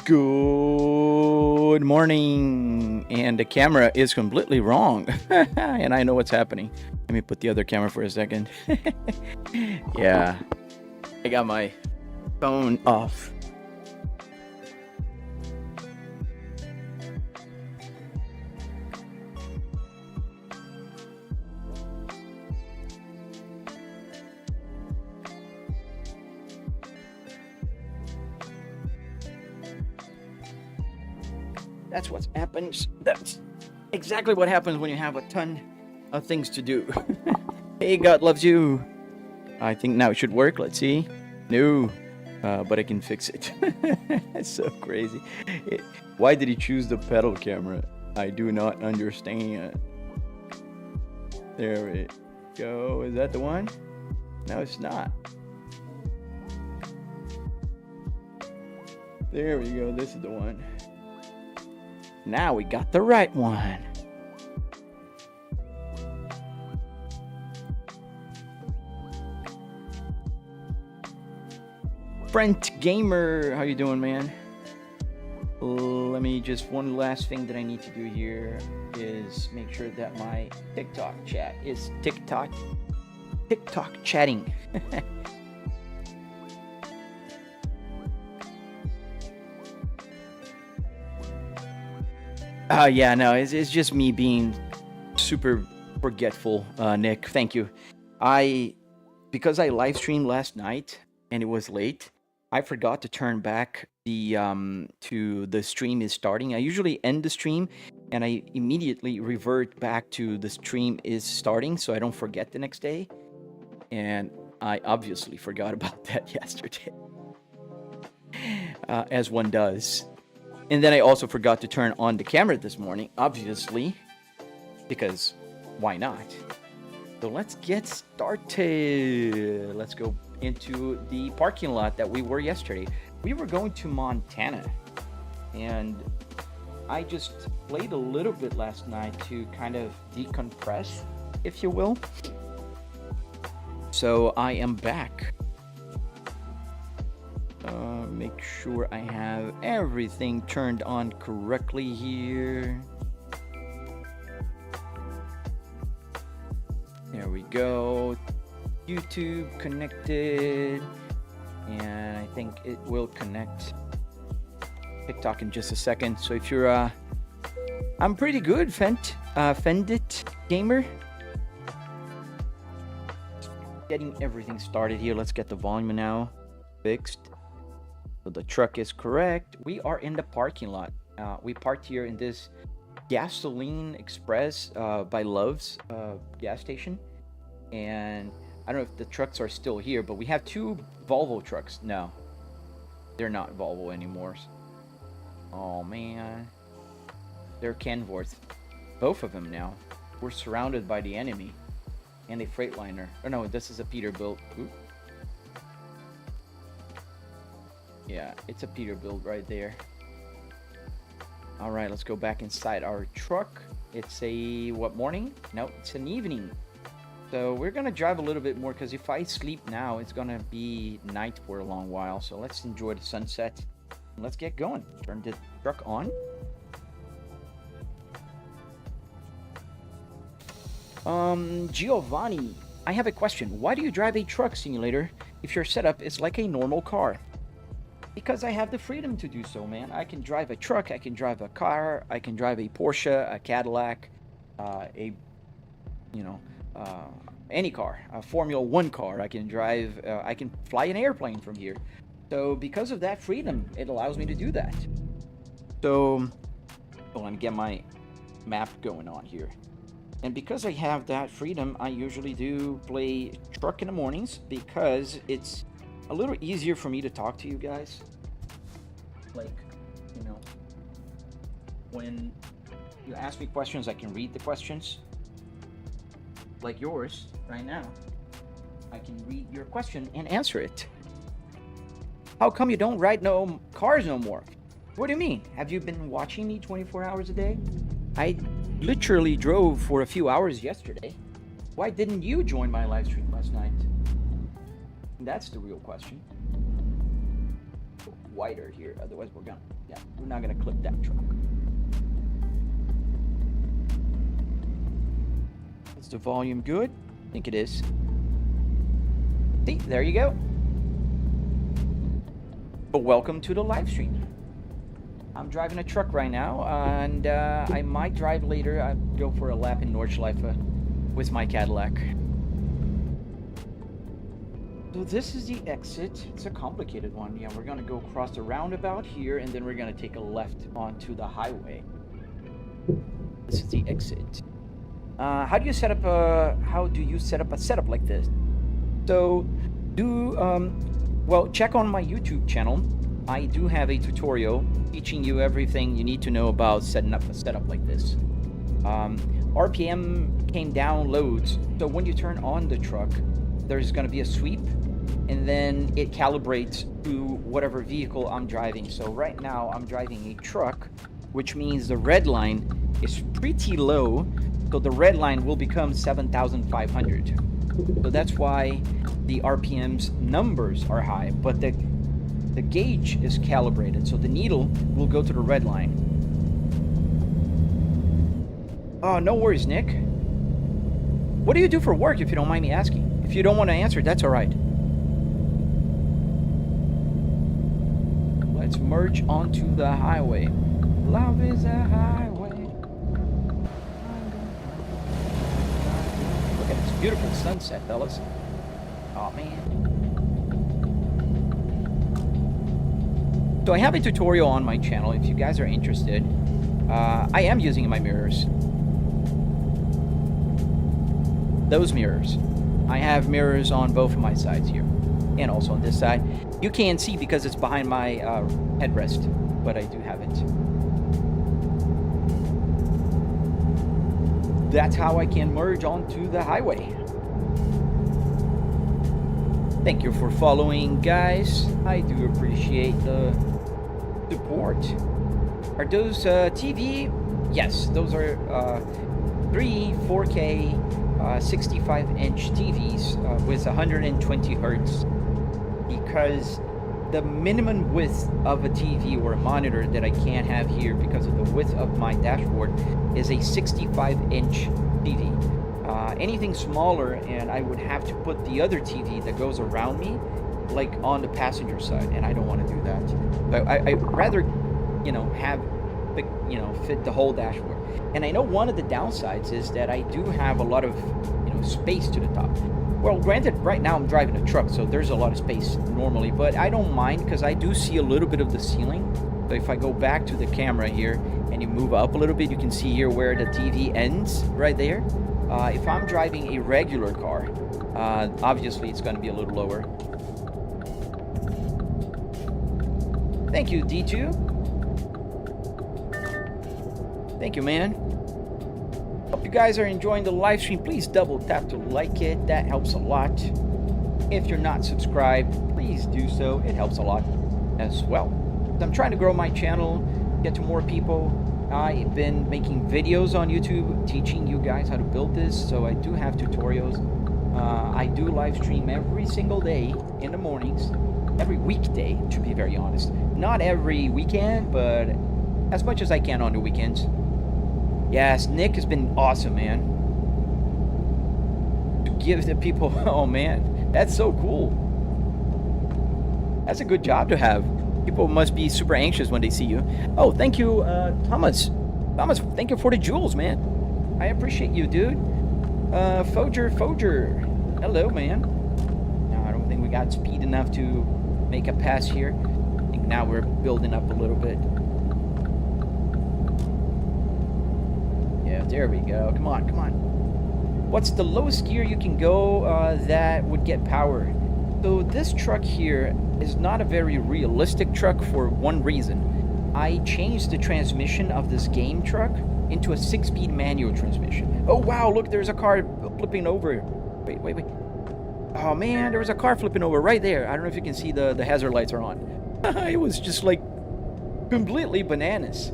Good morning. And the camera is completely wrong. And I know what's happening. Let me put the other camera for a second. Yeah. I got my phone off. That's what happens. That's exactly what happens when you have a ton of things to do. Hey, God loves you. I think now it should work. Let's see. No, but I can fix it. It's so crazy. Why did he choose the pedal camera? I do not understand. There we go. Is that the one? No, it's not. There we go. This is the one. Now we got the right one. Brent Gamer, how you doing, man? Let me just, one last thing that I need to do here is make sure that my TikTok chat is TikTok chatting. Yeah, no, it's just me being super forgetful, Nick. Thank you. Because I live streamed last night and it was late, I forgot to turn back the to the stream is starting. I usually end the stream and I immediately revert back to the stream is starting so I don't forget the next day. And I obviously forgot about that yesterday, as one does. And then I also forgot to turn on the camera this morning, obviously, because why not? So let's get started. Let's go into the parking lot that we were yesterday. We were going to Montana, and I just played a little bit last night to kind of decompress, if you will. So I am back. Make sure I have everything turned on correctly here. There we go. YouTube connected. And I think it will connect TikTok in just a second. So if you're I'm pretty good, Fendit Gamer. Getting everything started here. Let's get the volume now fixed. So the truck is correct. We are in the parking lot. We parked here in this Gasoline Express by Love's gas station. And I don't know if the trucks are still here, but we have two Volvo trucks. No, they're not Volvo anymore. Oh man, they're Kenworth. Both of them now. We're surrounded by the enemy and a Freightliner. Oh no, this is a Peterbilt. Ooh. Yeah, it's a Peterbilt right there. All right, let's go back inside our truck. It's a, what, morning? No, it's an evening. So we're gonna drive a little bit more because if I sleep now, it's gonna be night for a long while. So let's enjoy the sunset. Let's get going. Turn the truck on. Giovanni, I have a question. Why do you drive a truck simulator if your setup is like a normal car? Because I have the freedom to do so, man. I can drive a truck, I can drive a car, I can drive a Porsche, a Cadillac, any car, a Formula One car. I can drive, I can fly an airplane from here. So because of that freedom, it allows me to do that. So, let me get my map going on here. And because I have that freedom, I usually do play truck in the mornings because it's a little easier for me to talk to you guys. Like, you know, when you ask me questions, I can read the questions. Like yours right now. I can read your question and answer it. How come you don't ride no cars no more? What do you mean? Have you been watching me 24 hours a day? I literally drove for a few hours yesterday. Why didn't you join my live stream last night? That's the real question. wider here. Otherwise, we're not gonna clip that truck. Is the volume good? I think it is. See, there you go. But welcome to the live stream. I'm driving a truck right now, and I might drive later. I go for a lap in Nordschleife with my Cadillac. So this is the exit. It's a complicated one. Yeah, we're gonna go across the roundabout here, and then we're gonna take a left onto the highway. This is the exit. How do you set up a setup like this? So, well, check on my YouTube channel. I do have a tutorial teaching you everything you need to know about setting up a setup like this. RPM came down loads, so when you turn on the truck, there's going to be a sweep, and then it calibrates to whatever vehicle I'm driving. So right now I'm driving a truck, which means the red line is pretty low, so the red line will become 7,500. So that's why the RPM's numbers are high, but the gauge is calibrated, so the needle will go to the red line. Oh, no worries, Nick. What do you do for work, if you don't mind me asking? If you don't want to answer, that's all right. Let's merge onto the highway. Love is a highway. Look at this beautiful sunset, fellas. Oh, man. So I have a tutorial on my channel if you guys are interested. I am using my mirrors. Those mirrors. I have mirrors on both of my sides here, and also on this side. You can't see because it's behind my headrest, but I do have it. That's how I can merge onto the highway. Thank you for following, guys. I do appreciate the support. Are those TV? Yes, those are 3 4K 65-inch TVs with 120 hertz, because the minimum width of a TV or a monitor that I can't have here because of the width of my dashboard is a 65-inch TV. Anything smaller, and I would have to put the other TV that goes around me, like on the passenger side, and I don't want to do that. But I'd rather, have, fit the whole dashboard. And I know one of the downsides is that I do have a lot of, space to the top. Well, granted, right now I'm driving a truck, so there's a lot of space normally, but I don't mind because I do see a little bit of the ceiling. So if I go back to the camera here and you move up a little bit, you can see here where the TV ends right there. If I'm driving a regular car, obviously it's going to be a little lower. Thank you, D2. Thank you, man. Hope you guys are enjoying the live stream. Please double tap to like it. That helps a lot. If you're not subscribed, please do so. It helps a lot as well. I'm trying to grow my channel, get to more people. I've been making videos on YouTube teaching you guys how to build this, so I do have tutorials. I do live stream every single day in the mornings, every weekday, to be very honest. Not every weekend, but as much as I can on the weekends. Yes, Nick has been awesome, man. To give the people, oh man, that's so cool. That's a good job to have. People must be super anxious when they see you. Oh, thank you, Thomas. Thomas, thank you for the jewels, man. I appreciate you, dude. Foger. Hello, man. No, I don't think we got speed enough to make a pass here. I think now we're building up a little bit. Yeah, there we go. Come on. What's the lowest gear you can go that would get power? So this truck here is not a very realistic truck for one reason. I changed the transmission of this game truck into a 6-speed manual transmission. Oh wow, look, there's a car flipping over. Wait. Oh man, there was a car flipping over right there. I don't know if you can see the hazard lights are on. It was just like completely bananas.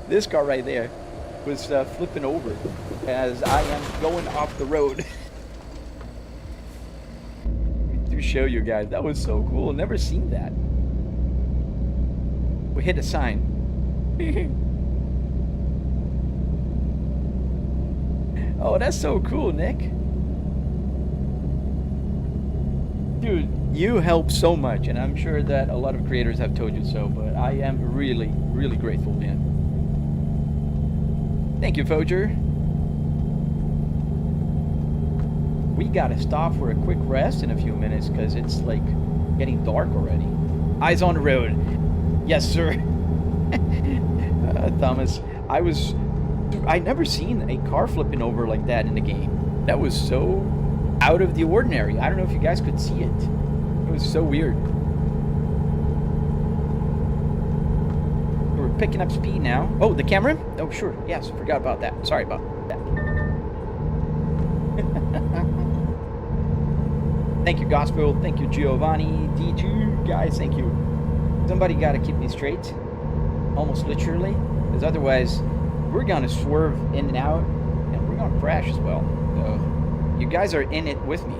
This car right there was flipping over as I am going off the road. Through show you guys. That was so cool. Never seen that. We hit a sign. Oh, that's so cool, Nick. Dude, you help so much, and I'm sure that a lot of creators have told you so, but I am really, really grateful, man. Thank you, Foger. We gotta stop for a quick rest in a few minutes because it's like getting dark already. Eyes on the road. Yes, sir. Thomas, I never seen a car flipping over like that in the game. That was so out of the ordinary. I don't know if you guys could see it. It was so weird. We're picking up speed now. Oh, the camera? Oh, sure. Yes, forgot about that. Sorry about that. Thank you, Gospel. Thank you, Giovanni. D2, guys, thank you. Somebody got to keep me straight. Almost literally. Because otherwise, we're going to swerve in and out. And we're going to crash as well. So, you guys are in it with me.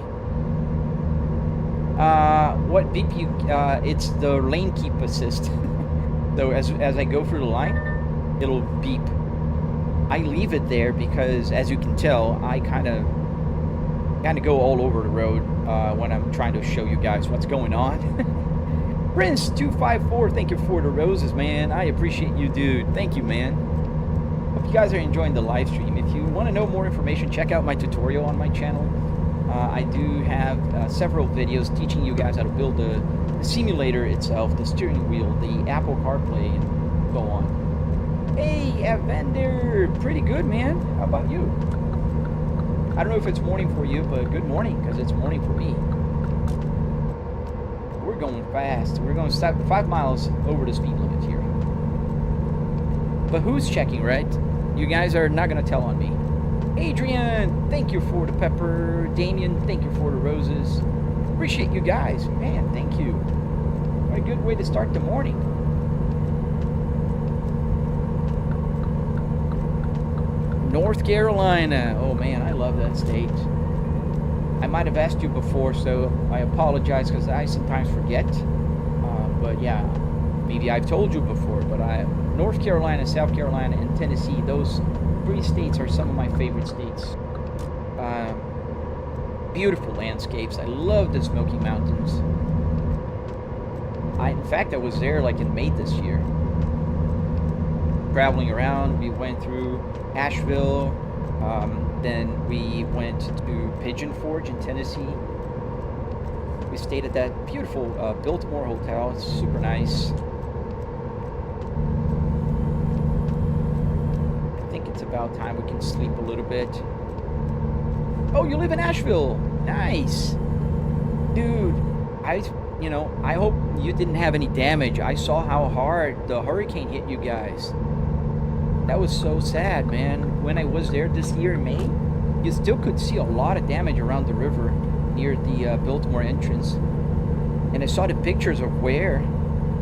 What beep you? It's the lane keep assist. So as I go through the line, it'll beep. I leave it there because, as you can tell, I kind of go all over the road when I'm trying to show you guys what's going on. Prince254, thank you for the roses, man. I appreciate you, dude. Thank you, man. Hope you guys are enjoying the live stream. If you want to know more information, check out my tutorial on my channel. I do have several videos teaching you guys how to build the simulator itself, the steering wheel, the Apple CarPlay, and so on. Hey, Evander! Pretty good, man. How about you? I don't know if it's morning for you, but good morning, because it's morning for me. We're going fast. We're going 5 miles over the speed limit here. But who's checking, right? You guys are not going to tell on me. Adrian, thank you for the pepper. Damien, thank you for the roses. Appreciate you guys. Man, thank you. What a good way to start the morning. North Carolina. Oh man, I love that state. I might have asked you before, so I apologize because I sometimes forget. But yeah, maybe I've told you before, but North Carolina, South Carolina, and Tennessee, those 3 states are some of my favorite states. Beautiful landscapes. I love the Smoky Mountains. In fact, I was there like in May this year. Traveling around, we went through Asheville, then we went to Pigeon Forge in Tennessee. We stayed at that beautiful Biltmore Hotel. It's super nice. I think it's about time we can sleep a little bit. Oh, you live in Asheville. Nice. Dude, I hope you didn't have any damage. I saw how hard the hurricane hit you guys. That was so sad, man. When I was there this year in May, you still could see a lot of damage around the river near the Biltmore entrance. And I saw the pictures of where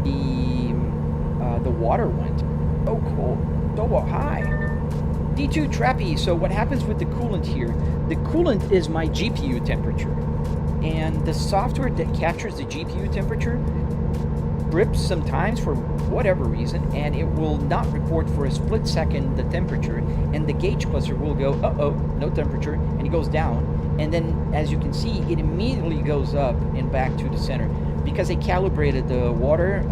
the water went. Oh, cool. So high. D2 Trappy. So what happens with the coolant here? The coolant is my GPU temperature. And the software that captures the GPU temperature trips sometimes for whatever reason, and it will not report for a split second the temperature, and the gauge cluster will go, uh-oh, no temperature, and it goes down. And then, as you can see, it immediately goes up and back to the center because they calibrated the water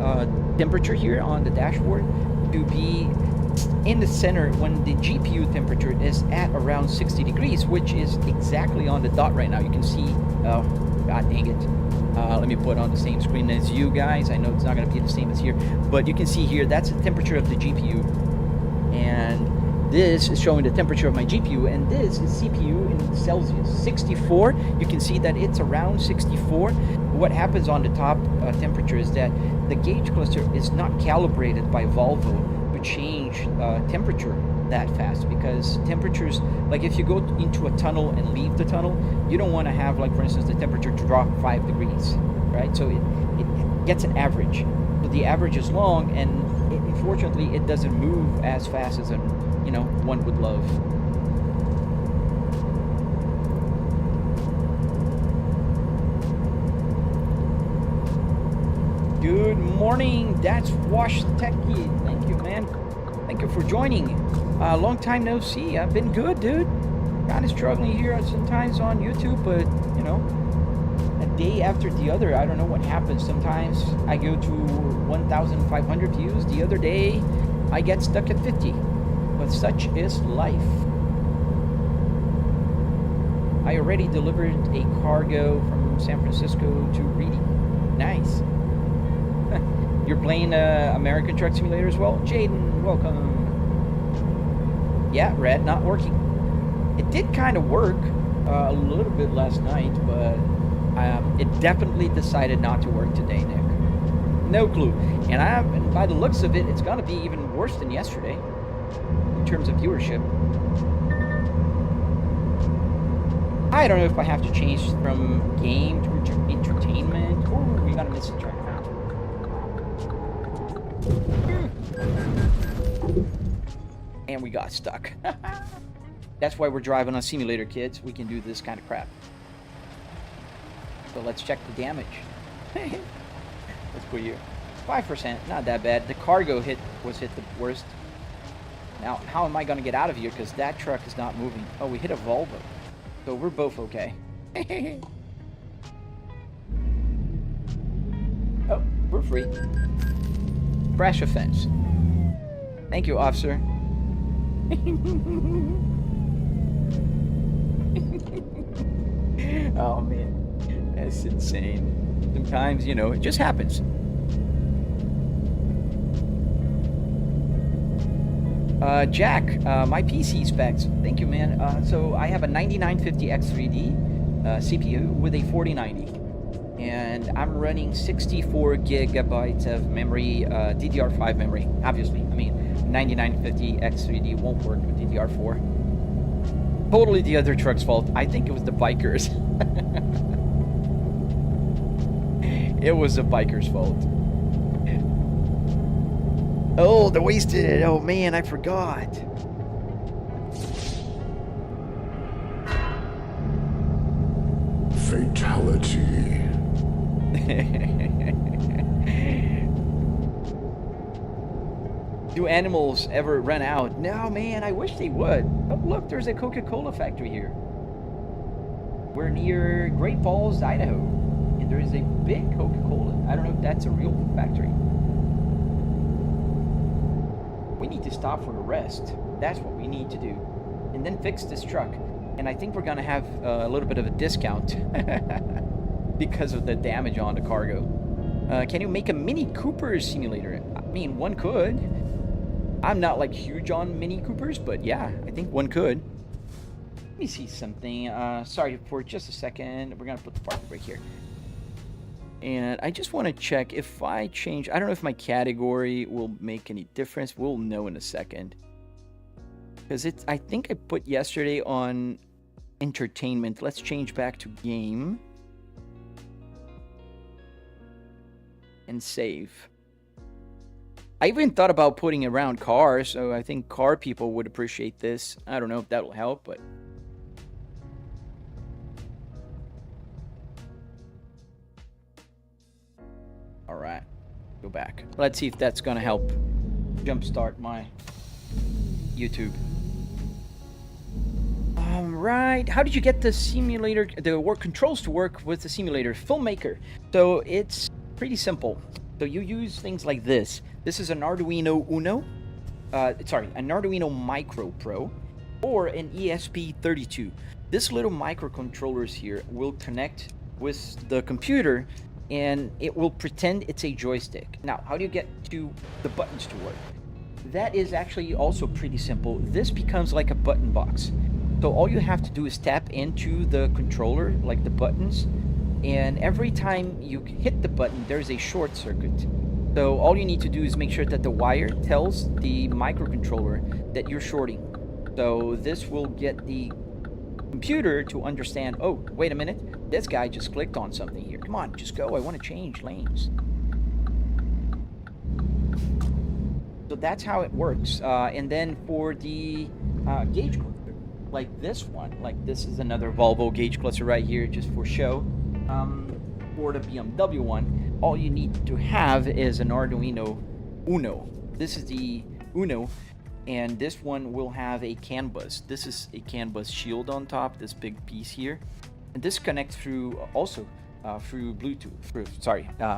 temperature here on the dashboard to be in the center when the GPU temperature is at around 60 degrees, which is exactly on the dot right now. You can see, oh, god dang it. Let me put on the same screen as you guys. I know it's not going to be the same as here, but you can see here, that's the temperature of the GPU. And this is showing the temperature of my GPU, and this is CPU in Celsius. 64, you can see that it's around 64. What happens on the top temperature is that the gauge cluster is not calibrated by Volvo to change temperature that fast, because temperatures, like if you go into a tunnel and leave the tunnel, you don't want to have, like for instance, the temperature to drop 5 degrees, right? So it gets an average. So the average is long, and unfortunately it doesn't move as fast as one would love. Good morning, that's Wash Techie. Thank you, man. Thank you for joining. Long time no see. I've been good, dude. Kind of struggling here sometimes on YouTube, but you know, a day after the other, I don't know what happens. Sometimes I go to 1,500 views. The other day, I get stuck at 50. But such is life. I already delivered a cargo from San Francisco to Reading. Nice. You're playing American Truck Simulator as well? Jaden, welcome. Yeah, Red, not working. It did kind of work a little bit last night, but it definitely decided not to work today, Nick. No clue. And by the looks of it, it's going to be even worse than yesterday in terms of viewership. I don't know if I have to change from game to entertainment. Oh, we got a missing track. And we got stuck. That's why we're driving on simulator, kids. We can do this kind of crap. So let's check the damage. Let's put you 5%, not that bad. The cargo was hit the worst. Now, how am I going to get out of here? Because that truck is not moving. Oh, we hit a Volvo. So we're both okay. Oh, we're free. Crash offense. Thank you, officer. Oh, man. That's insane. Sometimes, you know, it just happens. Jack, my PC specs. Thank you, man. So I have a 9950X3D CPU with a 4090. And I'm running 64 gigabytes of memory, DDR5 memory. Obviously, I mean, 9950X3D won't work with DDR4. Totally the other truck's fault. I think it was the bikers. It was the bikers' fault. Oh, the wasted. Oh, man, I forgot. Fatality. Do animals ever run out? No, man, I wish they would. Oh, look, there's a Coca-Cola factory here. We're near Great Falls, Idaho. And there is a big Coca-Cola. I don't know if that's a real factory. We need to stop for a rest. That's what we need to do. And then fix this truck. And I think we're going to have a little bit of a discount because of the damage on the cargo. Can you make a Mini Cooper simulator? I mean, one could. I'm not like huge on Mini Coopers, but yeah, I think one could. Let me see something. Sorry for just a second. We're going to put the parking brake here. And I just want to check if I change. I don't know if my category will make any difference. We'll know in a second. Because I think I put yesterday on entertainment. Let's change back to game. And save. I even thought about putting around cars, so I think car people would appreciate this. I don't know if that'll help, but... Alright. Go back. Let's see if that's going to help jumpstart my YouTube. Alright. How did you get the simulator, the work controls to work with the simulator? Filmmaker. So it's pretty simple. So you use things like this. This is an Arduino Uno. An Arduino Micro Pro or an ESP32. This little microcontrollers here will connect with the computer and it will pretend it's a joystick. Now, how do you get to the buttons to work? That is actually also pretty simple. This becomes like a button box. So all you have to do is tap into the controller, like the buttons, and every time you hit the button, there's a short circuit. So all you need to do is make sure that the wire tells the microcontroller that you're shorting. So this will get the computer to understand, oh, wait a minute, this guy just clicked on something here. Come on, just go, I want to change lanes. So that's how it works. And then for the gauge cluster, like this one, like this is another Volvo gauge cluster right here just for show. For the BMW one, all you need to have is an Arduino Uno. This is the Uno, and this one will have a CAN bus. This is a CAN bus shield on top, this big piece here. And this connects through also through Bluetooth,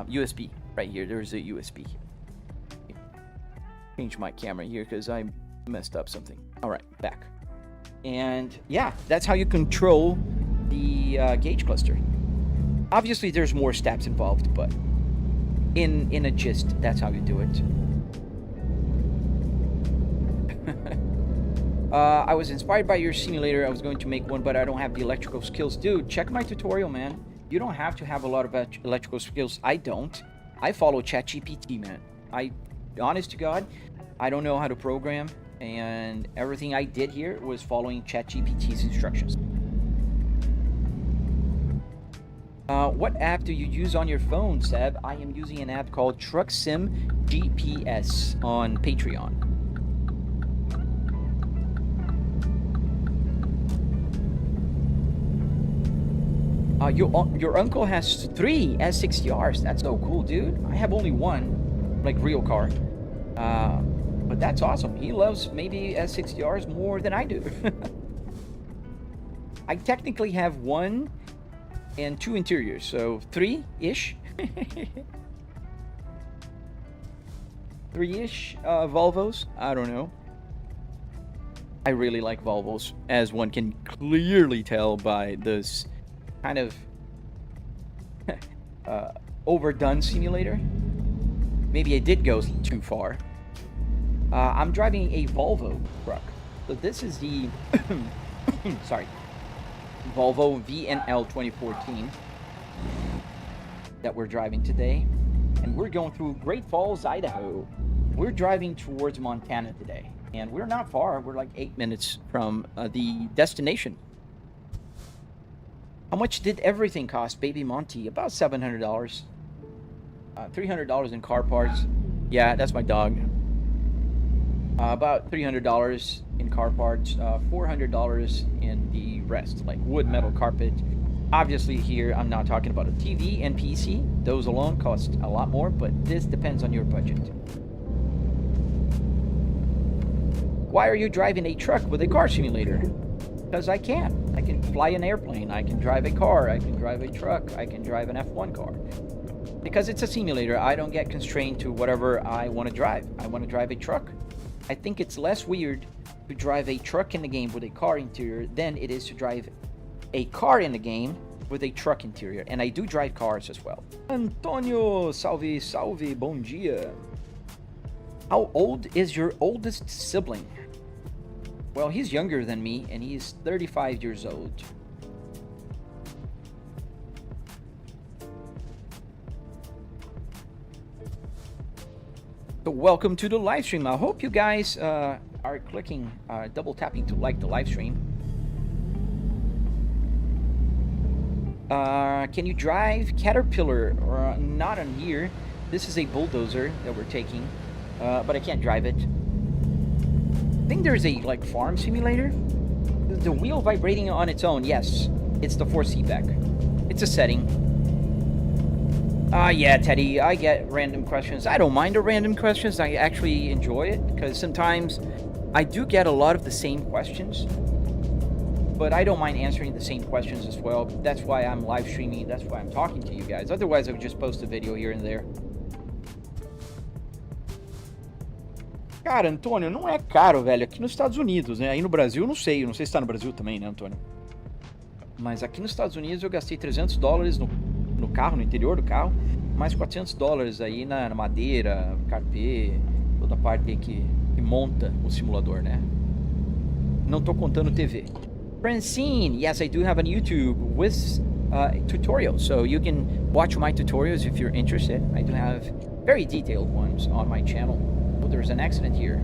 USB. Right here, there's a USB. Change my camera here because I messed up something. All right, back. And yeah, that's how you control the gauge cluster. Obviously, there's more steps involved, but in a gist, that's how you do it. I was inspired by your simulator. I was going to make one, but I don't have the electrical skills. Dude, check my tutorial, man. You don't have to have a lot of electrical skills. I don't. I follow ChatGPT, man. Honest to God, I don't know how to program, and everything I did here was following ChatGPT's instructions. What app do you use on your phone, Seb? I am using an app called Truck Sim GPS on Patreon. Your uncle has 3 S60Rs. That's so cool, dude. I have only one, like real car. But that's awesome. He loves maybe S60Rs more than I do. I technically have 1 and 2 interiors, so 3-ish. 3-ish Volvos. I don't know. I really like Volvos, as one can clearly tell by this kind of overdone simulator. Maybe I did go too far. I'm driving a Volvo truck. So this is the sorry, Volvo VNL 2014 that we're driving today, and we're going through Great Falls, Idaho. We're driving towards Montana today, and we're not far. We're like 8 minutes from the destination. How much did everything cost, Baby Monty? About $700. $300 in car parts. Yeah, that's my dog. About $300 in car parts. $400 in the rest, like wood, metal, carpet. Obviously here, I'm not talking about a TV and PC. Those alone cost a lot more, but this depends on your budget. Why are you driving a truck with a car simulator? Because I can. I can fly an airplane, I can drive a car, I can drive a truck, I can drive an F1 car. Because it's a simulator, I don't get constrained to whatever I want to drive. I want to drive a truck. I think it's less weird to drive a truck in the game with a car interior than it is to drive a car in the game with a truck interior. And I do drive cars as well. Antonio, salve, salve, bom dia. How old is your oldest sibling? Well, he's younger than me, and he's 35 years old. So welcome to the live stream. I hope you guys are clicking, double tapping to like the live stream. Can you drive Caterpillar? Or not on here. This is a bulldozer that we're taking, but I can't drive it. I think there's a like farm simulator. The wheel vibrating on its own. Yes, it's the 4C-back. It's a setting. Yeah, Teddy, I get random questions. I don't mind the random questions. I actually enjoy it because sometimes I do get a lot of the same questions, but I don't mind answering the same questions as well. That's why I'm live streaming. That's why I'm talking to you guys. Otherwise, I would just post a video here and there. Cara, Antônio, não é caro, velho. Aqui nos Estados Unidos, né? Aí no Brasil, não sei. Não sei se tá no Brasil também, né, Antônio? Mas aqui nos Estados Unidos eu gastei $300 no carro, no interior do carro, mais $400 aí na madeira, carpê, toda a parte aí que monta o simulador, né? Não tô contando TV. Francine, yes, I do have a YouTube with tutorials, so you can watch my tutorials if you're interested. I do have very detailed ones on my channel. Oh, there's an accident here.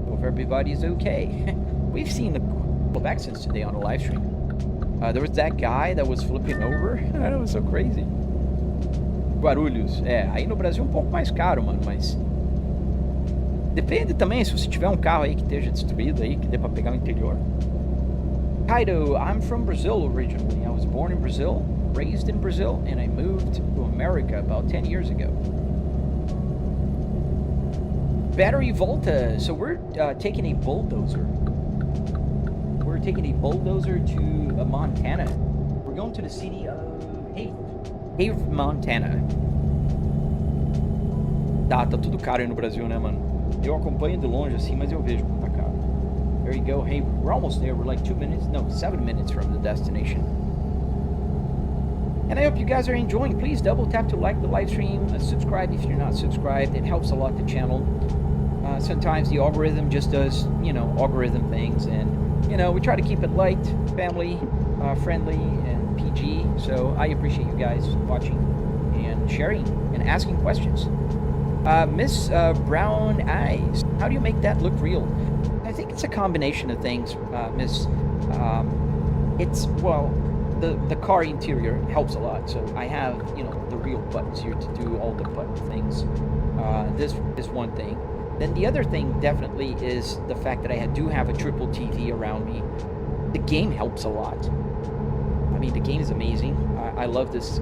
Hope everybody's okay. We've seen a couple of accidents today on the live stream. There was that guy that was flipping over. That was so crazy. Guarulhos. É, aí no Brasil é um pouco mais caro, mano, mas... Depende também, se você tiver um carro aí que esteja destruído aí, que dê pra pegar no interior. Kaido, I'm from Brazil originally. I was born in Brazil. raised in Brazil, and I moved to America about 10 years ago. Battery Volta. So we're taking a bulldozer. We're taking a bulldozer to Montana. We're going to the city of Haver, Montana. Tá tudo caro aí no Brasil, né, mano? Eu acompanho de longe assim, mas eu vejo como tá caro. There you go. Hey, we're almost there. We're like 7 minutes from the destination. And I hope you guys are enjoying. Please double tap to like the live stream, subscribe if you're not subscribed. It helps a lot the channel. Sometimes the algorithm just does, algorithm things, and we try to keep it light, family friendly, and PG. So I appreciate you guys watching and sharing and asking questions. Miss Brown Eyes, how do you make that look real? I think it's a combination of things, Miss. The car interior helps a lot. So I have, the real buttons here to do all the button things. This is one thing. Then the other thing definitely is the fact that I do have a triple TV around me. The game helps a lot. I mean, the game is amazing. I love this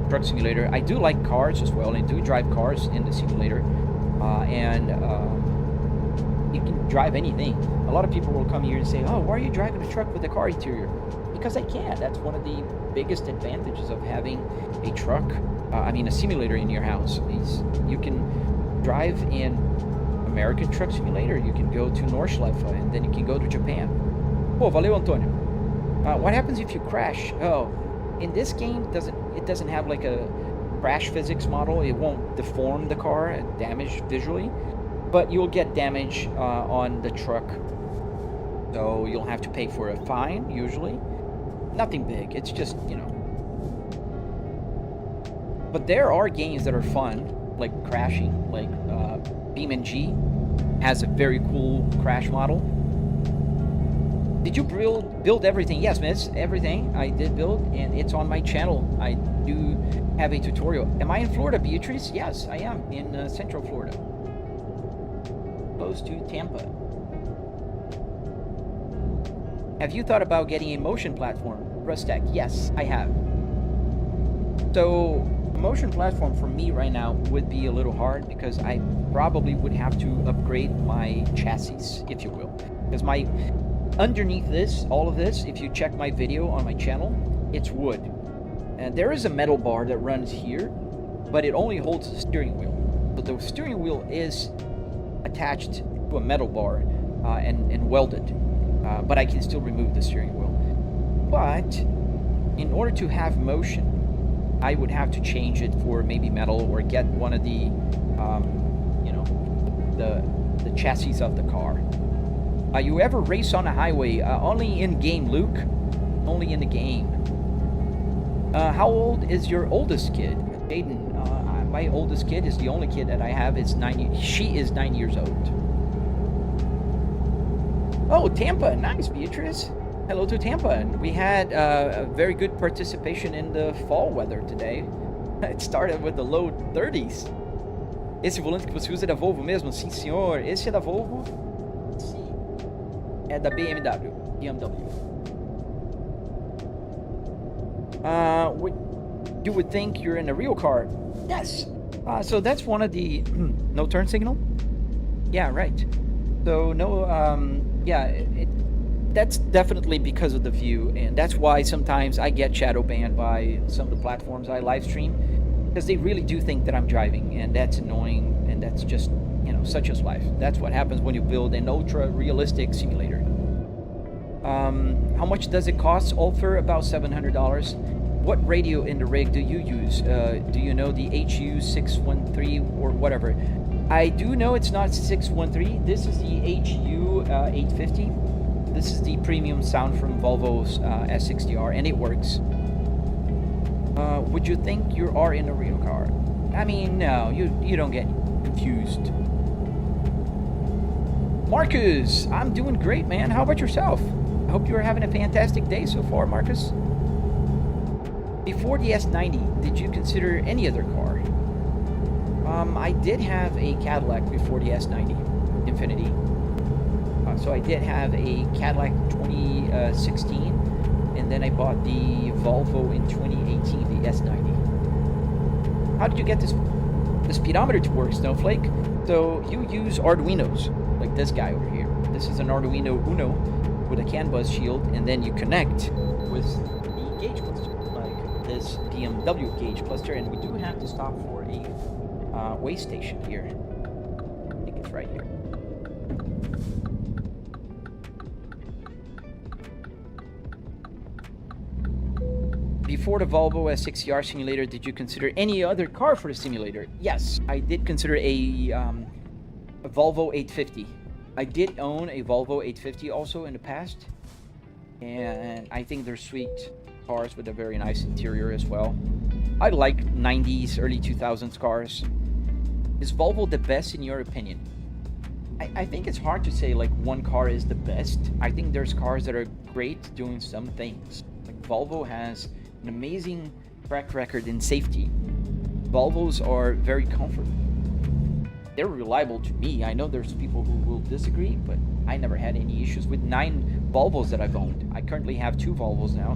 truck simulator. I do like cars as well, and I do drive cars in the simulator. You can drive anything. A lot of people will come here and say, oh, why are you driving a truck with a car interior? Because I can. That's one of the biggest advantages of having a truck, a simulator in your house. You can drive in American Truck Simulator, you can go to Nordschleife, and then you can go to Japan. Oh, valeu, Antonio. What happens if you crash? Oh, in this game, it doesn't have like a crash physics model. It won't deform the car and damage visually, but you'll get damage on the truck. So you'll have to pay for a fine, usually. Nothing big. It's just, But there are games that are fun, like crashing, like BeamNG has a very cool crash model. Did you build everything? Yes, miss, everything I did build, and it's on my channel. I do have a tutorial. Am I in Florida, Beatrice? Yes, I am in Central Florida, close to Tampa. Have you thought about getting a motion platform, Rustec? Yes, I have. So a motion platform for me right now would be a little hard because I probably would have to upgrade my chassis, if you will. Because underneath this, all of this, if you check my video on my channel, it's wood. And there is a metal bar that runs here, but it only holds the steering wheel. So the steering wheel is attached to a metal bar and welded. But I can still remove the steering wheel. But in order to have motion, I would have to change it for maybe metal or get one of the, the chassis of the car. You ever race on a highway? Only in game, Luke. Only in the game. How old is your oldest kid? Aiden. My oldest kid is the only kid that I have. She is 9 years old. Oh, Tampa. Nice, Beatrice. Hello to Tampa. And we had a very good participation in the fall weather today. It started with the low 30s. Esse volante que você usa é da Volvo mesmo? Sim, senhor. Esse é da Volvo. Sim. É da BMW. You would think you're in a real car. Yes. So that's one of the... no turn signal? Yeah, right. So no... that's definitely because of the view, and that's why sometimes I get shadow banned by some of the platforms I live stream, because they really do think that I'm driving, and that's annoying, and that's just, such is life. That's what happens when you build an ultra-realistic simulator. How much does it cost? Ulfer, about $700. What radio in the rig do you use? Do you know the HU613 or whatever? I do know it's not 613. This is the HU850. This is the premium sound from Volvo's S60R, and it works. Would you think you are in a real car? I mean, no, you don't get confused. Marcus, I'm doing great, man. How about yourself? I hope you're having a fantastic day so far, Marcus. Before the S90, did you consider any other car? I did have a Cadillac before the S90 Infiniti. So I did have a Cadillac 2016, and then I bought the Volvo in 2018, the S90. How did you get the speedometer to work, Snowflake? So you use Arduinos, like this guy over here. This is an Arduino Uno with a CAN bus shield, and then you connect with the gauge cluster, like this BMW gauge cluster, and we do have to stop for a weigh station here. I think it's right here. Before the Volvo S60R simulator, did you consider any other car for the simulator? Yes, I did consider a Volvo 850. I did own a Volvo 850 also in the past, and I think they're sweet cars with a very nice interior as well. I like 90s, early 2000s cars. Is Volvo the best in your opinion? I think it's hard to say like one car is the best. I think there's cars that are great doing some things. Like Volvo has an amazing track record in safety. Volvos are very comfortable. They're reliable to me. I know there's people who will disagree, but I never had any issues with 9 Volvos that I've owned. I currently have 2 Volvos now,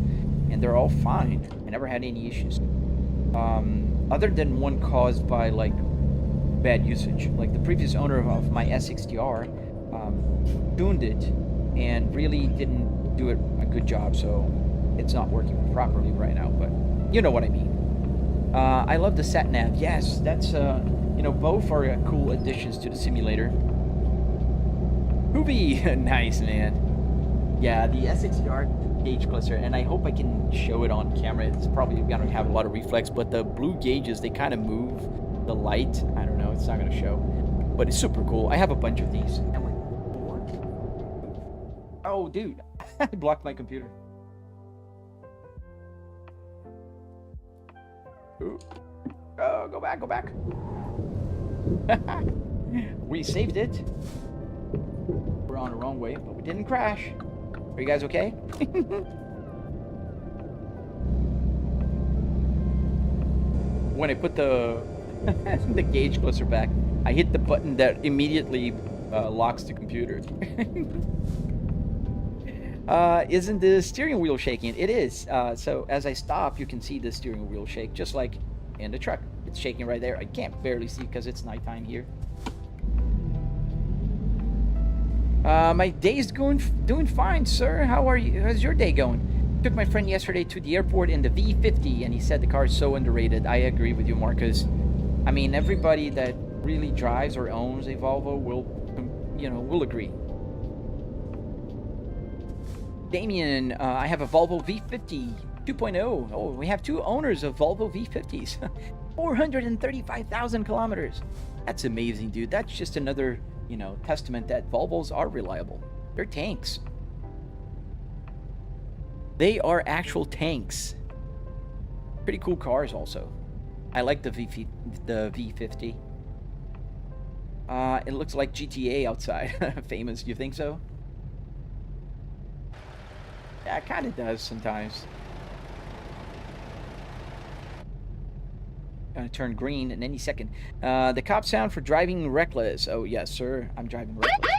and they're all fine. I never had any issues. Other than one caused by like bad usage. Like the previous owner of my S60R tuned it and really didn't do it a good job, so it's not working properly right now, but you know what I mean. I love the sat nav. Yes, that's you know, both are cool additions to the simulator. Hoobie, nice man. Yeah, the S60R gauge cluster, and I hope I can show it on camera. It's probably gonna have a lot of reflex, but the blue gauges, they kind of move the light. I don't know, it's not gonna show, but it's super cool. I have a bunch of these. Oh, dude, I blocked my computer. Ooh. Oh, go back, go back. We saved it. We're on the wrong way, but we didn't crash. Are you guys okay? When I put the the gauge cluster back, I hit the button that immediately locks the computer. Isn't the steering wheel shaking? It is. So as I stop, you can see the steering wheel shake, just like in the truck. It's shaking right there. I can't barely see because it's nighttime here. My day's doing fine, sir. How are you? How's your day going? Took my friend yesterday to the airport in the V50, and he said the car is so underrated. I agree with you, Marcus. I mean, everybody that really drives or owns a Volvo will, you know, will agree. Damien, I have a Volvo V50 2.0. Oh, we have 2 owners of Volvo V50s. 435,000 kilometers. That's amazing, dude. That's just another, you know, testament that Volvos are reliable. They're tanks. They are actual tanks. Pretty cool cars also. I like the V50. It looks like GTA outside. Famous, you think so? Yeah, it kind of does sometimes. Gonna turn green in any second. The cop sound for driving reckless. Oh yes, sir. I'm driving reckless.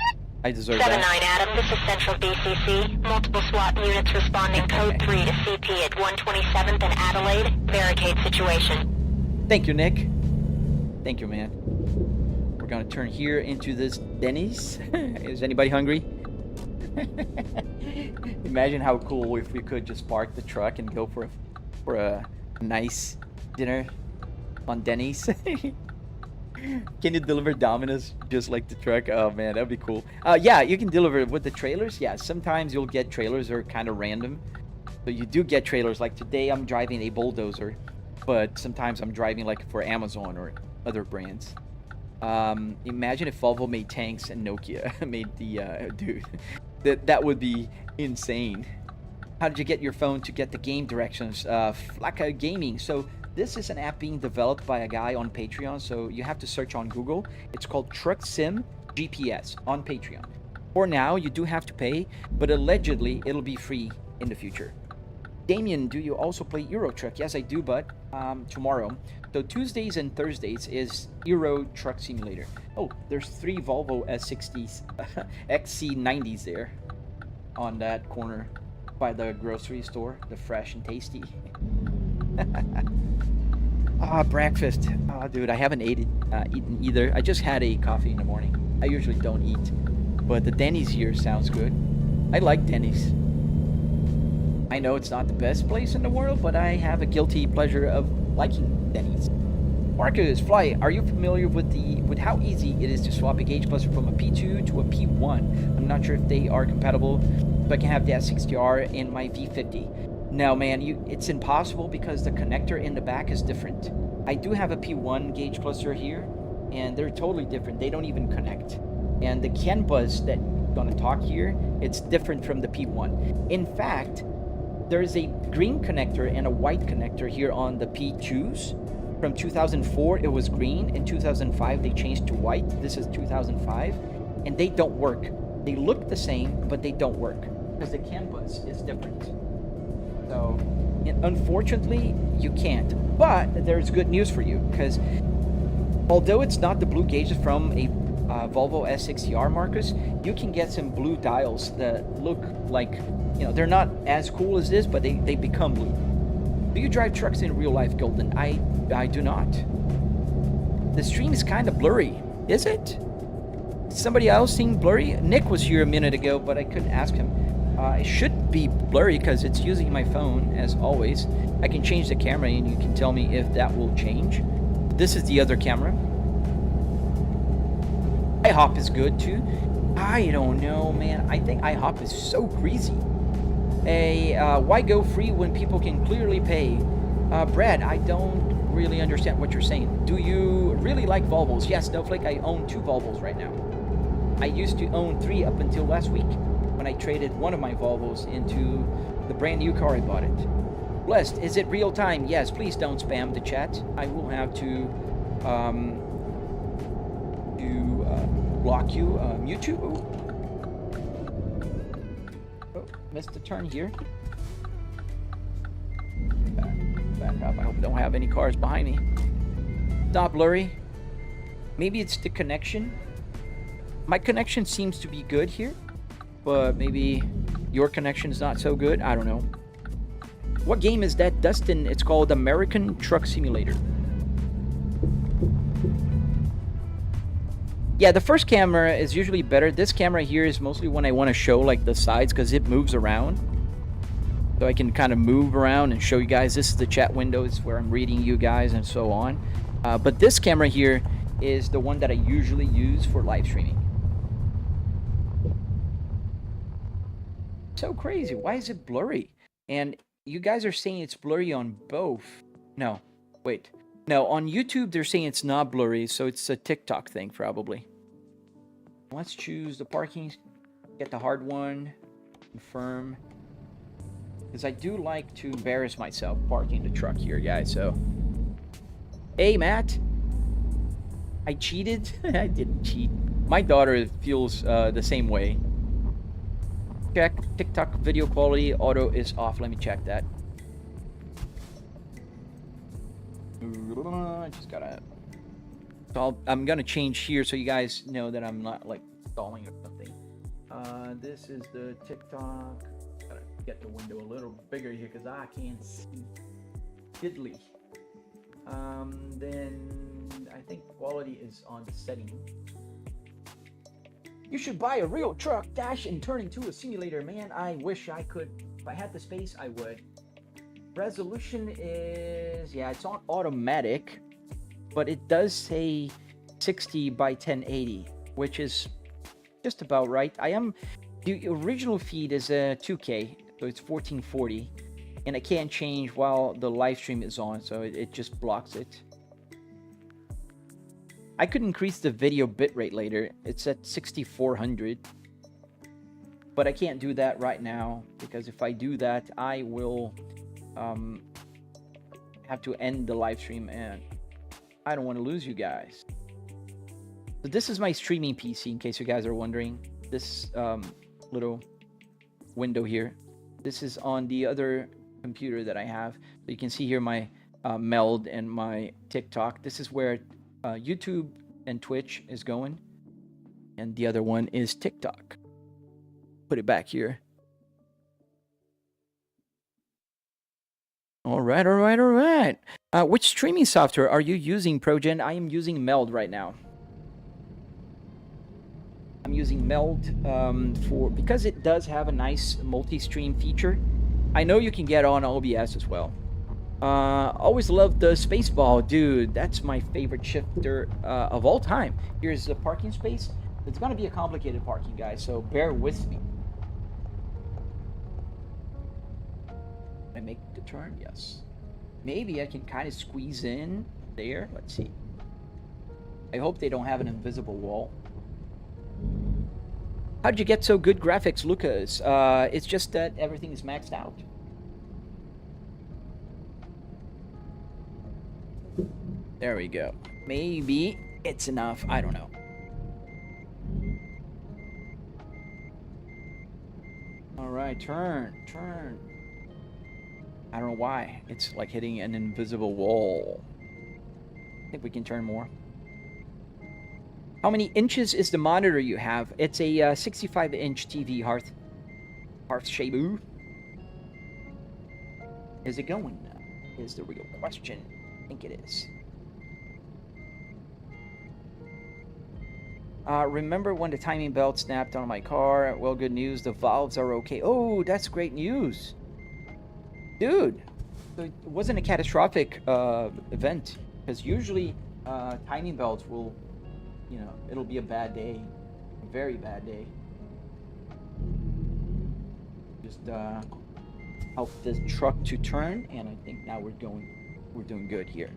I deserve that. 7-9 Adam, this is Central BCC. Multiple SWAT units responding code 3 to CP at 127th and Adelaide. Barricade situation. Thank you, Nick. Thank you, man. We're gonna turn here into this Denny's. Is anybody hungry? Imagine how cool if we could just park the truck and go for a nice dinner on Denny's. Can you deliver Domino's just like the truck? Oh man, that'd be cool. Yeah, you can deliver with the trailers. Yeah, sometimes you'll get trailers that are kind of random. So you do get trailers. Like today I'm driving a bulldozer, but sometimes I'm driving like for Amazon or other brands. Imagine if Volvo made tanks and Nokia made the dude. That would be insane. How did you get your phone to get the game directions? Flaka Gaming. So this is an app being developed by a guy on Patreon. So you have to search on Google. It's called Truck Sim GPS on Patreon. For now, you do have to pay, but allegedly it'll be free in the future. Damien, do you also play Euro Truck? Yes, I do, but tomorrow. So Tuesdays and Thursdays is Euro Truck Simulator. Oh, there's 3 Volvo S60s, XC90s there on that corner. by the grocery store, the fresh and tasty. Breakfast. Dude, I haven't eaten either. I just had a coffee in the morning. I usually don't eat, but the Denny's here sounds good. I like Denny's. I know it's not the best place in the world, but I have a guilty pleasure of liking Denny's. Marcus, Fly, are you familiar with how easy it is to swap a gauge cluster from a P2 to a P1? I'm not sure if they are compatible, but I can have the S60R in my V50. No, man, it's impossible because the connector in the back is different. I do have a P1 gauge cluster here, and they're totally different. They don't even connect. And the CAN bus that I'm going to talk here, it's different from the P1. In fact, there's a green connector and a white connector here on the P2s. From 2004, it was green. In 2005, they changed to white. This is 2005, and they don't work. They look the same, but they don't work because the CAN bus is different. So, unfortunately, you can't. But there's good news for you because although it's not the blue gauges from a Volvo S60R, Marcus, you can get some blue dials that look like, they're not as cool as this, but they become blue. Do you drive trucks in real life, Golden? I do not. The stream is kind of blurry. Is it? Somebody else seeing blurry? Nick was here a minute ago, but I couldn't ask him. It should be blurry because it's using my phone, as always. I can change the camera and you can tell me if that will change. This is the other camera. IHOP is good too. I don't know, man. I think IHOP is so greasy. Why go free when people can clearly pay? Brad, I don't really understand what you're saying. Do you really like Volvos? Yes, Snowflake, I own 2 Volvos right now. I used to own 3 up until last week when I traded one of my Volvos into the brand new car I bought it. Blessed, is it real time? Yes, please don't spam the chat. I will have to block you. YouTube. Oh, missed the turn here. Back up. I hope I don't have any cars behind me. Not blurry. Maybe it's the connection. My connection seems to be good here, but maybe your connection is not so good. I don't know. What game is that, Dustin? It's called American Truck Simulator. Yeah, the first camera is usually better. This camera here is mostly when I want to show like the sides because it moves around. So I can kind of move around and show you guys. This is the chat window. It's where I'm reading you guys and so on. But this camera here is the one that I usually use for live streaming. So crazy. Why is it blurry? And you guys are saying it's blurry on both. No, wait. No, on YouTube, they're saying it's not blurry. So it's a TikTok thing, probably. Let's choose the parking. Get the hard one. Confirm. Because I do like to embarrass myself parking the truck here, guys. So, hey, Matt. I cheated. I didn't cheat. My daughter feels the same way. Check TikTok video quality. Auto is off. Let me check that. I just gotta. So I'm gonna change here so you guys know that I'm not like stalling or something. This is the TikTok. Gotta get the window a little bigger here because I can't see diddly. Then I think quality is on the setting. You should buy a real truck, dash, and turn into a simulator. Man, I wish I could. If I had the space, I would. Resolution is, yeah, it's on automatic, but it does say 60 by 1080, which is just about right. The original feed is a 2K, so it's 1440, and I can't change while the live stream is on, so it just blocks it. I could increase the video bitrate later. It's at 6400, but I can't do that right now because if I do that, I will have to end the live stream, and I don't want to lose you guys. So this is my streaming PC, in case you guys are wondering. This little window here. This is on the other computer that I have. So you can see here my Meld and my TikTok. This is where YouTube and Twitch is going, and the other one is TikTok. Put it back here. All right, all right, all right. Which streaming software are you using, ProGen? I am using Meld right now. I'm using Meld because it does have a nice multi-stream feature. I know you can get on OBS as well. Always loved the Spaceball, dude. That's my favorite shifter of all time. Here's the parking space. It's gonna be a complicated parking, guys, so bear with me. I make the turn, yes. Maybe I can kind of squeeze in there. Let's see. I hope they don't have an invisible wall. How did you get so good graphics, Lucas? It's just that everything is maxed out. There we go. Maybe it's enough. I don't know. All right, turn. I don't know why. It's like hitting an invisible wall. I think we can turn more. How many inches is the monitor you have? It's a 65-inch TV Hearth Shabu. Is it going? Is the real question. I think it is. Remember when the timing belt snapped on my car? Well, good news. The valves are okay. Oh, that's great news. Dude, so it wasn't a catastrophic event. Because usually timing belts will, you know, it'll be a bad day. A very bad day. Just help this truck to turn. And I think now we're doing good here.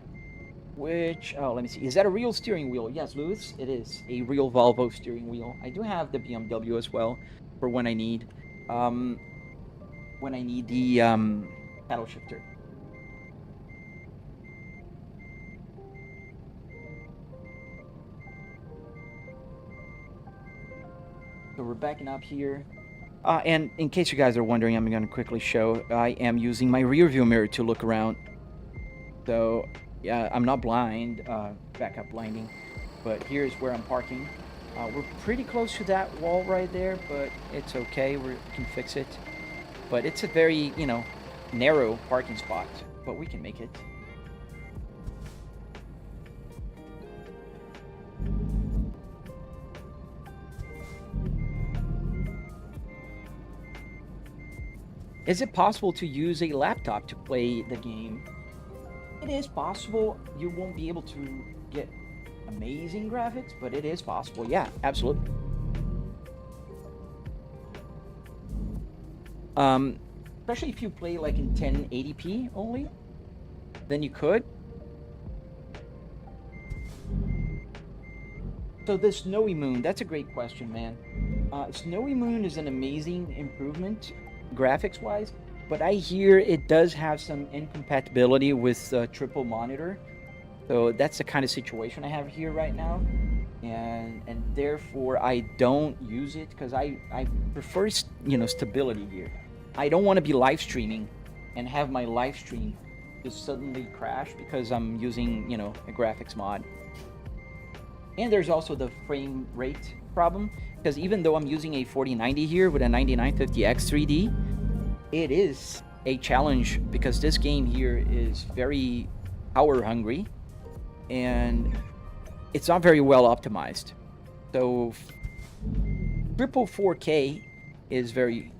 Which, oh, let me see. Is that a real steering wheel? Yes, Louis, it is a real Volvo steering wheel. I do have the BMW as well for when I need the paddle shifter. So we're backing up here. And in case you guys are wondering, I'm going to quickly show I am using my rear view mirror to look around. So yeah, I'm not blind, backup blinding, but here's where I'm parking. We're pretty close to that wall right there, but it's okay, we can fix it. But it's a very, you know, narrow parking spot, but we can make it. Is it possible to use a laptop to play the game? It is possible. You won't be able to get amazing graphics, but it is possible. Yeah, absolutely. Especially if you play like in 1080p only, then you could. So the Snowy Moon, that's a great question, man. Snowy Moon is an amazing improvement graphics-wise, but I hear it does have some incompatibility with triple monitor. So that's the kind of situation I have here right now. And therefore I don't use it because I prefer, you know, stability here. I don't want to be live streaming and have my live stream just suddenly crash because I'm using, you know, a graphics mod. And there's also the frame rate problem, because even though I'm using a 4090 here with a 9950X 3D, it is a challenge because this game here is very power hungry and it's not very well optimized. So triple 4K is very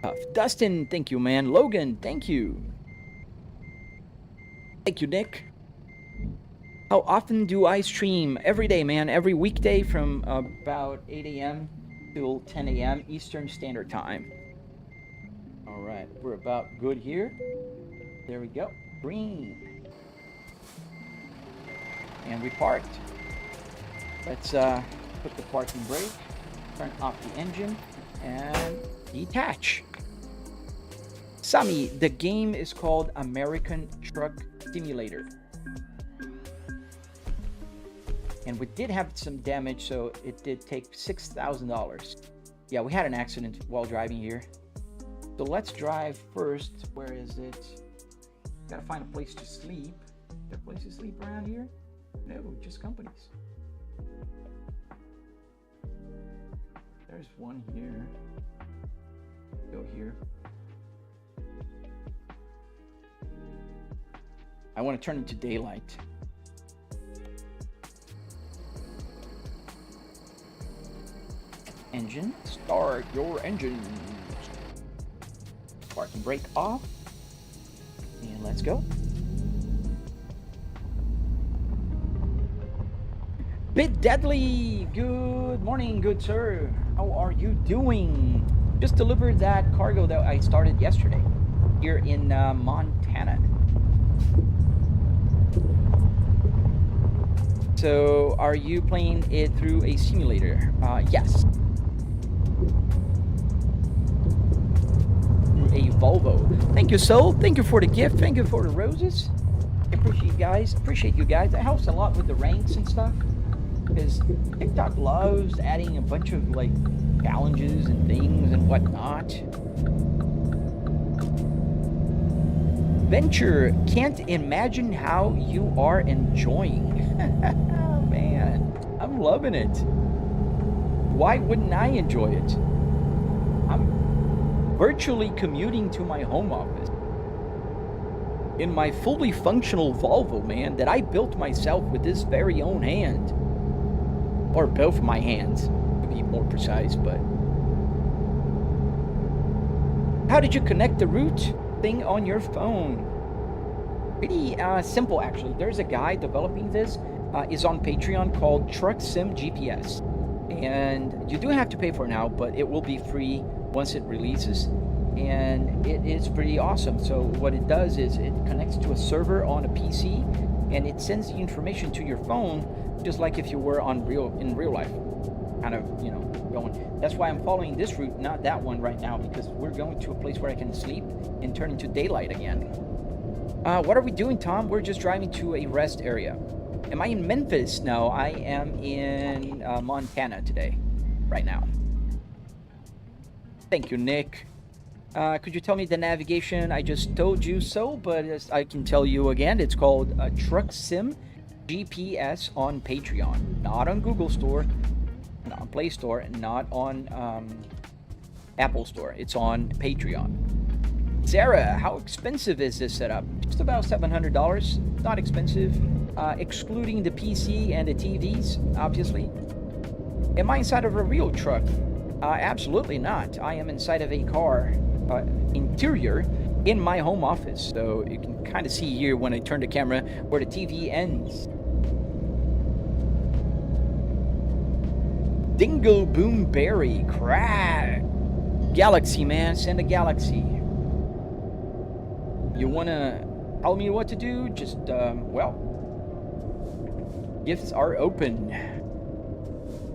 tough. Dustin, thank you, man. Logan, thank you. Thank you, Nick. How often do I stream? Every day, man. Every weekday from about 8 a.m. till 10 a.m. Eastern Standard Time. All right, we're about good here. There we go. Green. And we parked. Let's put the parking brake, turn off the engine, and detach. Sami, the game is called American Truck Simulator. And we did have some damage, so it did take $6,000. Yeah, we had an accident while driving here. So let's drive first. Where is it? Gotta find a place to sleep. Is there a place to sleep around here? No, just companies. There's one here. Go here. I want to turn into daylight. Engine, start your engine. Parking brake off. And let's go. Bit Deadly, good morning, good sir. How are you doing? Just delivered that cargo that I started yesterday here in Montana. So, are you playing it through a simulator? Yes. A Volvo. Thank you, Soul. Thank you for the gift. Thank you for the roses. I appreciate you guys. Appreciate you guys. That helps a lot with the ranks and stuff. Because TikTok loves adding a bunch of like challenges and things and whatnot. Venture, can't imagine how you are enjoying. Oh, man, I'm loving it. Why wouldn't I enjoy it? I'm virtually commuting to my home office in my fully functional Volvo, man, that I built myself with this very own hand. Or both of my hands, to be more precise, but... How did you connect the root thing on your phone? Pretty simple, actually. There's a guy developing this, is on Patreon, called Truck Sim GPS. And you do have to pay for it now, but it will be free once it releases. And it is pretty awesome. So what it does is it connects to a server on a PC, and it sends the information to your phone, just like if you were in real life. Kind of, you know, going. That's why I'm following this route, not that one right now, because we're going to a place where I can sleep and turn into daylight again. What are we doing, Tom? We're just driving to a rest area. Am I in Memphis? No, I am in Montana today, right now. Thank you, Nick. Could you tell me the navigation? I just told you so, but as I can tell you again, it's called Truck Sim GPS on Patreon, not on Google Store, not on Play Store, not on Apple Store. It's on Patreon. Sarah, how expensive is this setup? Just about $700. Not expensive, excluding the PC and the TVs, obviously. Am I inside of a real truck? Absolutely not. I am inside of a car interior in my home office. So you can kind of see here when I turn the camera where the TV ends. Dingle Boom Berry, crack. Galaxy, man, send a Galaxy. You wanna tell me what to do? Just, well, gifts are open.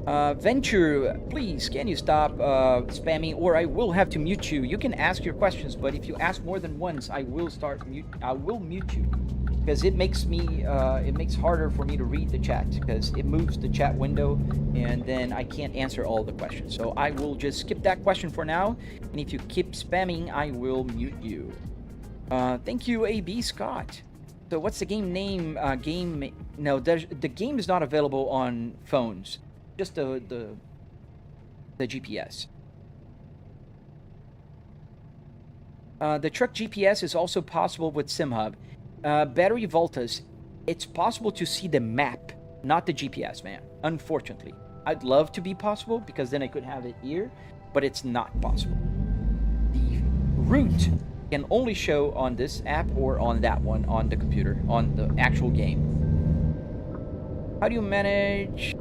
Venture, please, can you stop spamming, or I will have to mute you. You can ask your questions, but if you ask more than once, I will mute you, because it makes harder for me to read the chat, because it moves the chat window, and then I can't answer all the questions. So I will just skip that question for now, and if you keep spamming, I will mute you. Thank you, AB Scott. So what's the game name? No, the game is not available on phones. Just the GPS. The truck GPS is also possible with SimHub. Battery Voltas, it's possible to see the map, not the GPS, man. Unfortunately. I'd love to be possible, because then I could have it here, but it's not possible. The route can only show on this app or on that one, on the computer, on the actual game. How do you manage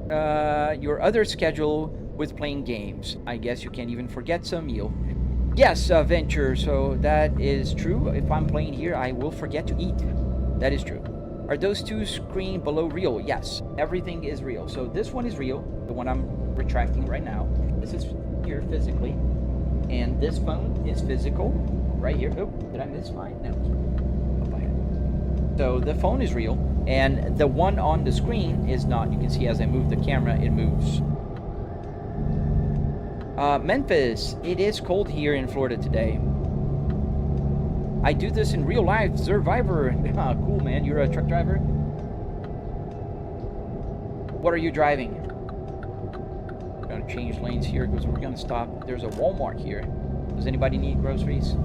your other schedule with playing games? I guess you can't even forget some meal. Yes, Venture, so that is true. If I'm playing here, I will forget to eat. That is true. Are those two screen below real? Yes, everything is real. So this one is real, the one I'm retracting right now. This is here physically. And this phone is physical, right here. Oh, did I miss mine? No. So the phone is real, and the one on the screen is not. You can see as I move the camera, it moves. Memphis, it is cold here in Florida today. I do this in real life, Survivor. Cool, man. You're a truck driver? What are you driving? We're gonna change lanes here because we're gonna stop. There's a Walmart here. Does anybody need groceries?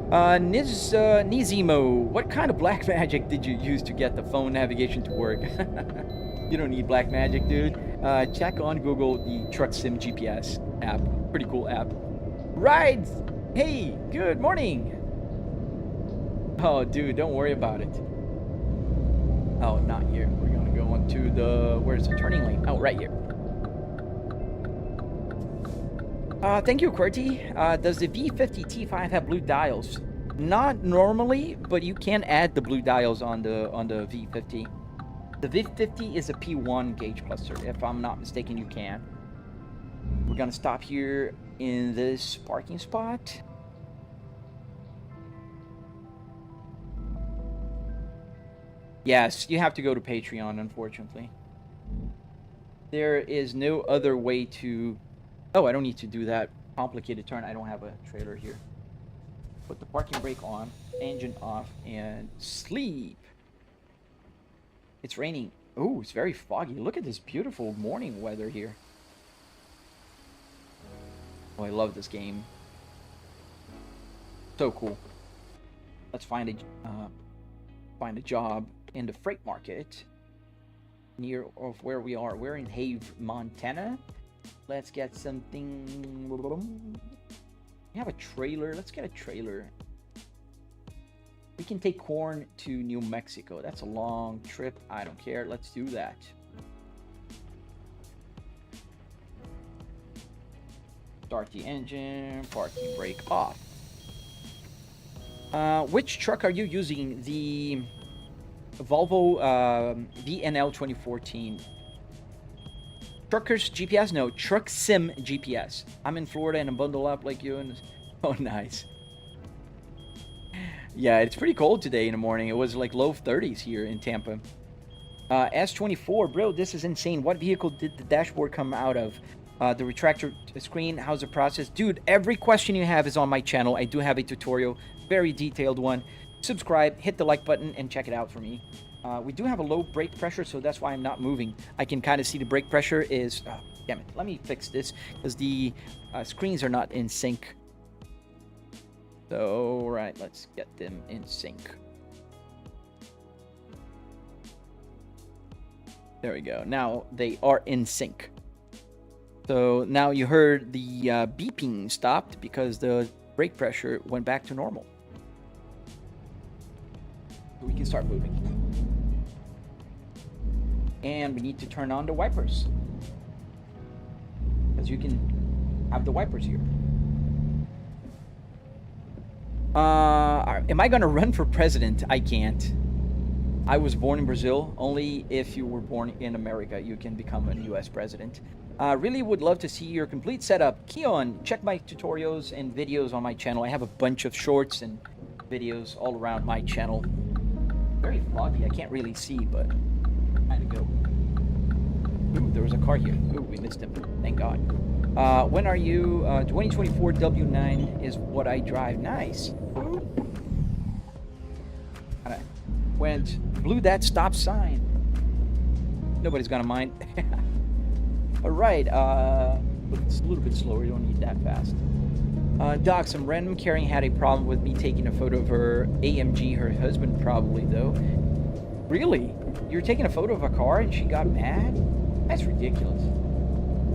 Nizimo, what kind of black magic did you use to get the phone navigation to work? You don't need black magic, dude. Check on Google the Truck Sim GPS app. Pretty cool app. Rides! Hey, good morning! Oh, dude, don't worry about it. Oh, not here. We're gonna go onto the... Where's the turning lane? Oh, right here. Thank you, QWERTY. Does the V50 T5 have blue dials? Not normally, but you can add the blue dials on the V50. The V50 is a P1 gauge cluster. If I'm not mistaken, you can. We're gonna stop here in this parking spot. Yes, you have to go to Patreon, unfortunately. There is no other way to... Oh, I don't need to do that complicated turn. I don't have a trailer here. Put the parking brake on, engine off, and sleep. It's raining. Oh, it's very foggy. Look at this beautiful morning weather here. Oh, I love this game. So cool. Let's find a job in the freight market near of where we are. We're in Have, Montana. Let's get something. We have a trailer. Let's get a trailer. We can take corn to New Mexico. That's a long trip. I don't care. Let's do that. Start the engine. Parking brake off. Which truck are you using? The Volvo VNL 2014. Truckers GPS? No, Truck Sim GPS. I'm in Florida and I'm bundled up like you. And oh, nice. Yeah, it's pretty cold today in the morning. It was like low 30s here in Tampa. S24, bro, this is insane. What vehicle did the dashboard come out of? The retractor screen, how's the process? Dude, every question you have is on my channel. I do have a tutorial, very detailed one. Subscribe, hit the like button, and check it out for me. We do have a low brake pressure, so that's why I'm not moving. I can kind of see the brake pressure is... Oh, damn it. Let me fix this, because the screens are not in sync. So, right, let's get them in sync. There we go. Now they are in sync. So now you heard the beeping stopped because the brake pressure went back to normal. So we can start moving. And we need to turn on the wipers. Because you can have the wipers here. Am I gonna run for president? I can't. I was born in Brazil. Only if you were born in America you can become a US president. Really would love to see your complete setup. Keon, check my tutorials and videos on my channel. I have a bunch of shorts and videos all around my channel. Very foggy. I can't really see, but kind of go. Ooh, there was a car here. Ooh, we missed him. Thank God. When are you? 2024 W9 is what I drive. Nice. Blew that stop sign. Nobody's gonna mind. All right. It's a little bit slower. You don't need that fast. Doc, some random Karen had a problem with me taking a photo of her AMG. Her husband probably though. Really? You're taking a photo of a car and she got mad? That's ridiculous.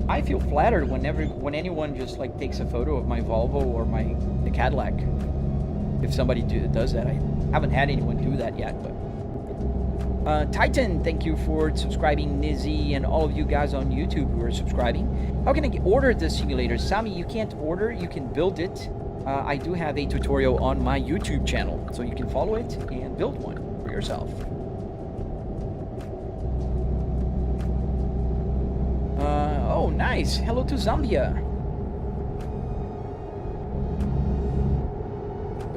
I feel flattered when anyone just like takes a photo of my Volvo or the Cadillac. If somebody does that, I haven't had anyone do that yet, but. Titan, thank you for subscribing. Nizzy and all of you guys on YouTube who are subscribing. How can I order the simulator? Sami, you can't order, you can build it. I do have a tutorial on my YouTube channel, so you can follow it and build one for yourself. Oh, nice. Hello to Zambia.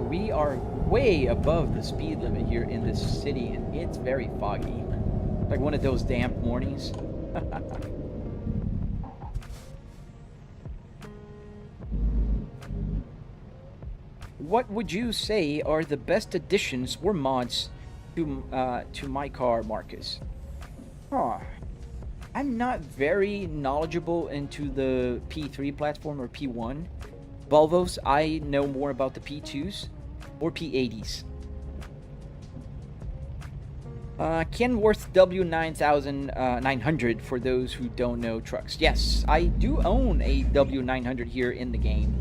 We are way above the speed limit here in this city, and it's very foggy. Like one of those damp mornings. What would you say are the best additions or mods to my car, Marcus? I'm not very knowledgeable into the P3 platform or P1. Volvos, I know more about the P2s. or P80s. Kenworth W9900 for those who don't know trucks. Yes, I do own a W900 here in the game,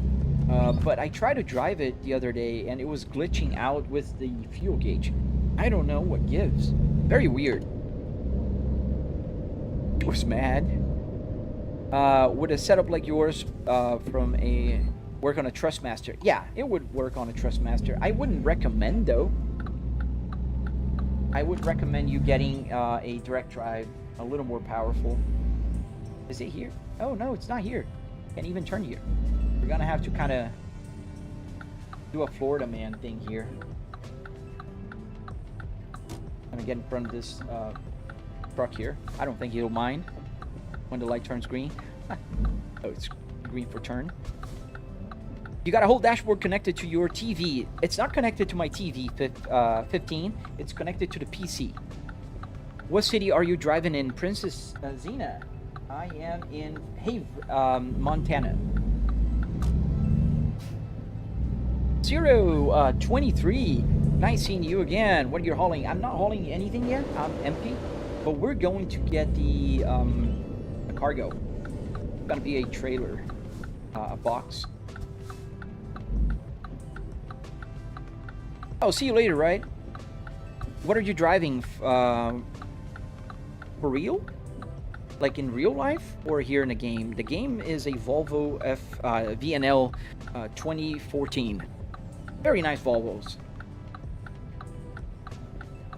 but I tried to drive it the other day and it was glitching out with the fuel gauge. I don't know what gives. Very weird. It was mad. Would a setup like yours work on a Trustmaster? Yeah, it would work on a Trustmaster. I wouldn't recommend though. I would recommend you getting a direct drive, a little more powerful. Is it here? Oh no, it's not here. Can't even turn here. We're gonna have to kind of do a Florida man thing here. I'm gonna get in front of this truck here. I don't think he'll mind when the light turns green. Oh, it's green for turn. You got a whole dashboard connected to your TV. It's not connected to my TV 15. It's connected to the PC. What city are you driving in, Princess Zena? I am in Montana. 023. Nice seeing you again. What are you hauling? I'm not hauling anything yet. I'm empty. But we're going to get the cargo. It's gonna be a trailer, a box. Oh, see you later, right? What are you driving? For real? Like in real life or here in the game? The game is a Volvo VNL 2014. Very nice Volvos.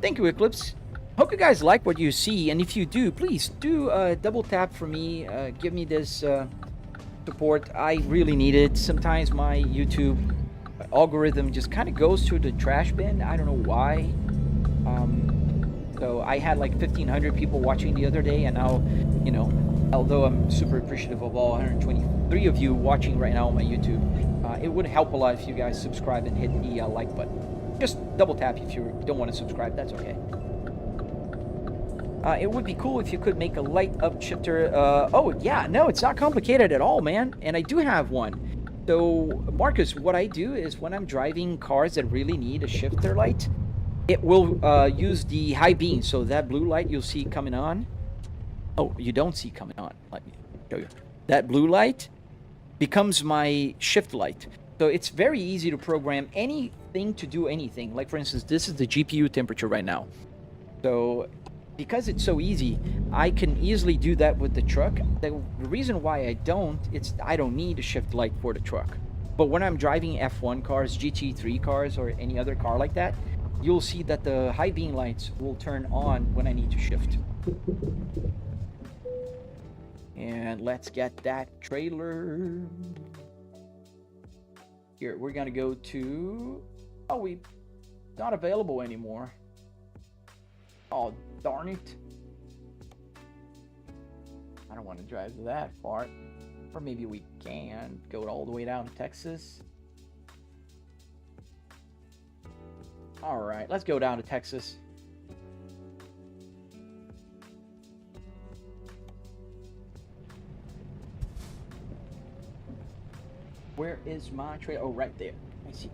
Thank you, Eclipse. Hope you guys like what you see, and if you do, please do double tap for me. Give me this support. I really need it. Sometimes my YouTube algorithm just kind of goes to the trash bin. I don't know why. So I had like 1,500 people watching the other day, and now, you know, although I'm super appreciative of all 123 of you watching right now on my YouTube, it would help a lot if you guys subscribe and hit the like button. Just double tap if you don't want to subscribe, that's okay. It would be cool if you could make a light up shifter. Oh yeah, no, it's not complicated at all, man, and I do have one. So, Marcus, what I do is when I'm driving cars that really need a shifter light, it will use the high beam. So that blue light you'll see coming on. Oh, you don't see coming on. Let me show you. That blue light becomes my shift light. So it's very easy to program anything to do anything. Like, for instance, this is the GPU temperature right now. So because it's so easy, I can easily do that with the truck. The reason why I don't need a shift light for the truck. But when I'm driving F1 cars, GT3 cars, or any other car like that, you'll see that the high beam lights will turn on when I need to shift. And let's get that trailer. Here, we're gonna go to... Oh, we're not available anymore. Oh, darn it. I don't want to drive that far. Or maybe we can go all the way down to Texas. Alright, let's go down to Texas. Where is my trailer? Oh, right there. I see.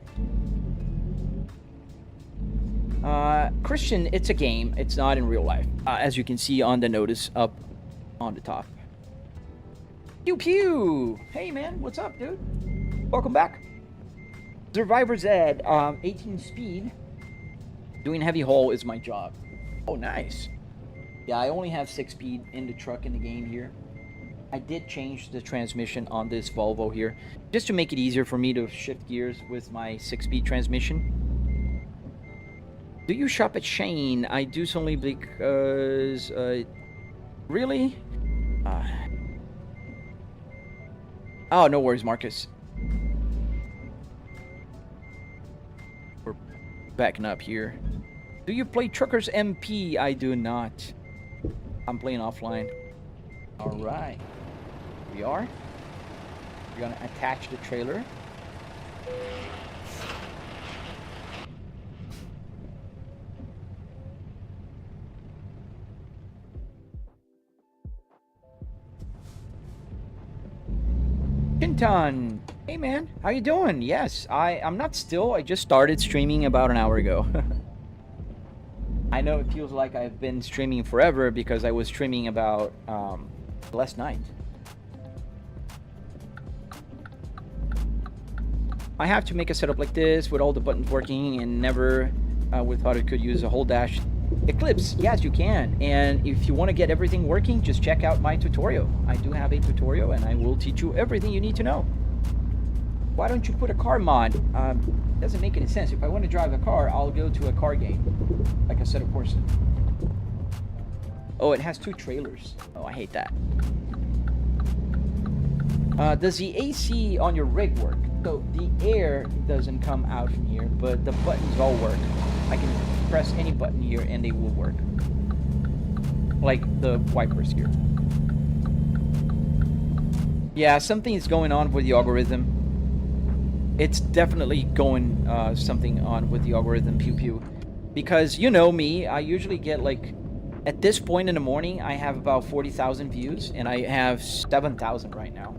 Christian, it's a game. It's not in real life. As you can see on the notice up on the top. Pew pew! Hey man, what's up, dude? Welcome back. Survivor Zed, 18 speed. Doing heavy haul is my job. Oh, nice. Yeah, I only have 6 speed in the truck in the game here. I did change the transmission on this Volvo here, just to make it easier for me to shift gears with my 6-speed transmission. Do you shop at Shane? I do solely because... really? Oh, no worries, Marcus. We're backing up here. Do you play Truckers MP? I do not. I'm playing offline. Alright. We are. We're gonna attach the trailer. Chinton, Hey man, how you doing? Yes, I'm not still. I just started streaming about an hour ago. I know it feels like I've been streaming forever because I was streaming about last night. I have to make a setup like this with all the buttons working and never would thought it could use a whole dash. Eclipse, yes you can. And if you want to get everything working, just check out my tutorial. I do have a tutorial and I will teach you everything you need to know. Why don't you put a car mod? Doesn't make any sense. If I want to drive a car, I'll go to a car game, like Assetto Corsa. Oh, it has 2 trailers. Oh, I hate that. Does the AC on your rig work? So the air doesn't come out from here, but the buttons all work. I can press any button here and they will work. Like the wipers here. Yeah, something's going on with the algorithm. It's definitely going something on with the algorithm, pew pew. Because you know me, I usually get like, at this point in the morning, I have about 40,000 views, and I have 7,000 right now.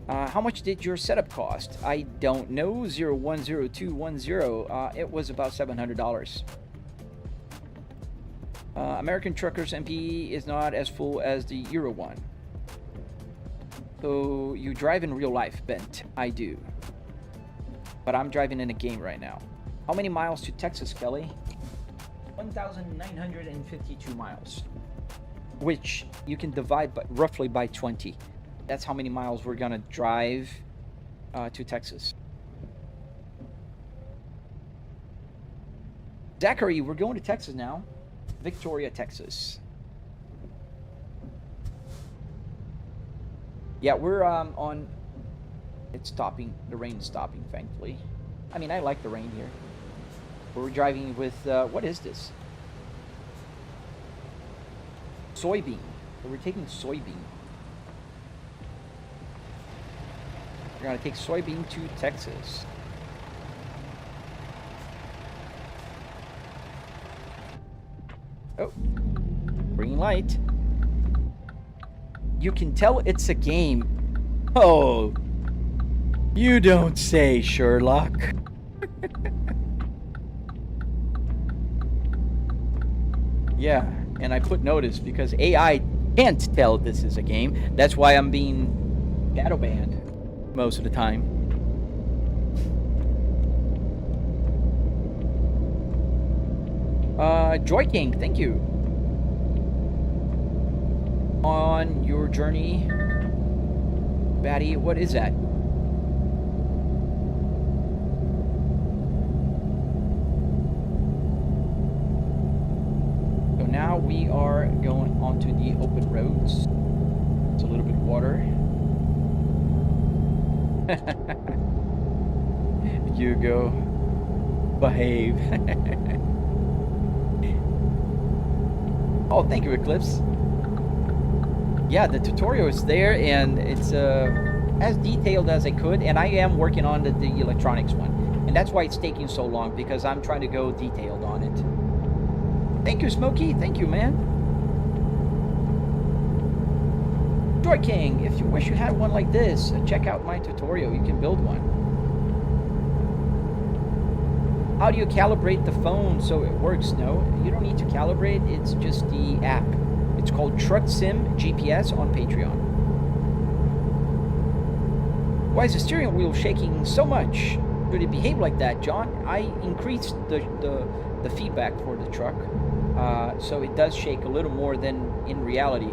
How much did your setup cost? I don't know, 010210. It was about $700. American Truckers MP is not as full as the Euro one. So you drive in real life, Bent? I do. But I'm driving in a game right now. How many miles to Texas, Kelly? 1,952 miles. Which you can divide roughly by 20. That's how many miles we're gonna drive to Texas. Zachary, we're going to Texas now. Victoria, Texas. Yeah, we're on... It's stopping. The rain's stopping, thankfully. I mean, I like the rain here. We're driving with... what is this? Soybean. So we're taking soybean. We're gonna take soybean to Texas. Oh. Green light. You can tell it's a game. Oh. You don't say, Sherlock. Yeah, and I put notice because AI can't tell this is a game. That's why I'm being shadow banned most of the time. Joy King, thank you. On your journey, Batty, what is that? So now we are going onto the open roads. It's a little bit of water. You go. Behave. Oh, thank you, Eclipse. Yeah, the tutorial is there, and it's as detailed as I could, and I am working on the electronics one. And that's why it's taking so long, because I'm trying to go detailed on it. Thank you, Smokey. Thank you, man. Joy King, if you wish you had one like this, check out my tutorial. You can build one. How do you calibrate the phone so it works? No, you don't need to calibrate. It's just the app. It's called Truck Sim GPS on Patreon. Why is the steering wheel shaking so much? Should it behave like that, John? I increased the feedback for the truck, so it does shake a little more than in reality,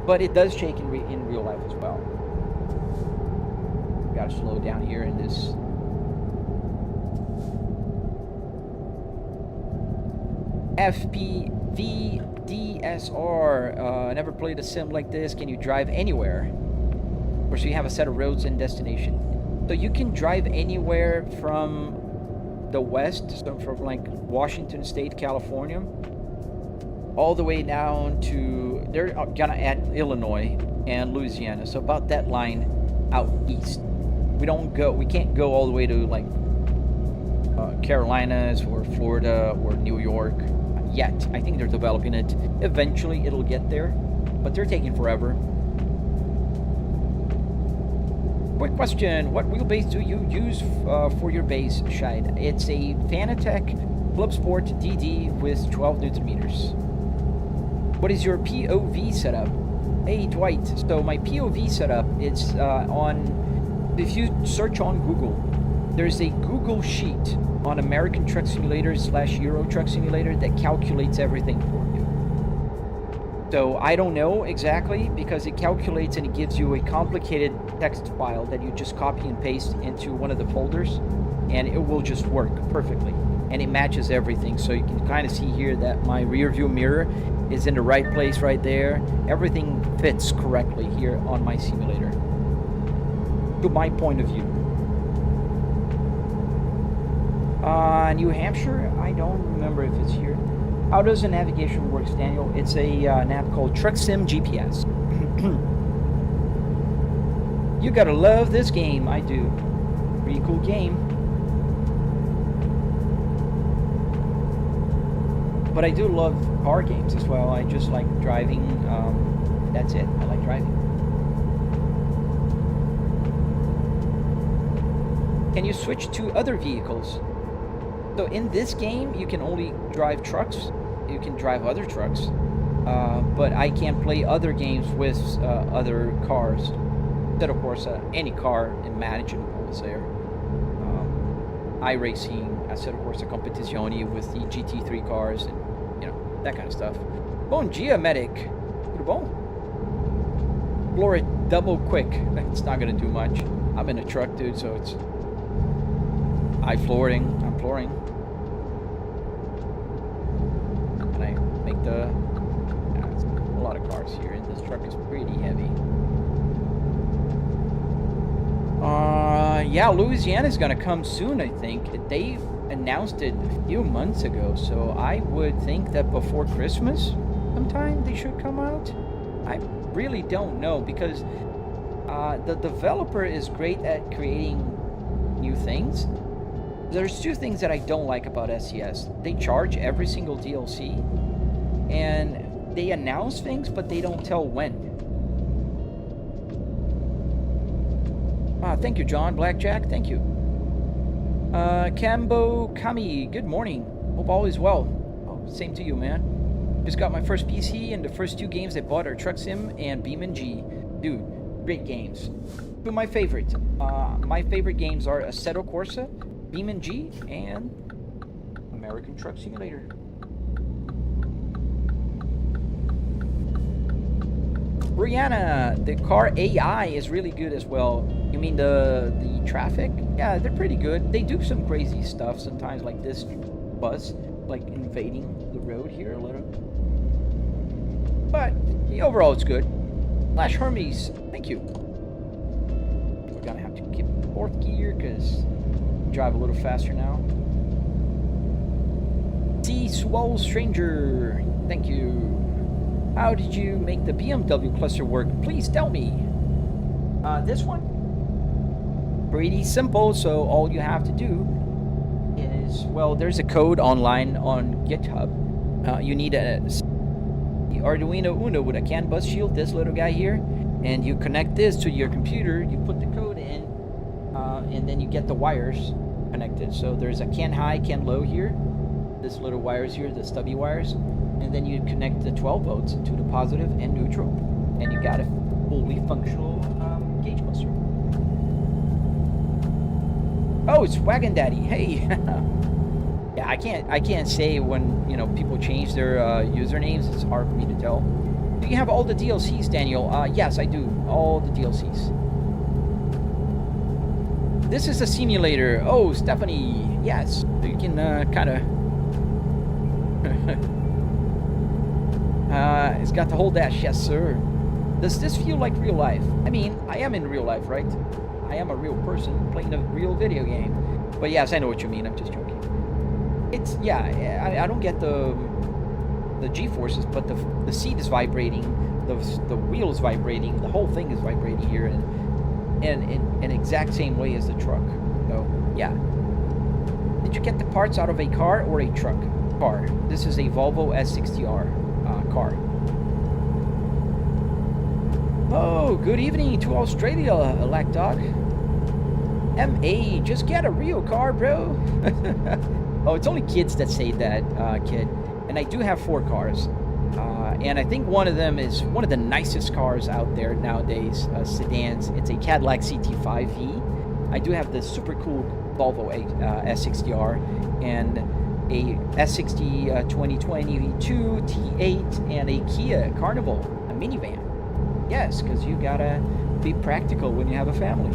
but it does shake in real life as well. Gotta slow down here in this. FPVDSR. Never played a sim like this. Can you drive anywhere? Or so you have a set of roads and destination. So you can drive anywhere from the west, so from like Washington State, California, all the way down to, they're gonna add Illinois and Louisiana. So about that line out east. We can't go all the way to like Carolinas or Florida or New York yet. I think they're developing it. Eventually it'll get there, but they're taking forever. quick question. What wheelbase do you use for your base, Shide? It's a Fanatec Clubsport DD with 12 Newton meters. What is your POV setup? Hey, Dwight. So my POV setup, it's if you search on Google, there's a Google sheet on American Truck Simulator / Euro Truck Simulator that calculates everything for you. So I don't know exactly, because it calculates and it gives you a complicated text file that you just copy and paste into one of the folders, and it will just work perfectly. And it matches everything. So you can kind of see here that my rear view mirror is in the right place right there. Everything fits correctly here on my simulator, to my point of view. New Hampshire, I don't remember if it's here. How does the navigation work, Daniel? It's a an app called Truck Sim GPS. You gotta love this game. I do. Pretty cool game. But I do love car games as well. I just like driving. That's it. I like driving. Can you switch to other vehicles? So in this game, you can only drive trucks. You can drive other trucks. But I can't play other games with other cars. Assetto Corsa, any car imaginable is there. iRacing, Assetto Corsa Competizione with the GT3 cars, and you know, that kind of stuff. Bom dia, medic. Tudo bom? Blow it double quick. It's not gonna do much. I'm in a truck, dude, so it's... I'm flooring. Can I make the... Yeah, it's a lot of cars here, and this truck is pretty heavy. Yeah, Louisiana's gonna come soon, I think. They announced it a few months ago, so I would think that before Christmas sometime they should come out. I really don't know, because the developer is great at creating new things. There's two things that I don't like about SCS. They charge every single DLC, and they announce things, but they don't tell when. Thank you, John Blackjack. Thank you. Kambo Kami, good morning. Hope all is well. Oh, same to you, man. Just got my first PC, and the first two games I bought are Truck Sim and BeamNG. Dude, great games. Two of my favorite. My favorite games are Assetto Corsa, BeamNG, and American Truck Simulator. Brianna, the car AI is really good as well. You mean the traffic? Yeah, they're pretty good. They do some crazy stuff sometimes, like this bus, like invading the road here a little. But overall, it's good. Flash Hermes, thank you. We're gonna have to keep fourth gear because drive a little faster now. Sea Swole Stranger, thank you. How did you make the BMW cluster work? Please tell me. This one? Pretty simple, so all you have to do is, well, there's a code online on GitHub. You need the Arduino Uno with a CAN bus shield, this little guy here, and you connect this to your computer, you put the code in, and then you get the wires connected. So there's a CAN high, CAN low here, this little wires here, the stubby wires, and then you connect the 12 volts to the positive and neutral, and you got a fully functional gauge buster. Oh, it's Wagon Daddy. Hey. Yeah, I can't say when, you know, people change their usernames. It's hard for me to tell. Do you have all the DLCs, Daniel? Yes, I do. All the DLCs. This is a simulator. Oh, Stephanie. Yes. So you can kind of... it's got the whole dash. Yes, sir. Does this feel like real life? I mean, I am in real life, right? I am a real person playing a real video game. But yes, I know what you mean. I'm just joking. It's, yeah, I don't get the G-forces, but the seat is vibrating, the wheel is vibrating, the whole thing is vibrating here, and in exact same way as the truck. So, yeah. Did you get the parts out of a car or a truck? Car. This is a Volvo S60R car. Oh, good evening to Australia, Black Dog. MA, just get a real car, bro. Oh, it's only kids that say that, kid. And I do have 4 cars. And I think one of them is one of the nicest cars out there nowadays, sedans. It's a Cadillac CT5V. I do have the super cool Volvo S60R and a S60 2020 V2 T8 and a Kia Carnival, a minivan. Yes, because you gotta be practical when you have a family.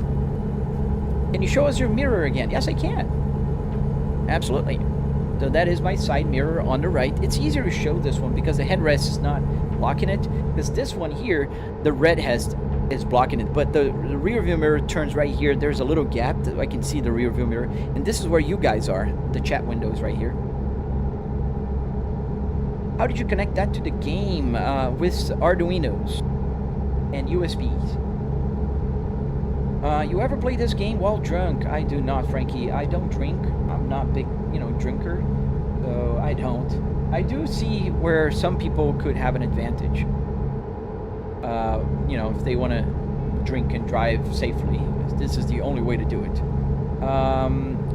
Can you show us your mirror again? Yes, I can. Absolutely. So that is my side mirror on the right. It's easier to show this one because the headrest is not blocking it. Because this one here, the red is blocking it. But the rear view mirror turns right here. There's a little gap that I can see the rear view mirror. And this is where you guys are. The chat window is right here. How did you connect that to the game? With arduinos and USBs. You ever play this game while drunk? I do not, Frankie. I don't drink. I'm not big, drinker. So I don't. I do see where some people could have an advantage. If they want to drink and drive safely. This is the only way to do it.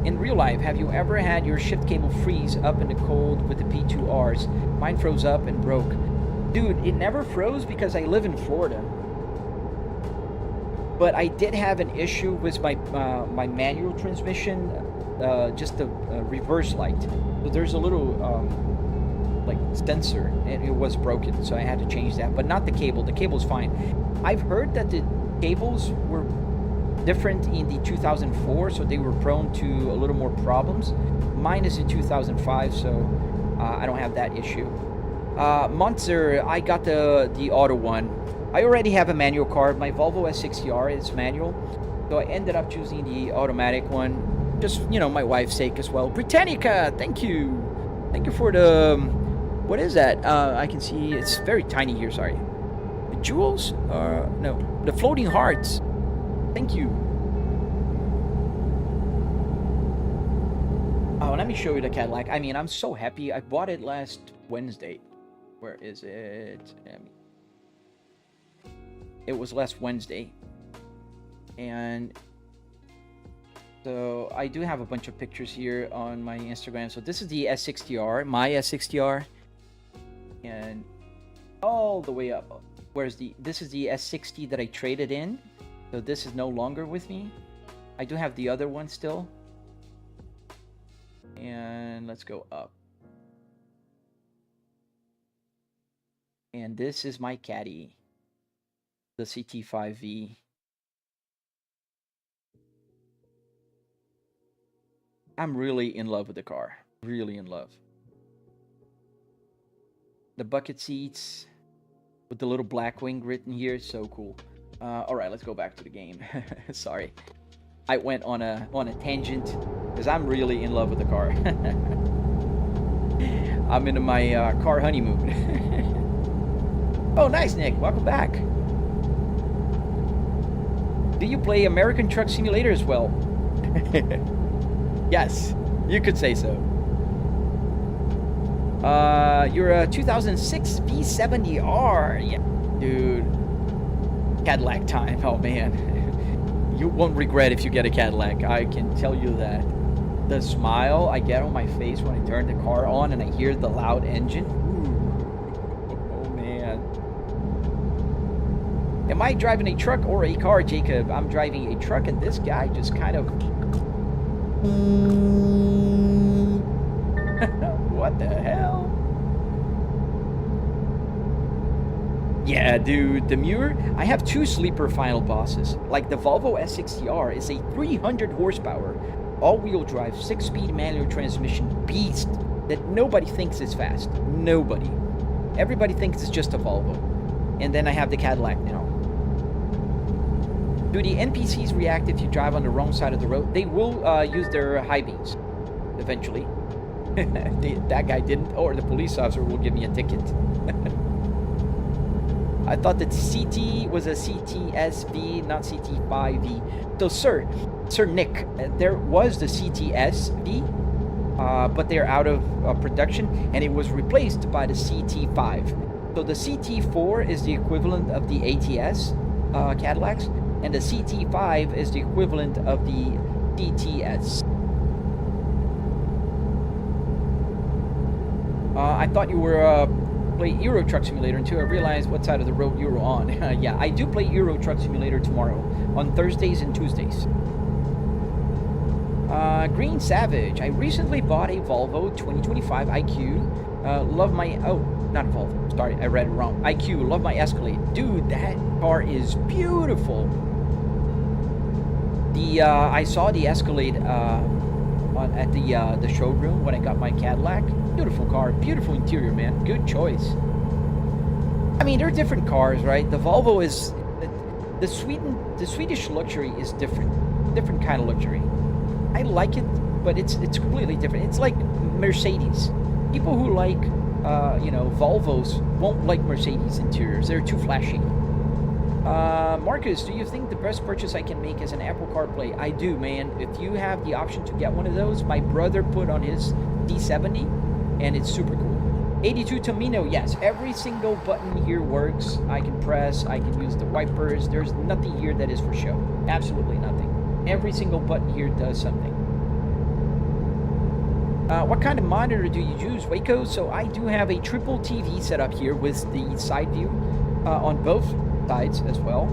In real life, have you ever had your shift cable freeze up in the cold with the P2Rs? Mine froze up and broke. Dude, it never froze because I live in Florida. But I did have an issue with my my manual transmission, just the reverse light. So there's a little like sensor, and it was broken, so I had to change that. But not the cable. The cable's fine. I've heard that the cables were different in the 2004, so they were prone to a little more problems. Mine is in 2005, so I don't have that issue. Monster, I got the auto one. I already have a manual car. My Volvo S60R is manual, so I ended up choosing the automatic one. Just, my wife's sake as well. Britannica, thank you. Thank you for the... what is that? I can see it's very tiny here, sorry. The jewels? No. The floating hearts. Thank you. Oh, let me show you the Cadillac. I mean, I'm so happy. I bought it last Wednesday. Where is it? It was last Wednesday. And so I do have a bunch of pictures here on my Instagram. So this is the S60R, my S60R. And all the way up. This is the S60 that I traded in. So this is no longer with me. I do have the other one still. And let's go up. And this is my caddy. The CT5V. I'm really in love with the car. Really in love. The bucket seats with the little black wing written here. So cool. Alright, let's go back to the game. Sorry. I went on a tangent because I'm really in love with the car. I'm into my car honeymoon. Oh, nice, Nick. Welcome back. Do you play American Truck Simulator as well? Yes, you could say so. You're a 2006 V70R. Yeah, dude. Cadillac time. Oh, man. You won't regret if you get a Cadillac. I can tell you that. The smile I get on my face when I turn the car on and I hear the loud engine. Ooh. Oh, man. Am I driving a truck or a car, Jacob? I'm driving a truck, and this guy just kind of... What the hell? Yeah, dude, the Muir, I have 2 sleeper final bosses. Like the Volvo S60R is a 300 horsepower, all-wheel drive, 6-speed manual transmission beast that nobody thinks is fast. Nobody. Everybody thinks it's just a Volvo. And then I have the Cadillac now. Do the NPCs react if you drive on the wrong side of the road? They will use their high beams, eventually. That guy didn't, or the police officer will give me a ticket. I thought that CT was a CTSV, not CT5V. So, Sir Nick, there was the CTSV, but they're out of production, and it was replaced by the CT5. So the CT4 is the equivalent of the ATS Cadillacs, and the CT5 is the equivalent of the DTS. I thought you were play Euro Truck Simulator until I realized what side of the road you were on. Yeah, I do play Euro Truck Simulator tomorrow on Thursdays and Tuesdays. Green Savage. I recently bought a Volvo 2025 IQ. Love my... Oh, not a Volvo. Sorry, I read it wrong. IQ. Love my Escalade. Dude, that car is beautiful. I saw the Escalade at the showroom when I got my Cadillac. Beautiful car. Beautiful interior, man. Good choice. I mean, they're different cars, right? The Volvo is... The Swedish luxury is different. Different kind of luxury. I like it, but it's completely different. It's like Mercedes. People who like, Volvos won't like Mercedes interiors. They're too flashy. Marcus, do you think the best purchase I can make is an Apple CarPlay? I do, man. If you have the option to get one of those, my brother put on his D70, and it's super cool. 82 Tomino, yes. Every single button here works. I can press. I can use the wipers. There's nothing here that is for show. Absolutely nothing. Every single button here does something. What kind of monitor do you use, Waco? So I do have a triple TV set up here with the side view on both sides as well.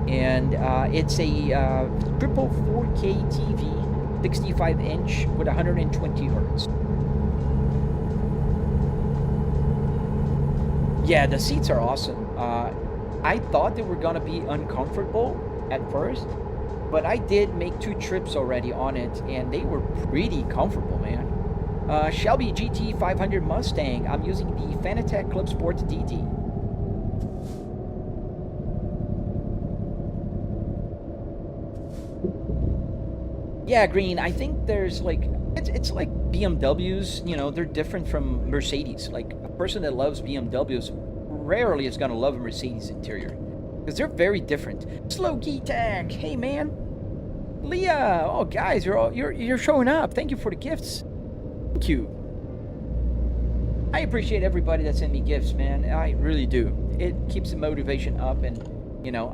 And it's a triple 4K TV, 65 inch with 120 hertz. Yeah, the seats are awesome. I thought they were gonna be uncomfortable at first, but I did make 2 trips already on it, and they were pretty comfortable, man. Shelby GT 500 Mustang. I'm using the Fanatec Clubsport DD. Yeah, Green, I think there's like... It's like BMWs, they're different from Mercedes. Like, a person that loves BMWs rarely is going to love a Mercedes interior. Because they're very different. Slow Key Tag, hey man. Leah, oh guys, you're showing up. Thank you for the gifts. Thank you. I appreciate everybody that sent me gifts, man. I really do. It keeps the motivation up, and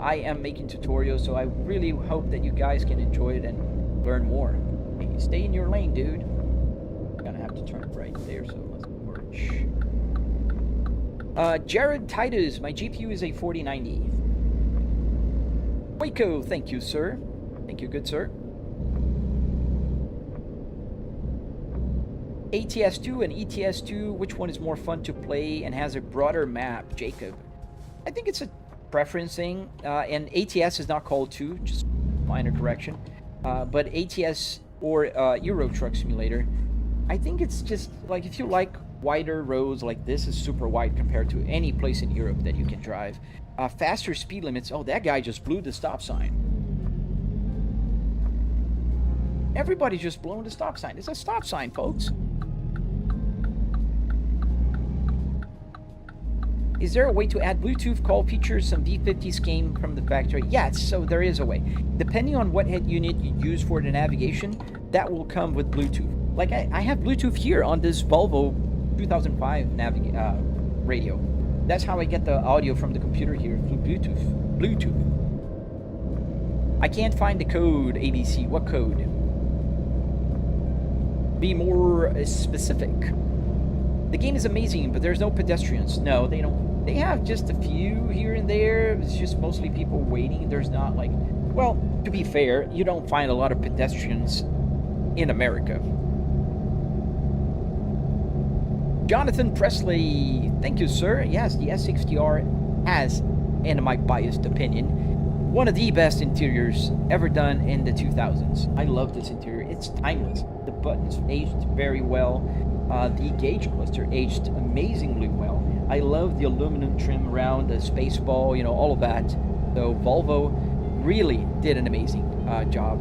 I am making tutorials, so I really hope that you guys can enjoy it and learn more. Hey, stay in your lane, dude. I'm gonna have to turn right there, so let's merge. Jared Titus, my GPU is a 4090. Waco, thank you, sir. Thank you, good sir. ATS2 and ETS2, which one is more fun to play and has a broader map? Jacob. I think it's a preference thing, and ATS is not called 2, just minor correction. But ATS or Euro Truck Simulator, I think it's just like if you like wider roads, like this is super wide compared to any place in Europe that you can drive. Faster speed limits. Oh, that guy just blew the stop sign. Everybody's just blowing the stop sign. It's a stop sign, folks. Is there a way to add Bluetooth call features? Some V50s came from the factory. Yes, so there is a way. Depending on what head unit you use for the navigation, that will come with Bluetooth. Like I have Bluetooth here on this Volvo 2005 radio. That's how I get the audio from the computer here through Bluetooth. I can't find the code, ABC. What code? Be more specific. The game is amazing, but there's no pedestrians. No, they don't. They have just a few here and there. It's just mostly people waiting. There's not like... Well, to be fair, you don't find a lot of pedestrians in America. Jonathan Presley. Thank you, sir. Yes, the S60R has, in my biased opinion, one of the best interiors ever done in the 2000s. I love this interior. It's timeless. The buttons aged very well. The gauge cluster aged amazingly well. I love the aluminum trim around the space ball, all of that. So Volvo really did an amazing job.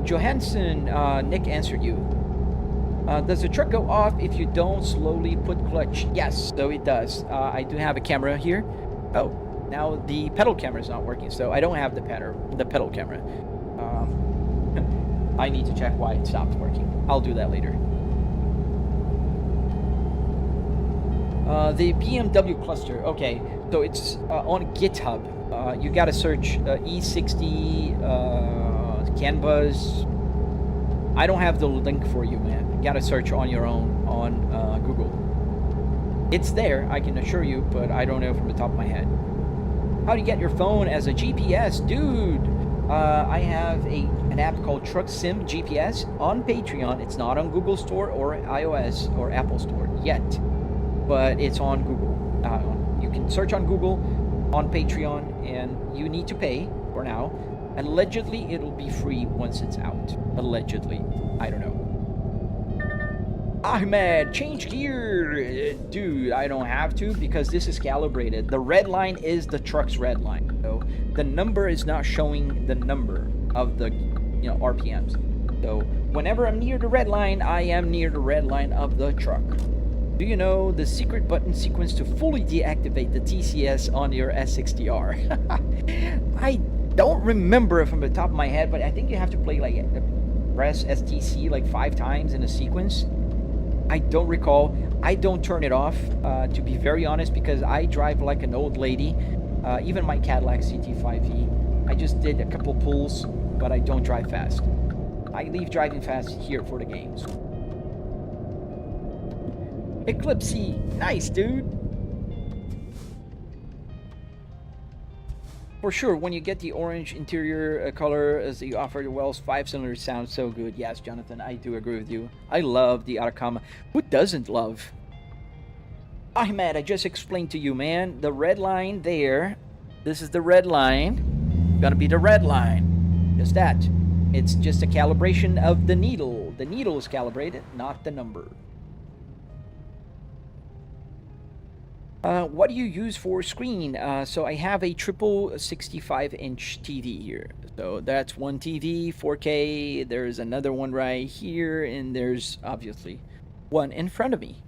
Johansson, Nick answered you. Does the truck go off if you don't slowly put clutch? Yes, so it does. I do have a camera here. Oh, now the pedal camera is not working, so I don't have the pedal camera. I need to check why it stopped working. I'll do that later. The BMW cluster. Okay, so it's on GitHub. You gotta search E60 CAN bus. I don't have the link for you, man. You gotta search on your own on Google. It's there, I can assure you, but I don't know from the top of my head. How do you get your phone as a GPS? Dude, I have an app called Truck Sim GPS on Patreon. It's not on Google Store or iOS or Apple Store yet, but it's on Google. You can search on Google, on Patreon, and you need to pay for now. Allegedly, it'll be free once it's out. Allegedly. I don't know. Ahmed, change gear! Dude, I don't have to because this is calibrated. The red line is the truck's red line. So the number is not showing the number of the RPMs. So whenever I'm near the red line, I am near the red line of the truck. Do you know the secret button sequence to fully deactivate the TCS on your S60R? I don't remember it from the top of my head, but I think you have to play like press STC like 5 times in a sequence. I don't recall. I don't turn it off, to be very honest, because I drive like an old lady. Even my Cadillac CT5e. I just did a couple pulls, but I don't drive fast. I leave driving fast here for the games. Eclipse, nice, dude. For sure, when you get the orange interior color as you offer the Wells 5-cylinder sounds so good. Yes, Jonathan, I do agree with you. I love the Atacama. Who doesn't love? Ahmed, I just explained to you, man. The red line there. This is the red line. Gonna be the red line. Just that. It's just a calibration of the needle. The needle is calibrated, not the number. What do you use for screen? So I have a triple 65-inch TV here. So that's one TV, 4K. There's another one right here, and there's obviously one in front of me.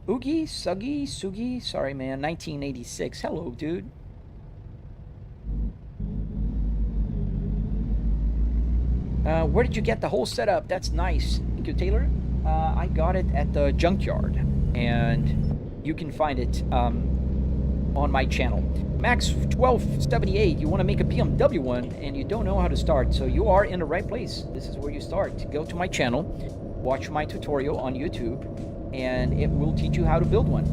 Oogie, Suggy, Sugi, sorry man, 1986. Hello, dude. Where did you get the whole setup? That's nice. Thank you, Taylor. I got it at the Junkyard, and you can find it on my channel. Max1278, you want to make a BMW one, and you don't know how to start, so you are in the right place. This is where you start. Go to my channel, watch my tutorial on YouTube, and it will teach you how to build one.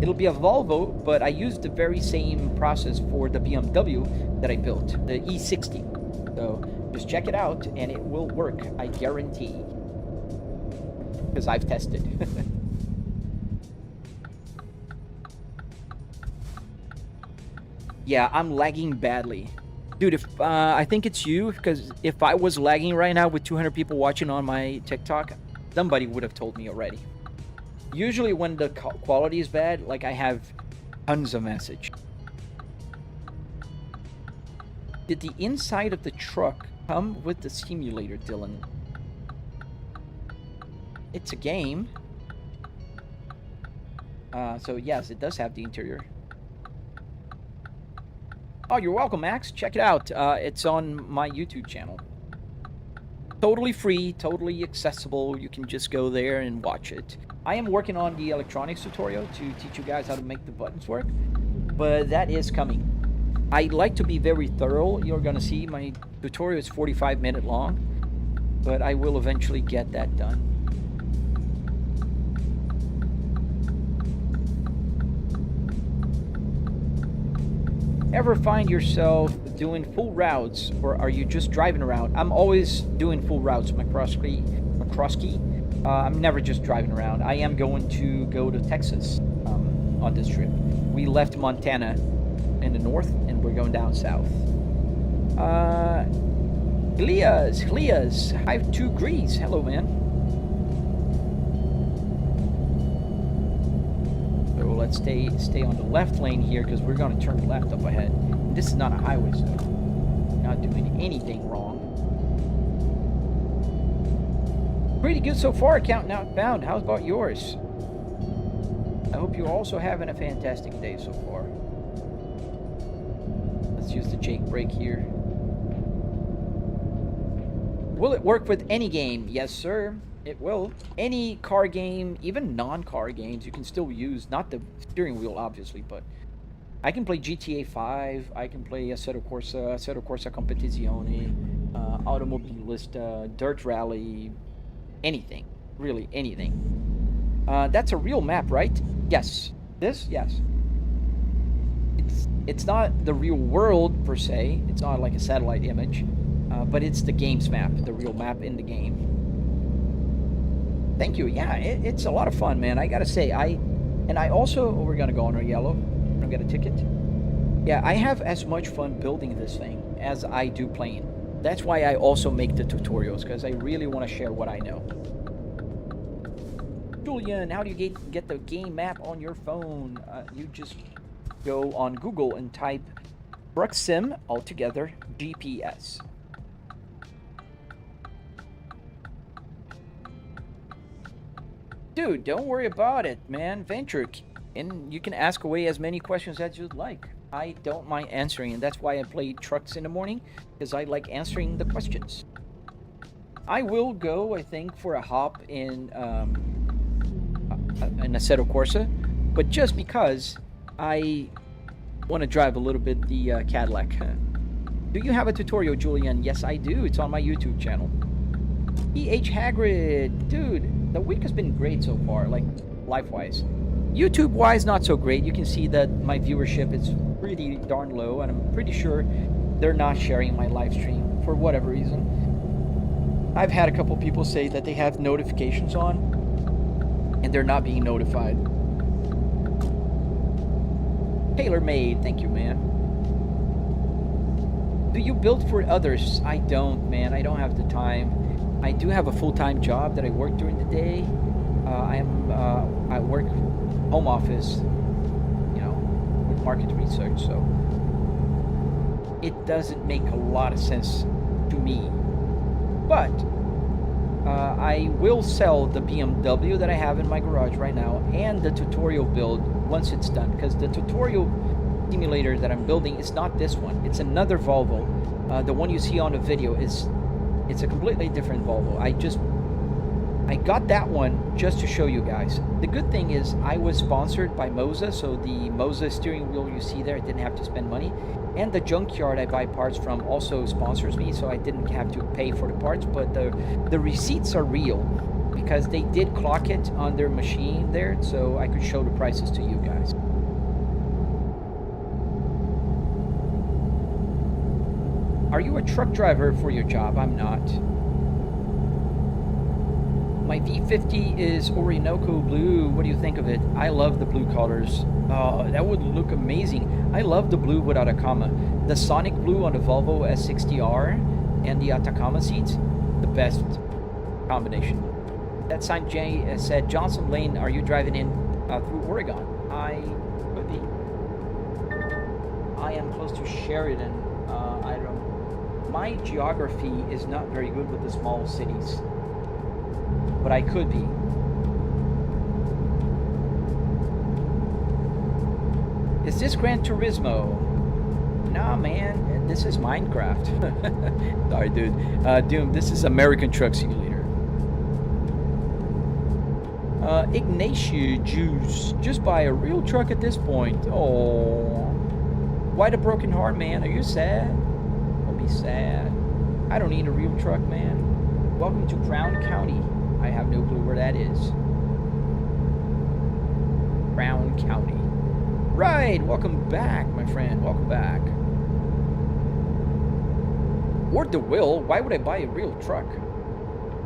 It'll be a Volvo, but I used the very same process for the BMW that I built, the E60. So just check it out, and it will work, I guarantee. Because I've tested. Yeah, I'm lagging badly. Dude, if I think it's you, because if I was lagging right now with 200 people watching on my TikTok, somebody would have told me already. Usually when the quality is bad, like I have tons of message. Did the inside of the truck come with the simulator, Dylan? It's a game. So yes, it does have the interior. Oh, you're welcome, Max. Check it out. It's on my YouTube channel. Totally free, totally accessible. You can just go there and watch it. I am working on the electronics tutorial to teach you guys how to make the buttons work, but that is coming. I like to be very thorough. You're gonna see my tutorial is 45-minute long, but I will eventually get that done. Ever find yourself doing full routes, or are you just driving around? I'm always doing full routes, McCroskey. I'm never just driving around. I am going to go to Texas on this trip. We left Montana in the north, and we're going down south. Elias, Hive 2 Grease. Hello, man. So let's stay on the left lane here, because we're going to turn left up ahead. This is not a highway, so not doing anything wrong. Pretty good so far, counting outbound. How about yours? I hope you're also having a fantastic day so far. Let's use the Jake brake here. Will it work with any game? Yes, sir. It will. Any car game, even non-car games, you can still use, not the steering wheel, obviously, but I can play GTA 5, I can play Assetto Corsa Competizione, Automobilista, Dirt Rally, anything. Really, anything. That's a real map, right? Yes. This? Yes. It's not the real world, per se. It's not like a satellite image. But it's the game's map, the real map in the game. Thank you. Yeah, it's a lot of fun, man. I gotta say, I also, we're gonna go on our yellow. I'm gonna get a ticket. Yeah, I have as much fun building this thing as I do playing. That's why I also make the tutorials, because I really want to share what I know. Julian, how do you get the game map on your phone? You just go on Google and type Cruizin altogether GPS. Dude, don't worry about it, man. Venture, and you can ask away as many questions as you'd like. I don't mind answering, and that's why I play trucks in the morning, because I like answering the questions. I will go, I think, for a hop in an Assetto Corsa, but just because I want to drive a little bit the Cadillac. Do you have a tutorial, Julian? Yes, I do. It's on my YouTube channel. E.H. Hagrid, dude. The week has been great so far, like life-wise. YouTube-wise, not so great. You can see that my viewership is pretty darn low, and I'm pretty sure they're not sharing my live stream for whatever reason. I've had a couple people say that they have notifications on, and they're not being notified. Tailor-made, thank you, man. Do you build for others? I don't, man. I don't have the time. I do have a full-time job that I work during the day. I work home office, you know, with market research, so it doesn't make a lot of sense to me. But I will sell the BMW that I have in my garage right now and the tutorial build once it's done, because the tutorial simulator that I'm building is not this one. It's another Volvo. The one you see on the video it's a completely different Volvo. I got that one just to show you guys. The good thing is I was sponsored by Moza, so the Moza steering wheel you see there, I didn't have to spend money. And the Junkyard I buy parts from also sponsors me, so I didn't have to pay for the parts, but the receipts are real because they did clock it on their machine there, so I could show the prices to you guys. Are you a truck driver for your job? I'm not. My V50 is Orinoco blue. What do you think of it? I love the blue colors. Oh, that would look amazing. I love the blue without a comma. The Sonic blue on the Volvo S60R and the Atacama seats, the best combination. That sign Jay said, Johnson Lane, are you driving in through Oregon? I could be. I am close to Sheridan. I don't. My geography is not very good with the small cities, but I could be. Is this Gran Turismo? Nah, man, this is Minecraft. Sorry, dude. Doom, this is American Truck Simulator. Ignatia Juice, just buy a real truck at this point. Oh, why the broken heart, man? Are you sad? Don't be sad. I don't need a real truck, man. Welcome to Crown County. I have no clue where that is. Crown County. Right, welcome back, my friend. Welcome back. Ward the Will, why would I buy a real truck?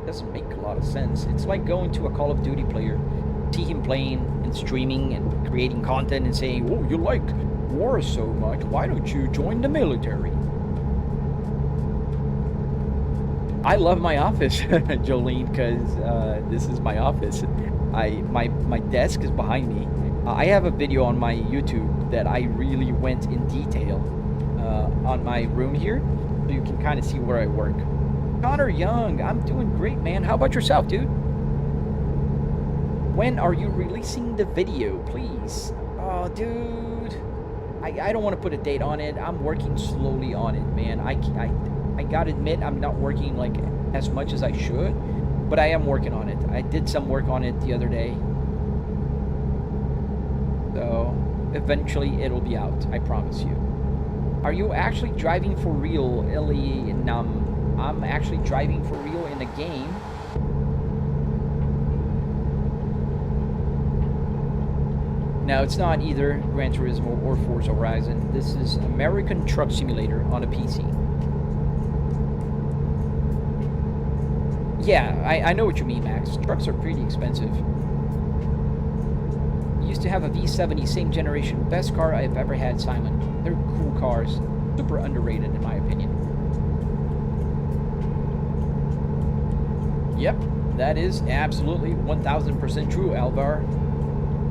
Doesn't make a lot of sense. It's like going to a Call of Duty player, see him playing and streaming and creating content and saying, oh, you like war so much, why don't you join the military? I love my office, Jolene, because this is my office. My desk is behind me. I have a video on my YouTube that I really went in detail on my room here, so you can kind of see where I work. Connor Young, I'm doing great, man. How about yourself, dude? When are you releasing the video, please? Oh, dude. I don't want to put a date on it. I'm working slowly on it, man. I gotta admit, I'm not working like as much as I should. But I am working on it. I did some work on it the other day. So eventually it'll be out, I promise you. Are you actually driving for real, Illy? I'm actually driving for real in the game. No, it's not either Gran Turismo or Forza Horizon. This is American Truck Simulator on a PC. Yeah, I know what you mean, Max. Trucks are pretty expensive. Used to have a V70, same generation. Best car I've ever had, Simon. They're cool cars. Super underrated, in my opinion. Yep, that is absolutely 1000% true, Alvar.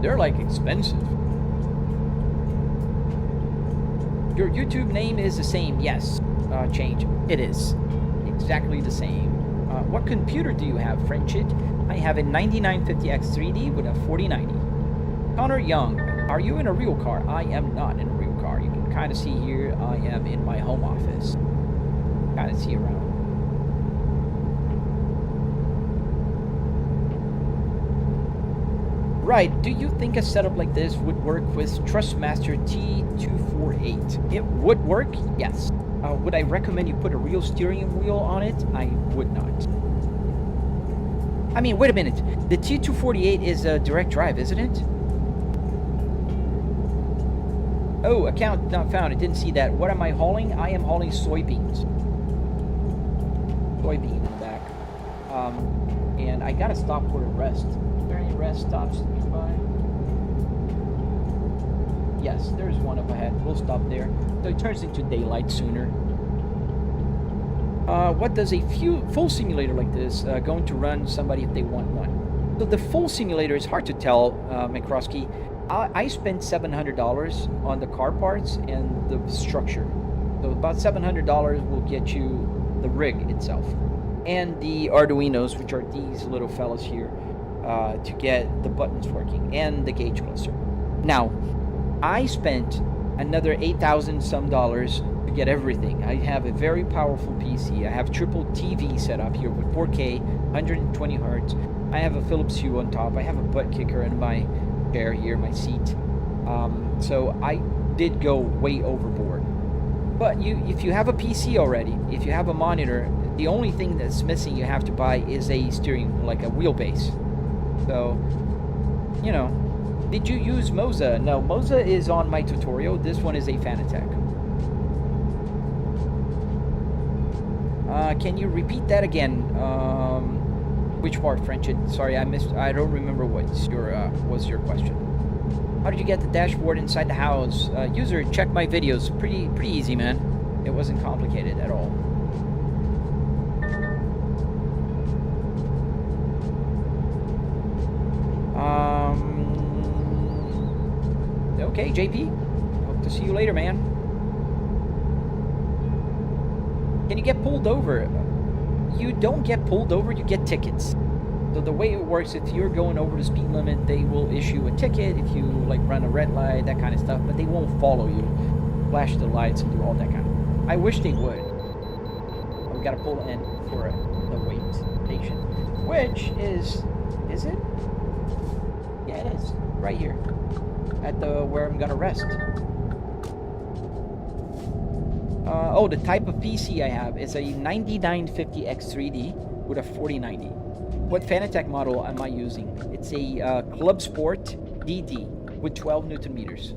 They're like expensive. Your YouTube name is the same. Yes, change. It is exactly the same. What computer do you have, Frenchit? I have a 9950X3D with a 4090. Connor Young, are you in a real car? I am not in a real car. You can kind of see here, I am in my home office. Kind of see around. Right, do you think a setup like this would work with Trustmaster T248? It would work, yes. Would I recommend you put a real steering wheel on it? I would not. I mean, wait a minute. The T248 is a direct drive, isn't it? Oh, account not found. I didn't see that. What am I hauling? I am hauling soybeans. Soybean in the back. And I gotta stop for a rest. Are there any rest stops nearby? Yes, there's one up ahead. We'll stop there. So it turns into daylight sooner. What does a full simulator like this going to run somebody if they want one? So the full simulator is hard to tell, McCroskey. I spent $700 on the car parts and the structure. So about $700 will get you the rig itself. And the arduinos, which are these little fellas here, to get the buttons working, and the gauge cluster. Now, I spent another $8,000 some to get everything. I have a very powerful PC. I have triple TV set up here with 4K, 120 hertz. I have a Philips Hue on top. I have a Buttkicker in my chair here, my seat. So I did go way overboard. But if you have a PC already, if you have a monitor, the only thing that's missing you have to buy is a steering, like a wheelbase. So, you know, did you use Moza? No, Moza is on my tutorial. This one is a Fanatec. Can you repeat that again? Which part, French? Sorry, I missed. I don't remember what was your question. How did you get the dashboard inside the house? User, check my videos. Pretty easy, man. It wasn't complicated at all. Okay, JP. Hope to see you later, man. Can you get pulled over? You don't get pulled over, you get tickets. So the way it works, if you're going over the speed limit, they will issue a ticket if you like run a red light, that kind of stuff, but they won't follow you, flash the lights and do all that kind of. I wish they would. We gotta pull in for the wait station, which is it? Yeah, it is. Right here. At the where I'm gonna rest. Oh, the type of PC I have is a 9950X3D with a 4090. What Fanatec model am I using? It's a Clubsport DD with 12 Newton meters.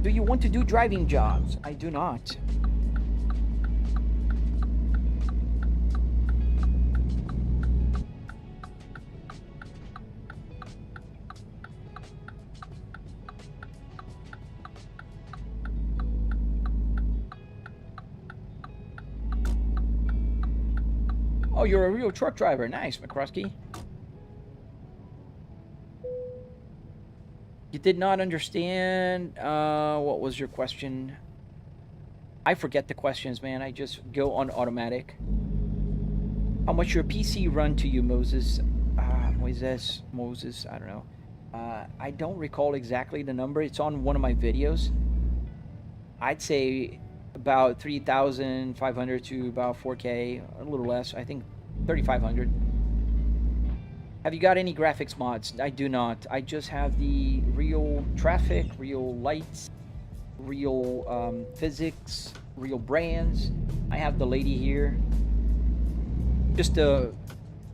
Do you want to do driving jobs? I do not. Oh, you're a real truck driver. Nice, McCroskey. You did not understand. What was your question? I forget the questions, man. I just go on automatic. How much your PC run to you, Moses? Moses, I don't know. I don't recall exactly the number. It's on one of my videos. I'd say about 3,500 to about 4K, a little less. I think 3,500. Have you got any graphics mods? I do not. I just have the real traffic, real lights, real physics, real brands. I have the lady here. Just a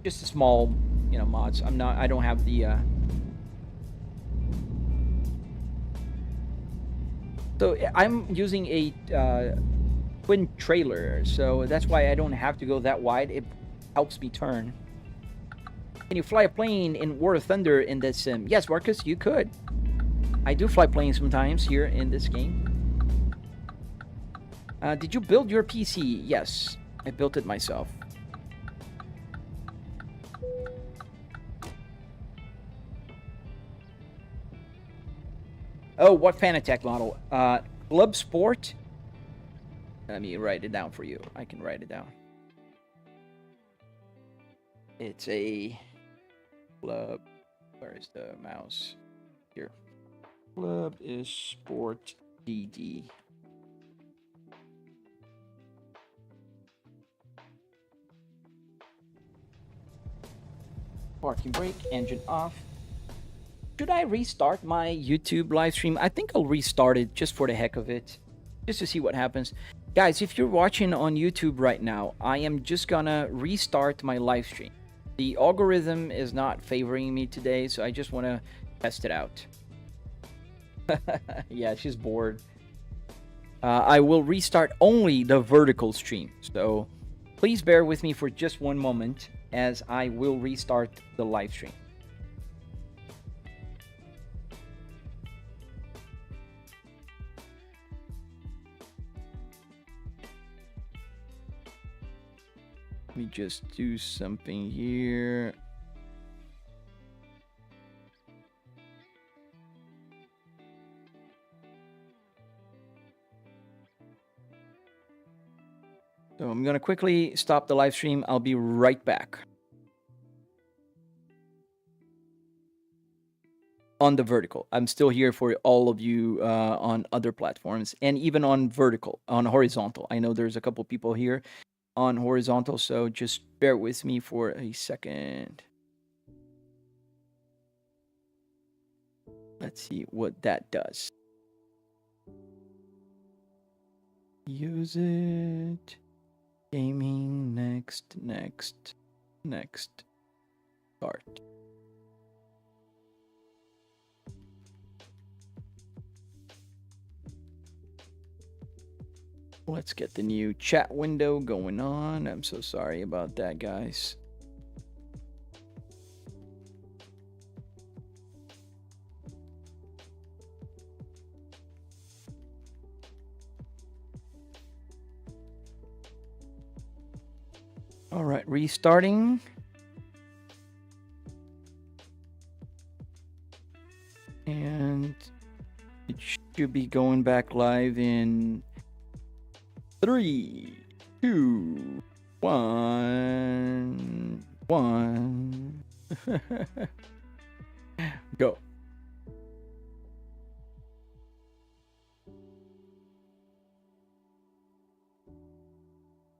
small, you know, mods. I don't have the so I'm using a twin trailer, so that's why I don't have to go that wide. It helps me turn. Can you fly a plane in War of Thunder in this sim? Yes, Marcus, you could. I do fly planes sometimes here in this game. Did you build your PC? Yes, I built it myself. Oh, what Fanatec model? Clubsport? Let me write it down for you. I can write it down. It's a Club. Where is the mouse? Here. Club is Sport DD. Parking brake, engine off. Should I restart my YouTube live stream? I think I'll restart it just for the heck of it. Just to see what happens. Guys, if you're watching on YouTube right now, I am just gonna restart my live stream. The algorithm is not favoring me today, so I just want to test it out. Yeah, she's bored. I will restart only the vertical stream. So please bear with me for just one moment as I will restart the live stream. Let me just do something here. So I'm going to quickly stop the live stream. I'll be right back. On the vertical. I'm still here for all of you on other platforms and even on vertical, on horizontal. I know there's a couple people here on horizontal, so just bear with me for a second. Let's see what that does. Use it. Gaming, next. Start. Let's get the new chat window going on. I'm so sorry about that, guys. All right, restarting. And it should be going back live in 3, 2, 1. Go.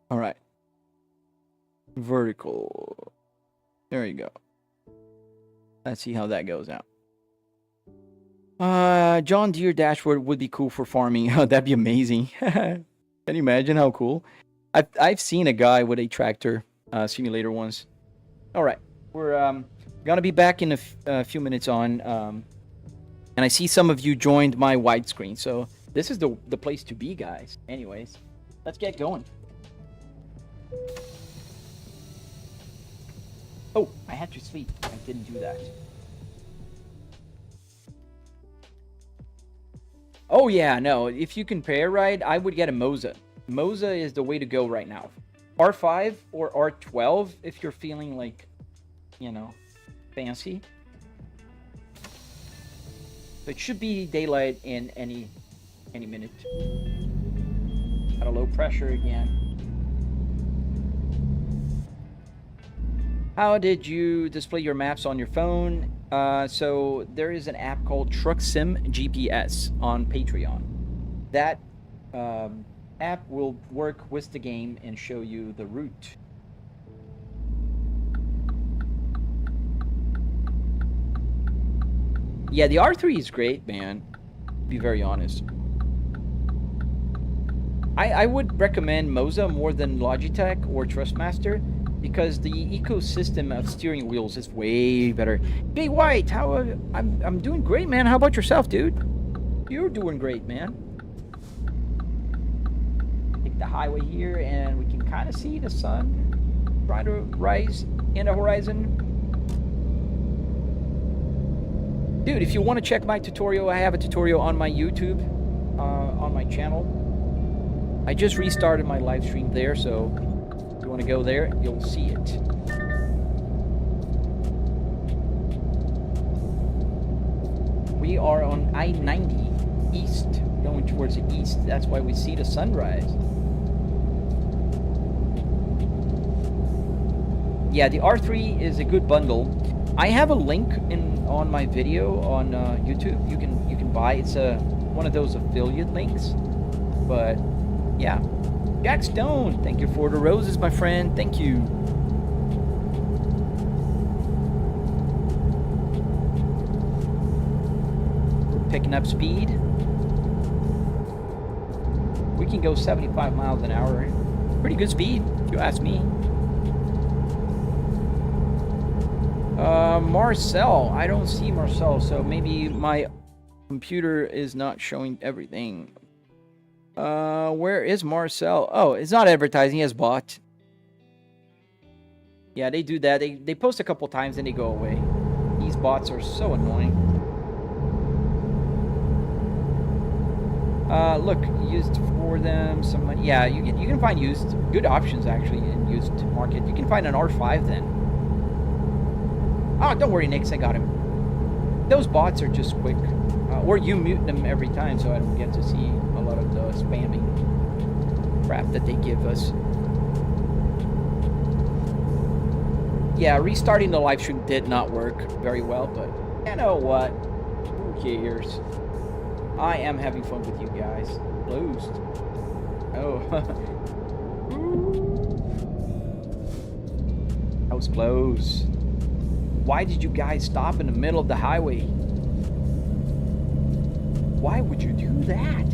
All right. Vertical. There you go. Let's see how that goes out. John Deere dashboard would be cool for farming. That'd be amazing. Can you imagine how cool? I've seen a guy with a tractor simulator once. All right, we're gonna be back in a few minutes on, and I see some of you joined my widescreen, so this is the place to be, guys. Anyways, let's get going. Oh, I had to sleep. I didn't do that. Oh yeah, no. If you compare, right, I would get a Moza. Moza is the way to go right now. R5 or R12 if you're feeling like, you know, fancy. So it should be daylight in any minute. At a low pressure again. How did you display your maps on your phone? So there is an app called Truck Sim GPS on Patreon. That app will work with the game and show you the route. Yeah, the R3 is great, man. To be very honest. I would recommend Moza more than Logitech or Trustmaster because the ecosystem of steering wheels is way better. Hey, White, how I'm doing great, man. How about yourself, dude? You're doing great, man. Take the highway here, and we can kind of see the sun trying to rise in the horizon. Dude, if you want to check my tutorial, I have a tutorial on my YouTube, on my channel. I just restarted my live stream there, so if you want to go there, you'll see it. We are on I-90 east, going towards the east. That's why we see the sunrise. Yeah, the R3 is a good bundle. I have a link on my video on YouTube. You can buy. It's one of those affiliate links, but. Yeah. Jack Stone, thank you for the roses, my friend. Thank you. We're picking up speed. We can go 75 miles an hour. Pretty good speed, if you ask me. Marcel. I don't see Marcel, so maybe my computer is not showing everything. Where is Marcel? Oh, it's not advertising, he has bot. Yeah, they do that. They post a couple times and they go away. These bots are so annoying. Look, used for them, some money. Yeah, you can find used, good options actually in used market. You can find an R5 then. Oh, don't worry, Nix, I got him. Those bots are just quick. Or you mute them every time so I don't get to see a lot of the spamming crap that they give us. Yeah, restarting the live stream did not work very well, but you know what? Who cares? I am having fun with you guys. Closed. Oh. That was close. Why did you guys stop in the middle of the highway? Why would you do that?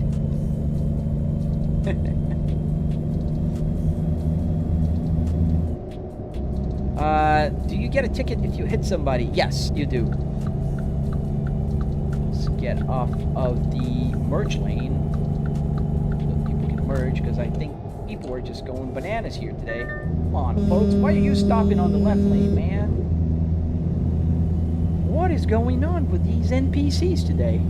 Do you get a ticket if you hit somebody? Yes, you do. Let's get off of the merge lane so people can merge, because I think people are just going bananas here today. Come on, folks. Why are you stopping on the left lane, man? What is going on with these NPCs today?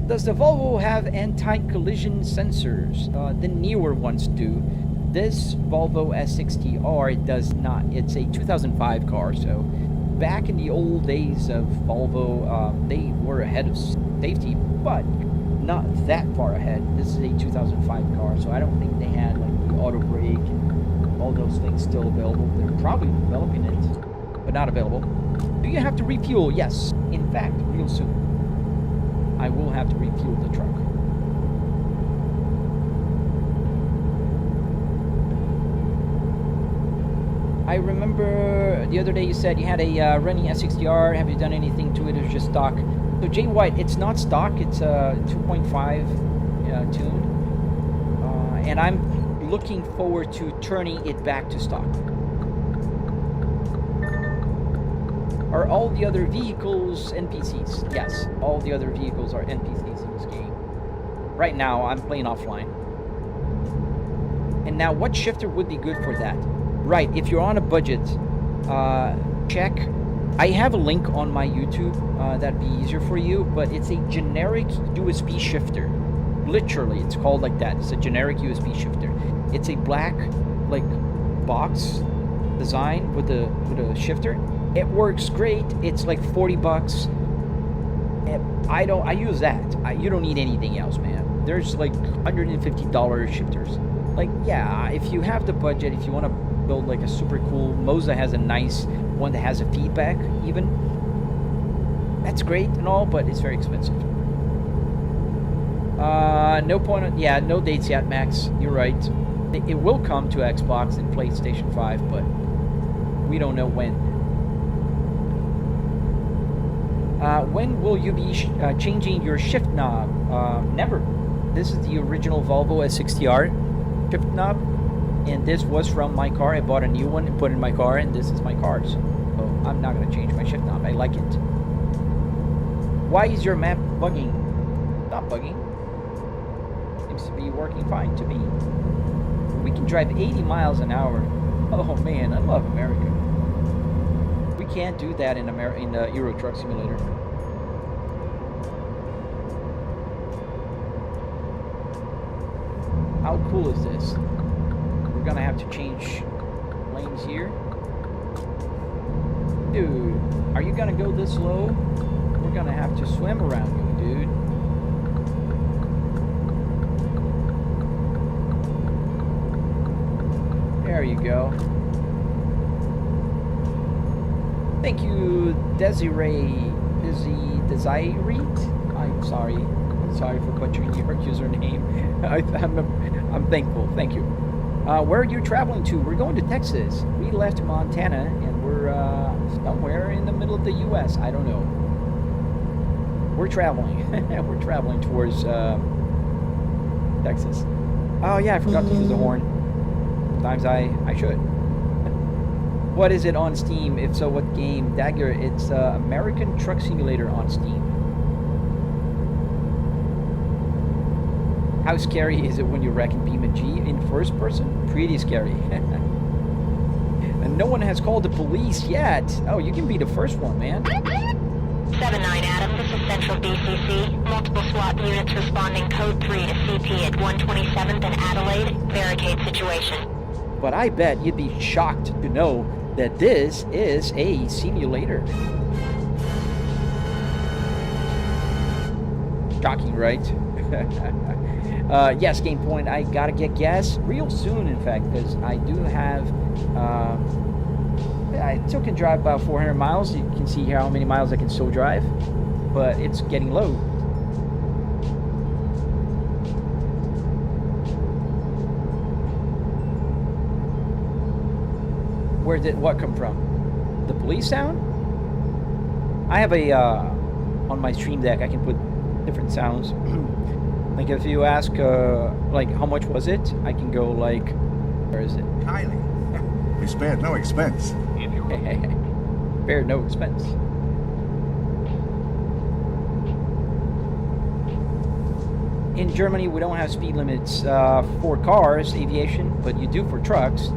Does the Volvo have anti-collision sensors? The newer ones do. This Volvo S60R does not. It's a 2005 car, so back in the old days of Volvo, they were ahead of safety, but not that far ahead. This is a 2005 car, so I don't think they had like the auto brake and all those things still available. They're probably developing it, but not available. Do you have to refuel? Yes. In fact, real soon. I will have to refuel the truck. I remember the other day you said you had a running S60R. Have you done anything to it, or just stock? So Jay White, it's not stock. It's a 2.5 tune, and I'm looking forward to turning it back to stock. Are all the other vehicles NPCs? Yes, all the other vehicles are NPCs in this game. Right now, I'm playing offline. And now, what shifter would be good for that? Right, if you're on a budget, check. I have a link on my YouTube that'd be easier for you, but it's a generic USB shifter. Literally, it's called like that. It's a generic USB shifter. It's a black, like, box design with a shifter. It works great. It's like 40 bucks. I use that. You don't need anything else, man. There's like $150 shifters. Like, yeah, if you have the budget, if you want to build like a super cool, Moza has a nice one that has a feedback even. That's great and all, but it's very expensive. No point on, yeah, no dates yet, Max. You're right. It will come to Xbox and PlayStation 5, but we don't know when. When will you be changing your shift knob? Never. This is the original Volvo S60R shift knob, and this was from my car. I bought a new one and put it in my car, and this is my car's. So I'm not going to change my shift knob. I like it. Why is your map bugging? Not bugging. Seems to be working fine to me. We can drive 80 miles an hour. Oh man, I love America. We can't do that in the Euro Truck Simulator. How cool is this? We're gonna have to change lanes here. Dude, are you gonna go this low? We're gonna have to swim around you, dude. There you go. Thank you, Desiree. I'm sorry. Sorry for butchering your username. I'm thankful. Thank you. Where are you traveling to? We're going to Texas. We left Montana and we're somewhere in the middle of the U.S. I don't know. We're traveling. We're traveling towards Texas. Oh yeah, I forgot to use the horn. Sometimes I should. What is it on Steam? If so, what game? Dagger. It's American Truck Simulator on Steam. How scary is it when you wreck in BeamNG in first person? Pretty scary. And no one has called the police yet. Oh, you can be the first one, man. 7-9 Adam, this is Central BCC. Multiple SWAT units responding code 3 to CP at 127th and Adelaide. Barricade situation. But I bet you'd be shocked to know that this is a simulator. Shocking, right? Yes, Game Point, I gotta get gas real soon, in fact, because I do have, I still can drive about 400 miles. You can see here how many miles I can still drive, but it's getting low. Where did what come from? The police sound? I have a, on my stream deck, I can put different sounds. Like if you ask, like how much was it? I can go like, where is it? Highly. We spared no expense. Spared no expense. In Germany, we don't have speed limits for cars, aviation, but you do for trucks.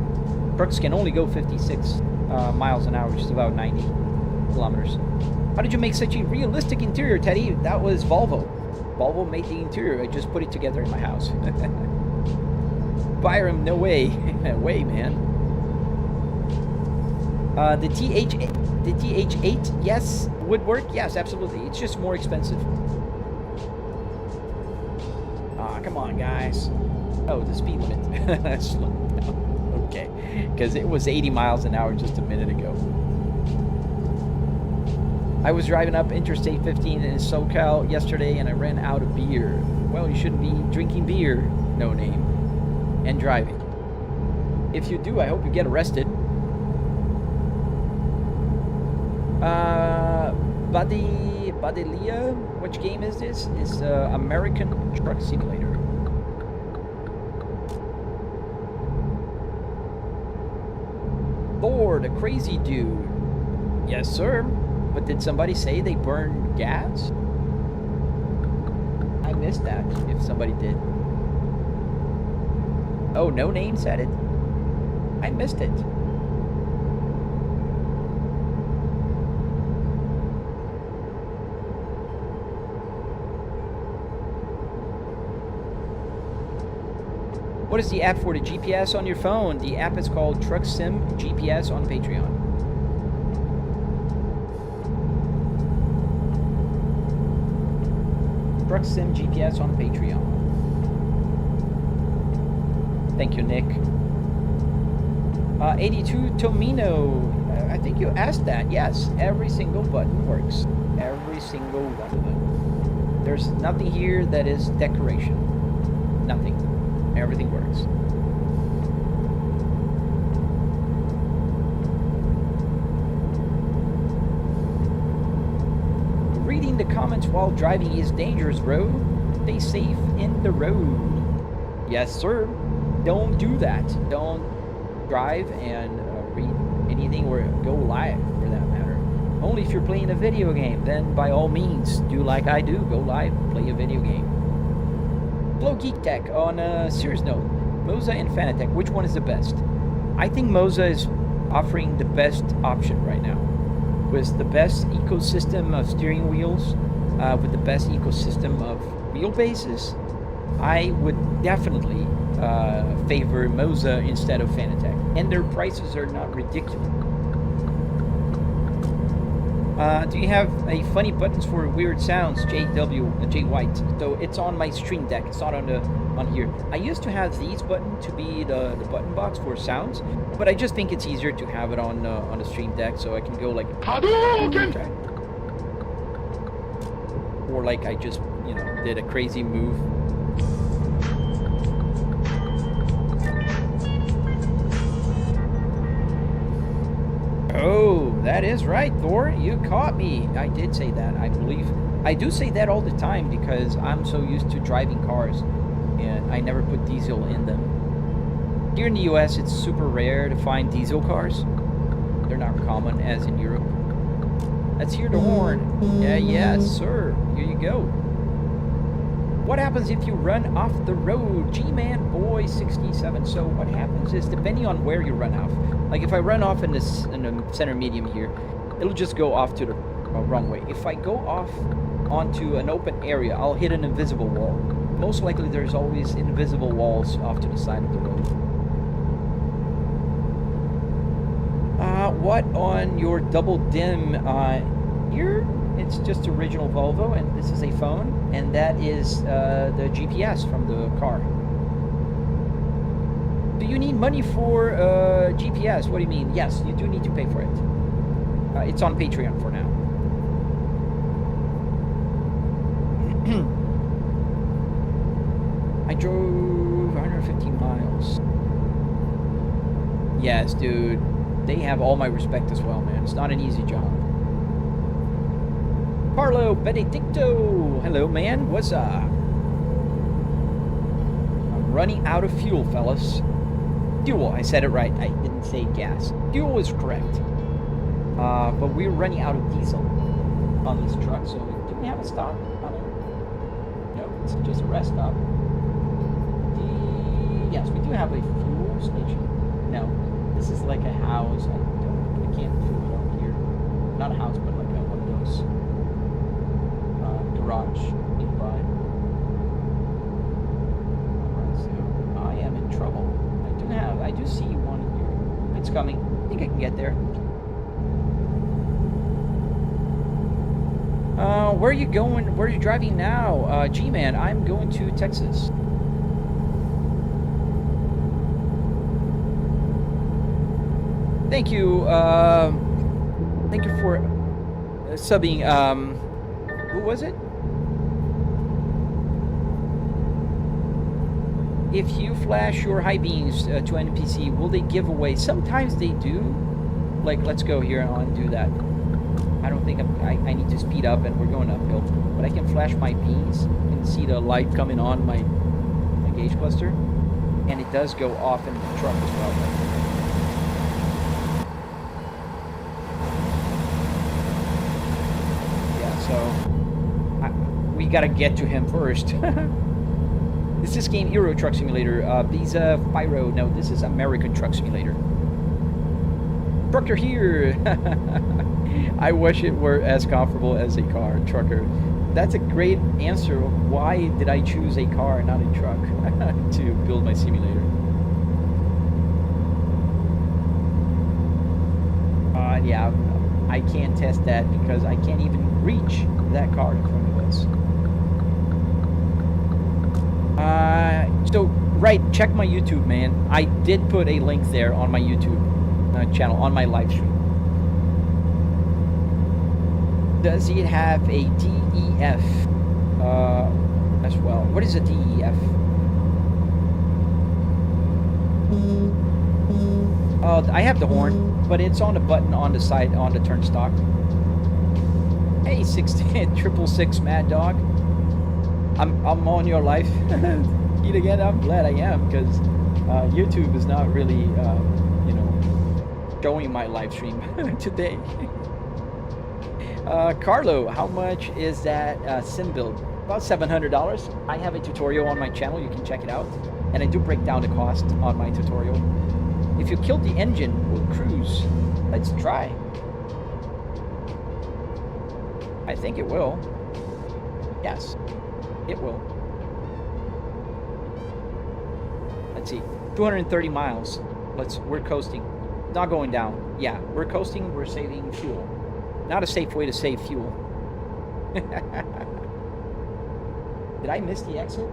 Trucks can only go 56 miles an hour, which is about 90 kilometers. How did you make such a realistic interior, Teddy? That was Volvo. Volvo made the interior. I just put it together in my house. Byram, no way. No way, man. The TH8, yes, would work. Yes, absolutely. It's just more expensive. Ah, come on, guys. Oh, the speed limit. Slow down. Okay, because it was 80 miles an hour just a minute ago. I was driving up Interstate 15 in SoCal yesterday and I ran out of beer. Well, you shouldn't be drinking beer, no name, and driving. If you do, I hope you get arrested. Badelia, which game is this? It's American Truck Simulator. Thor, the crazy dude. Yes, sir. But did somebody say they burned gas? I missed that, if somebody did. Oh, no name said it. I missed it. What is the app for the GPS on your phone? The app is called Truck Sim GPS on Patreon. Truck Sim GPS on Patreon. Thank you, Nick. 82 Tomino. I think you asked that. Yes, every single button works. Every single one of them. There's nothing here that is decoration. Nothing. Everything works. Reading the comments while driving is dangerous, bro. Stay safe in the road. Yes, sir. Don't do that. Don't drive and read anything or go live, for that matter. Only if you're playing a video game, then by all means, do like I do. Go live, play a video game. Hello, Geek Tech. On a serious note, Moza and Fanatec, which one is the best? I think Moza is offering the best option right now, with the best ecosystem of steering wheels, with the best ecosystem of wheelbases. I would definitely favor Moza instead of Fanatec, and their prices are not ridiculous. Do you have a funny buttons for weird sounds, J White? So it's on my Stream Deck. It's not on here. I used to have these buttons to be the button box for sounds, but I just think it's easier to have it on the Stream Deck, so I can go like or like I just did a crazy move. Oh, that is right, Thor. You caught me. I did say that, I believe. I do say that all the time because I'm so used to driving cars and I never put diesel in them. Here in the US, it's super rare to find diesel cars. They're not common as in Europe. Let's hear the horn. Yeah, yes, sir. Here you go. What happens if you run off the road? G-Man Boy 67. So what happens is, depending on where you run off, like if I run off in the center medium here, it'll just go off to the wrong way. If I go off onto an open area, I'll hit an invisible wall. Most likely there's always invisible walls off to the side of the road. What on your double dim here? It's just original Volvo, and this is a phone, and that is the GPS from the car. Do you need money for GPS? What do you mean? Yes, you do need to pay for it. It's on Patreon for now. I drove 115 miles. Yes, dude. They have all my respect as well, man. It's not an easy job. Carlo Benedicto. Hello, man. What's up? I'm running out of fuel, fellas. Fuel. I said it right. I didn't say gas. Fuel is correct. But we're running out of diesel on this truck, so do we have a stop? No, it's just a rest stop. Yes, we do have a fuel station. No, this is like a house. I can't fuel up here. Not a house, but like one of those garage nearby. Alright, so I am in trouble. I do see one here. It's coming. I think I can get there. Where are you going? Where are you driving now? G-Man, I'm going to Texas. Thank you. Thank you for subbing. Who was it? If you flash your high beams to NPC, will they give away? Sometimes they do. Like, let's go here and do that. I don't think I need to speed up, and we're going uphill. But I can flash my beams and see the light coming on my gauge cluster. And it does go off in the truck as well. So we gotta get to him first. Is this game Euro Truck Simulator? These Pyro. No, this is American Truck Simulator. Trucker here. I wish it were as comfortable as a car. Trucker. That's a great answer. Why did I choose a car and not a truck to build my simulator? Yeah. I can't test that because I can't even reach that car in front of us. So, right, check my YouTube, man. I did put a link there on my YouTube channel, on my live stream. Does it have a DEF? as well. What is a DEF? Oh, I have the horn, but it's on the button on the side on the turnstock. Hey, 666 Mad Dog. I'm on your life. Eat again. I'm glad I am, because YouTube is not really you know, showing my live stream today. Carlo, how much is that sim build? About $700. I have a tutorial on my channel. You can check it out, and I do break down the cost on my tutorial. If you kill the engine, we'll cruise. Let's try. I think it will. Yes, it will. Let's see. 230 miles. We're coasting. Not going down. Yeah, we're coasting. We're saving fuel. Not a safe way to save fuel. Did I miss the exit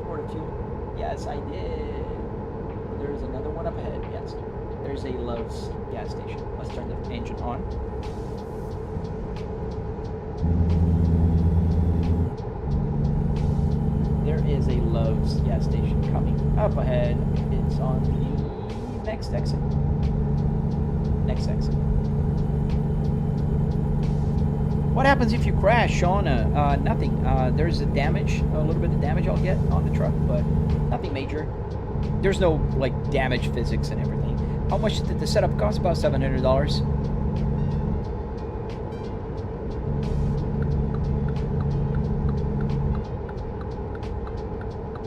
for the fuel? Yes, I did. There's another one up ahead. Yes. There's a Love's gas station. Let's turn the engine on. There is a Love's gas station coming up ahead. It's on the next exit. Next exit. What happens if you crash, Sean? Nothing. There's a little bit of damage I'll get on the truck, but nothing major. There's no, like, damage physics and everything. How much did the setup cost? About $700.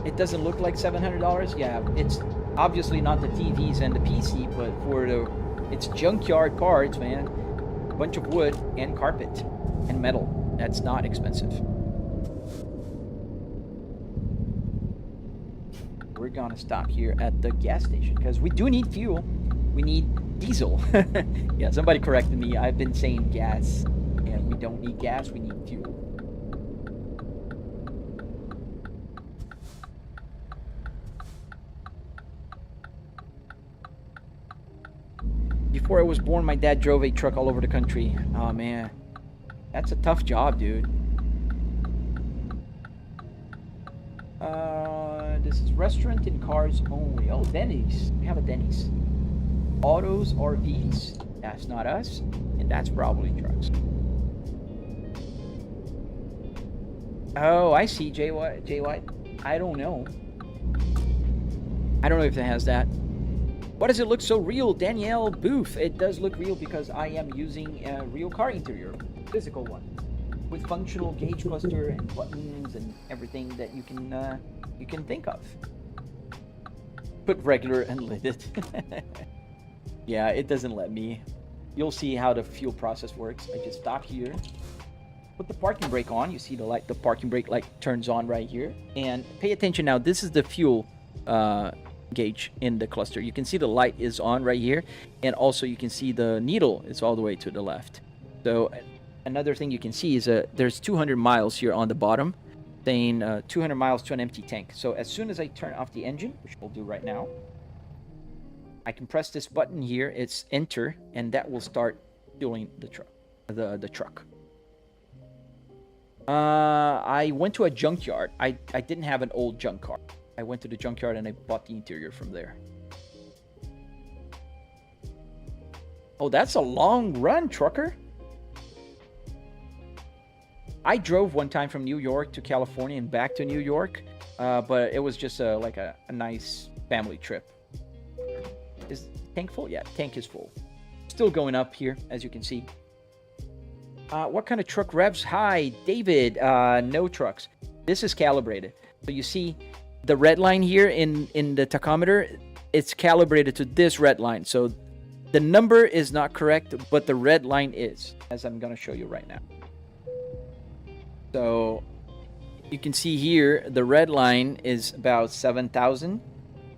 It doesn't look like $700. Yeah, it's obviously not the TVs and the PC, but for it's junkyard parts, man. A bunch of wood and carpet and metal. That's not expensive. We're gonna stop here at the gas station because we do need fuel. We need diesel. Yeah, somebody corrected me. I've been saying gas, and we don't need gas. We need fuel. Before I was born, my dad drove a truck all over the country. Oh man, that's a tough job, dude. This is restaurant and cars only. Oh, Denny's. We have a Denny's. Autos, RVs. That's not us, and that's probably trucks. Oh, I see. J White. I don't know. I don't know if it has that. Why does it look so real, Danielle Booth? It does look real because I am using a real car interior, physical one, with functional gauge cluster and buttons and everything that you can think of. Put regular and lit it. Yeah, it doesn't let me. You'll see how the fuel process works. I just stop here, put the parking brake on. You see the light, the parking brake light turns on right here. And pay attention now. This is the fuel gauge in the cluster. You can see the light is on right here, and also you can see the needle is all the way to the left. So another thing you can see is there's 200 miles here on the bottom, saying 200 miles to an empty tank. So as soon as I turn off the engine, which we'll do right now, I can press this button here. It's enter, and that will start fueling the truck. The truck. I went to a junkyard. I didn't have an old junk car. I went to the junkyard and I bought the interior from there. Oh, that's a long run, trucker. I drove one time from New York to California and back to New York, but it was just like a nice family trip. Is tank full? Yeah, tank is full. Still going up here, as you can see. What kind of truck revs? Hi, David. No trucks. This is calibrated. So you see the red line here in the tachometer, it's calibrated to this red line. So the number is not correct, but the red line is, as I'm going to show you right now. So you can see here, the red line is about 7,000.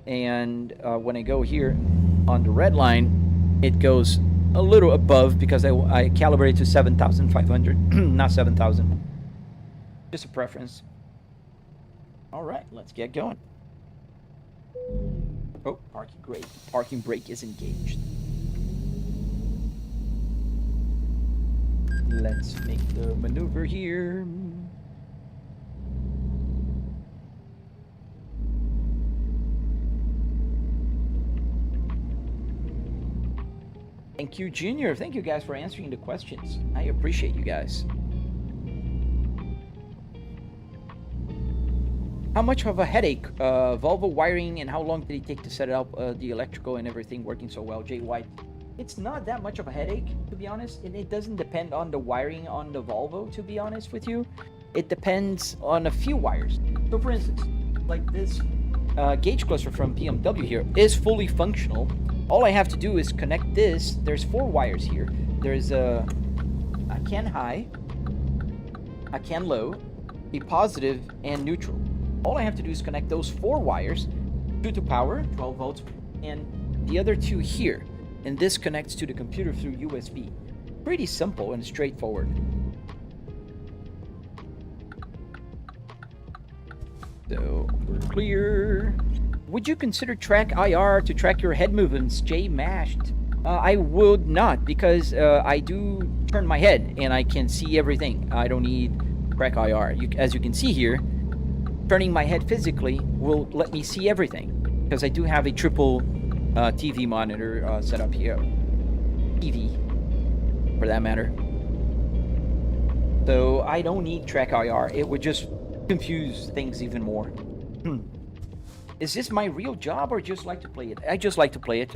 And when I go here on the red line, it goes a little above because I calibrated to 7,500, not 7,000. Just a preference. All right, let's get going. Oh, parking brake is engaged. Let's make the maneuver here. Thank you, Junior. Thank you guys for answering the questions. I appreciate you guys. How much of a headache, Volvo wiring, and how long did it take to set it up, the electrical and everything working so well, Jay White? It's not that much of a headache, to be honest, and it doesn't depend on the wiring on the Volvo, to be honest with you. It depends on a few wires. So for instance, like this gauge cluster from BMW here is fully functional. All I have to do is connect this. There's 4 wires here. There's a CAN high, a CAN low, a positive, and neutral. All I have to do is connect those 4 wires, 2 to power, 12 volts, and the other 2 here. And this connects to the computer through USB. Pretty simple and straightforward. So, we're clear. Would you consider track IR to track your head movements, Jay Mashed? I would not, because I do turn my head and I can see everything. I don't need track IR. As you can see here, turning my head physically will let me see everything, because I do have a triple TV monitor set up here. TV, for that matter. So I don't need track IR. It would just confuse things even more. Is this my real job or just like to play it? I just like to play it.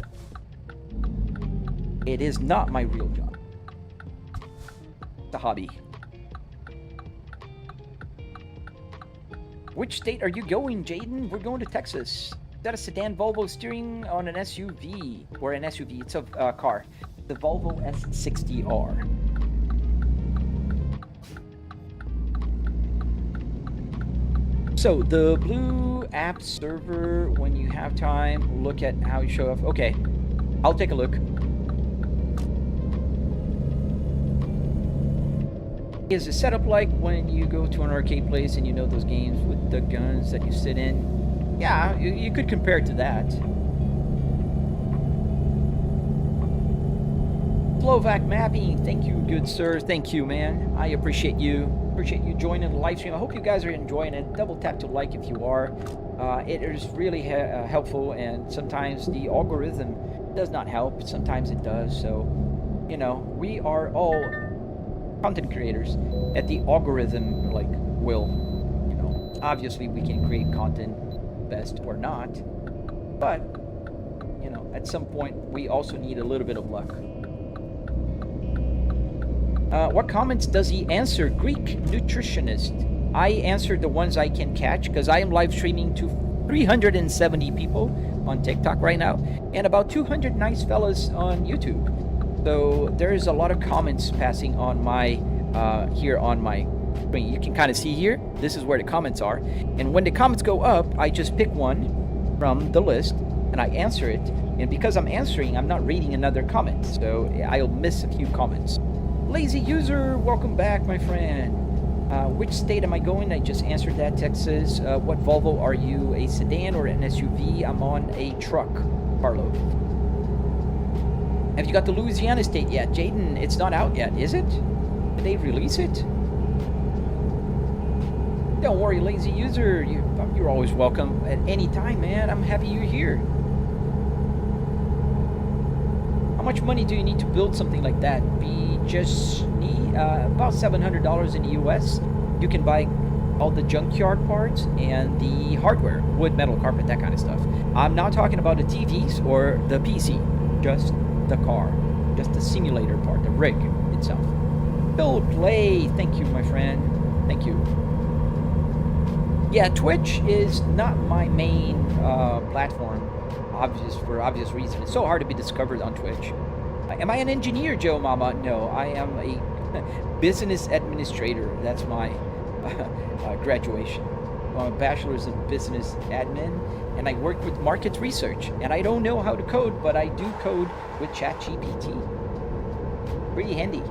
It is not my real job. It's a hobby. Which state are you going, Jaden? We're going to Texas. Is that a sedan Volvo steering on an SUV? Or an SUV? It's a car. The Volvo S60R. So, the blue app server, when you have time, look at how you show up. Okay, I'll take a look. Is the setup like when you go to an arcade place and you know those games with the guns that you sit in? Yeah, you could compare it to that. Slovak mapping, thank you, good sir. Thank you, man. I appreciate you. Appreciate you joining the live stream. I hope you guys are enjoying it. Double tap to like if you are. It is really helpful, and sometimes the algorithm does not help. Sometimes it does. So, you know, we are all content creators at the algorithm will. You know, obviously we can create content best or not, but you know, at some point we also need a little bit of luck. What comments does he answer? Greek nutritionist. I answered the ones I can catch, because I am live streaming to 370 people on TikTok right now, and about 200 nice fellas on YouTube. So there's a lot of comments passing on my here on my screen. You can kind of see here, this is where the comments are, and when the comments go up, I just pick one from the list and I answer it, and because I'm answering, I'm not reading another comment, so I'll miss a few comments. Lazy user, welcome back, my friend. Which state am I going? I just answered that. Texas. What Volvo are you? A sedan or an SUV? I'm on a truck, Carlo. Have you got the Louisiana state yet? Jaden, it's not out yet, is it? Did they release it? Don't worry, lazy user. You're always welcome at any time, man. I'm happy you're here. How much money do you need to build something like that? We just need about $700 in the US. You can buy all the junkyard parts and the hardware, wood, metal, carpet, that kind of stuff. I'm not talking about the TVs or the PC, just the car, just the simulator part, the rig itself. Bill Play, thank you, my friend. Thank you. Yeah, Twitch is not my main platform. For obvious reasons. It's so hard to be discovered on Twitch. Am I an engineer, Joe Mama? No, I am a business administrator. That's my graduation. I'm a bachelor's in business admin, and I work with market research. And I don't know how to code, but I do code with ChatGPT. Pretty handy.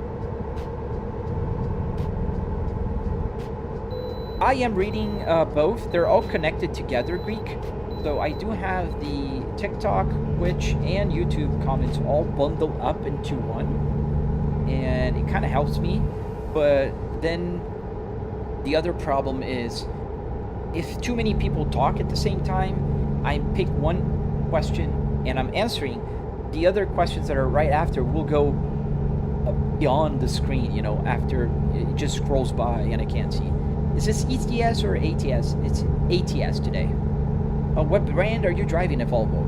I am reading both. They're all connected together, Greek. So I do have the TikTok, Twitch, and YouTube comments all bundled up into one, and it kind of helps me. But then the other problem is, if too many people talk at the same time, I pick one question and I'm answering, the other questions that are right after will go beyond the screen, you know, after it just scrolls by and I can't see. Is this ETS or ATS? It's ATS today. What brand are you driving at Volvo?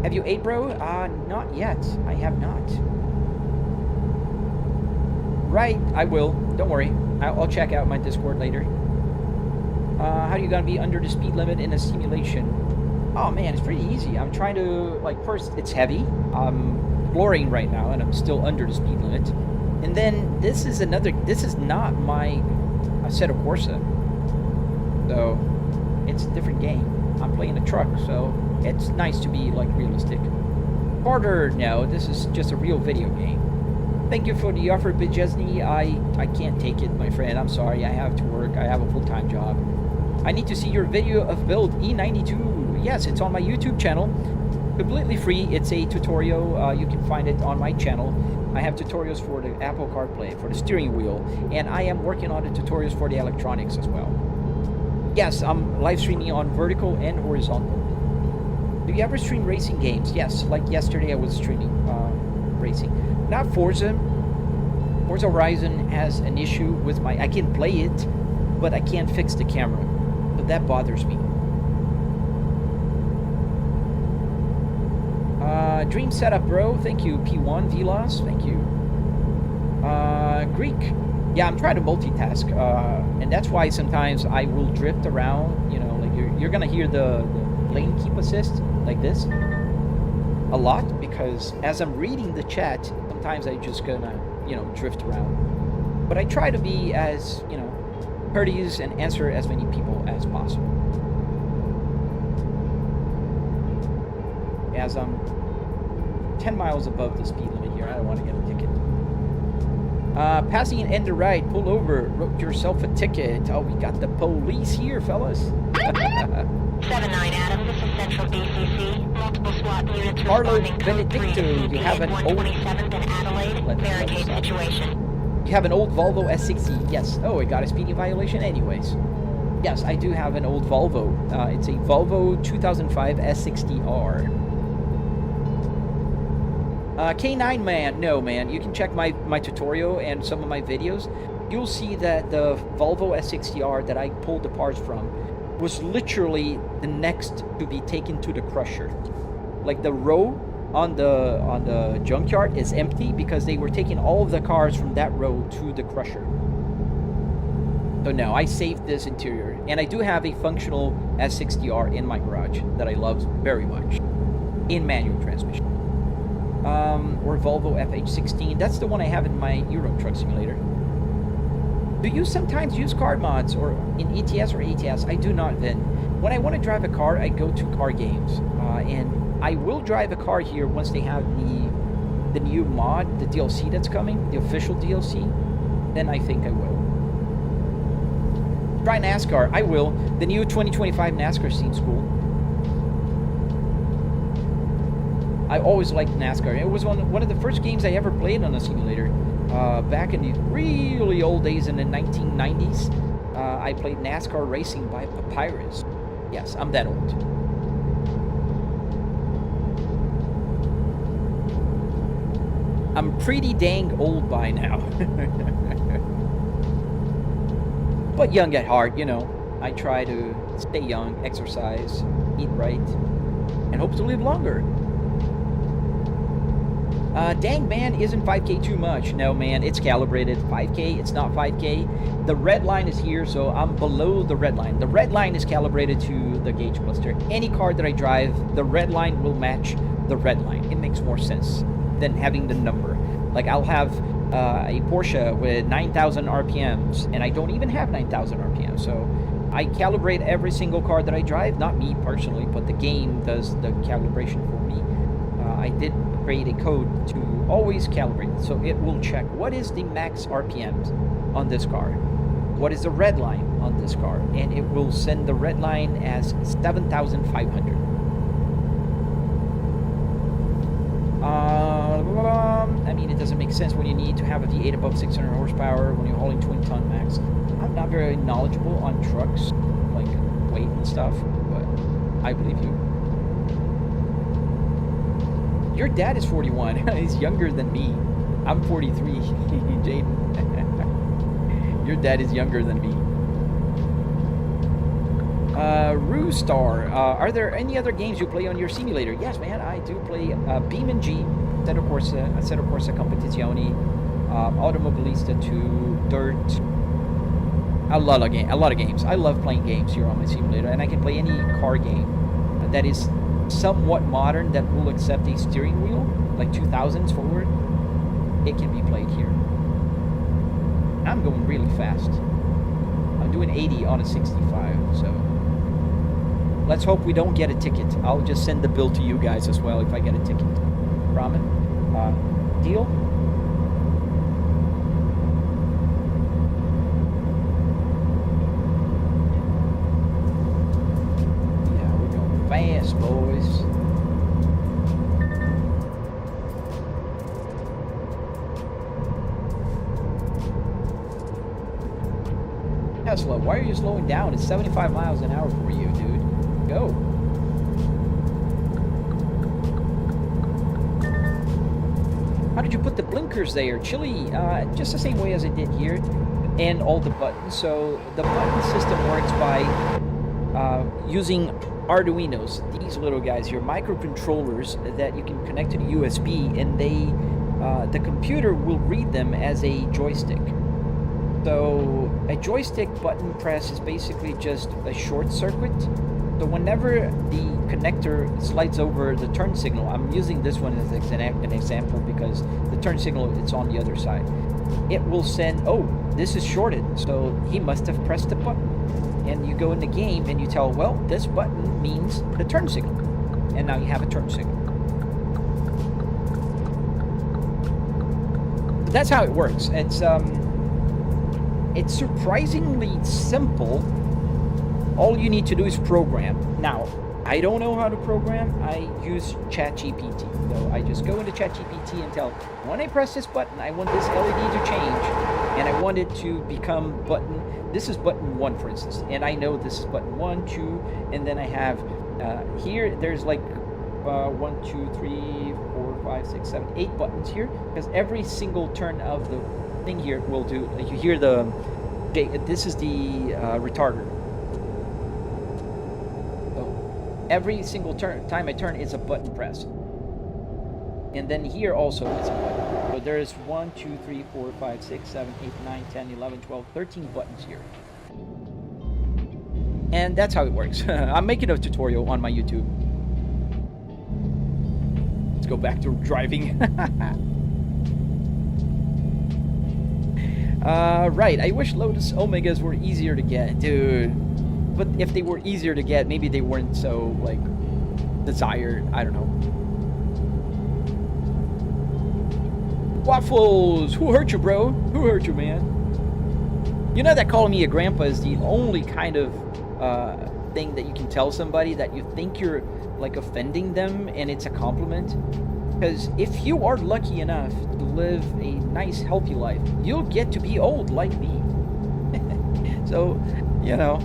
Have you ate, bro? Not yet. I have not. Right, I will. Don't worry. I'll check out my Discord later. How are you gonna be under the speed limit in a simulation? Oh man, it's pretty easy. I'm trying to, like, first, it's heavy. I'm flooring right now, and I'm still under the speed limit. And then this is not my Assetto Corsa. So, it's a different game. I'm playing a truck, so it's nice to be, like, realistic. Harder, no, this is just a real video game. Thank you for the offer, Bijesny. I can't take it, my friend. I'm sorry, I have to work. I have a full-time job. I need to see your video of build E92. Yes, it's on my YouTube channel. Completely free. It's a tutorial. You can find it on my channel. I have tutorials for the Apple CarPlay, for the steering wheel, and I am working on the tutorials for the electronics as well. Yes, I'm live streaming on vertical and horizontal. Do you ever stream racing games? Yes, like yesterday I was streaming racing. Not Forza. Forza Horizon has an issue with my... I can play it, but I can't fix the camera. But that bothers me. Dream setup, bro. Thank you, P1 Vilas. Thank you. Greek. Yeah, I'm trying to multitask, and that's why sometimes I will drift around. You know, like you're gonna hear the lane keep assist like this a lot, because as I'm reading the chat, sometimes I just gonna, you know, drift around. But I try to be as, you know, courteous and answer as many people as possible. As I'm 10 miles above the speed limit here, I don't want to get a ticket. Passing in the right, pull over, wrote yourself a ticket. Oh, we got the police here, fellas. 79 Adam, this is Central BCC. Multiple SWAT units Carlo responding code 3 Benedicto, to you CP have at an old... 127th and Adelaide. Barricade situation. You have an old Volvo S60. Yes. Oh, it got a speeding violation anyways. Yes, I do have an old Volvo. It's a Volvo 2005 S60R. K9 man, no man, you can check my tutorial and some of my videos. You'll see that the Volvo S60R that I pulled the parts from was literally the next to be taken to the crusher. Like the row on the junkyard is empty because they were taking all of the cars from that row to the crusher. So no, I saved this interior, and I do have a functional S60R in my garage that I love very much in manual transmission. Or Volvo FH16. That's the one I have in my Euro Truck Simulator. Do you sometimes use card mods or in ETS or ATS? I do not, Vin. When I want to drive a car, I go to car games. And I will drive a car here once they have the new mod, the DLC that's coming, the official DLC. Then I think I will. Try NASCAR. I will. The new 2025 NASCAR seems cool. I always liked NASCAR. It was one of the first games I ever played on a simulator. Back in the really old days in the 1990s, I played NASCAR racing by Papyrus. Yes, I'm that old. I'm pretty dang old by now. But young at heart, you know. I try to stay young, exercise, eat right, and hope to live longer. Dang, man, isn't 5K too much? No, man, it's calibrated. 5K, it's not 5K. The red line is here, so I'm below the red line. The red line is calibrated to the gauge cluster. Any car that I drive, the red line will match the red line. It makes more sense than having the number. Like, I'll have a Porsche with 9,000 RPMs, and I don't even have 9,000 RPMs, so I calibrate every single car that I drive. Not me personally, but the game does the calibration for me. I did create a code to always calibrate, so it will check what is the max RPMs on this car, what is the red line on this car, and it will send the red line as 7,500. I mean, it doesn't make sense when you need to have a V8 above 600 horsepower when you're hauling 20-ton max. I'm not very knowledgeable on trucks, like weight and stuff, but I believe you. Your dad is 41. He's younger than me. I'm 43. Jaden. Your dad is younger than me. Roostar, are there any other games you play on your simulator? Yes, man, I do play BeamNG, Assetto Corsa Competizioni, Automobilista 2, Dirt. A lot of games. I love playing games here on my simulator, and I can play any car game that is somewhat modern that will accept a steering wheel, like 2000s forward. It can be played here. I'm going really fast. I'm doing 80 on a 65, so let's hope we don't get a ticket. I'll just send the bill to you guys as well if I get a ticket. Ramen? Deal? Yeah, we're going fast, boys. Tesla, why are you slowing down? It's 75 miles an hour for you, dude. Go. How did you put the blinkers there? Chili, just the same way as I did here, and all the buttons. So the button system works by using arduinos, these little guys here, microcontrollers that you can connect to the USB, and the computer will read them as a joystick. So a joystick button press is basically just a short circuit. So whenever the connector slides over the turn signal, I'm using this one as an example because the turn signal it's on the other side. It will send, oh, this is shorted, so he must have pressed the button. And you go in the game and you tell, well, this button means the turn signal. And now you have a turn signal. But that's how it works. It's surprisingly simple. All you need to do is program. Now, I don't know how to program. I use ChatGPT. So I just go into ChatGPT and tell, when I press this button, I want this LED to change, and I want it to become button. This is button 1, for instance, and I know this is button 1, 2, and then I have here. There's like 1, 2, 3, 4, 5, 6, 7, 8 buttons here, because every single turn of the thing here will do. You hear the. This is the retarder. Every single time I turn, it's a button press. And then here also is a button. So there's 1, 2, 3, 4, 5, 6, 7, 8, 9, 10, 11, 12, 13 buttons here. And that's how it works. I'm making a tutorial on my YouTube. Let's go back to driving. Right, I wish Lotus Omegas were easier to get, dude. But if they were easier to get, maybe they weren't so, like, desired. I don't know. Waffles! Who hurt you, bro? Who hurt you, man? You know that calling me a grandpa is the only kind of thing that you can tell somebody that you think you're, like, offending them, and it's a compliment. Because if you are lucky enough to live a nice, healthy life, you'll get to be old like me. So, you know...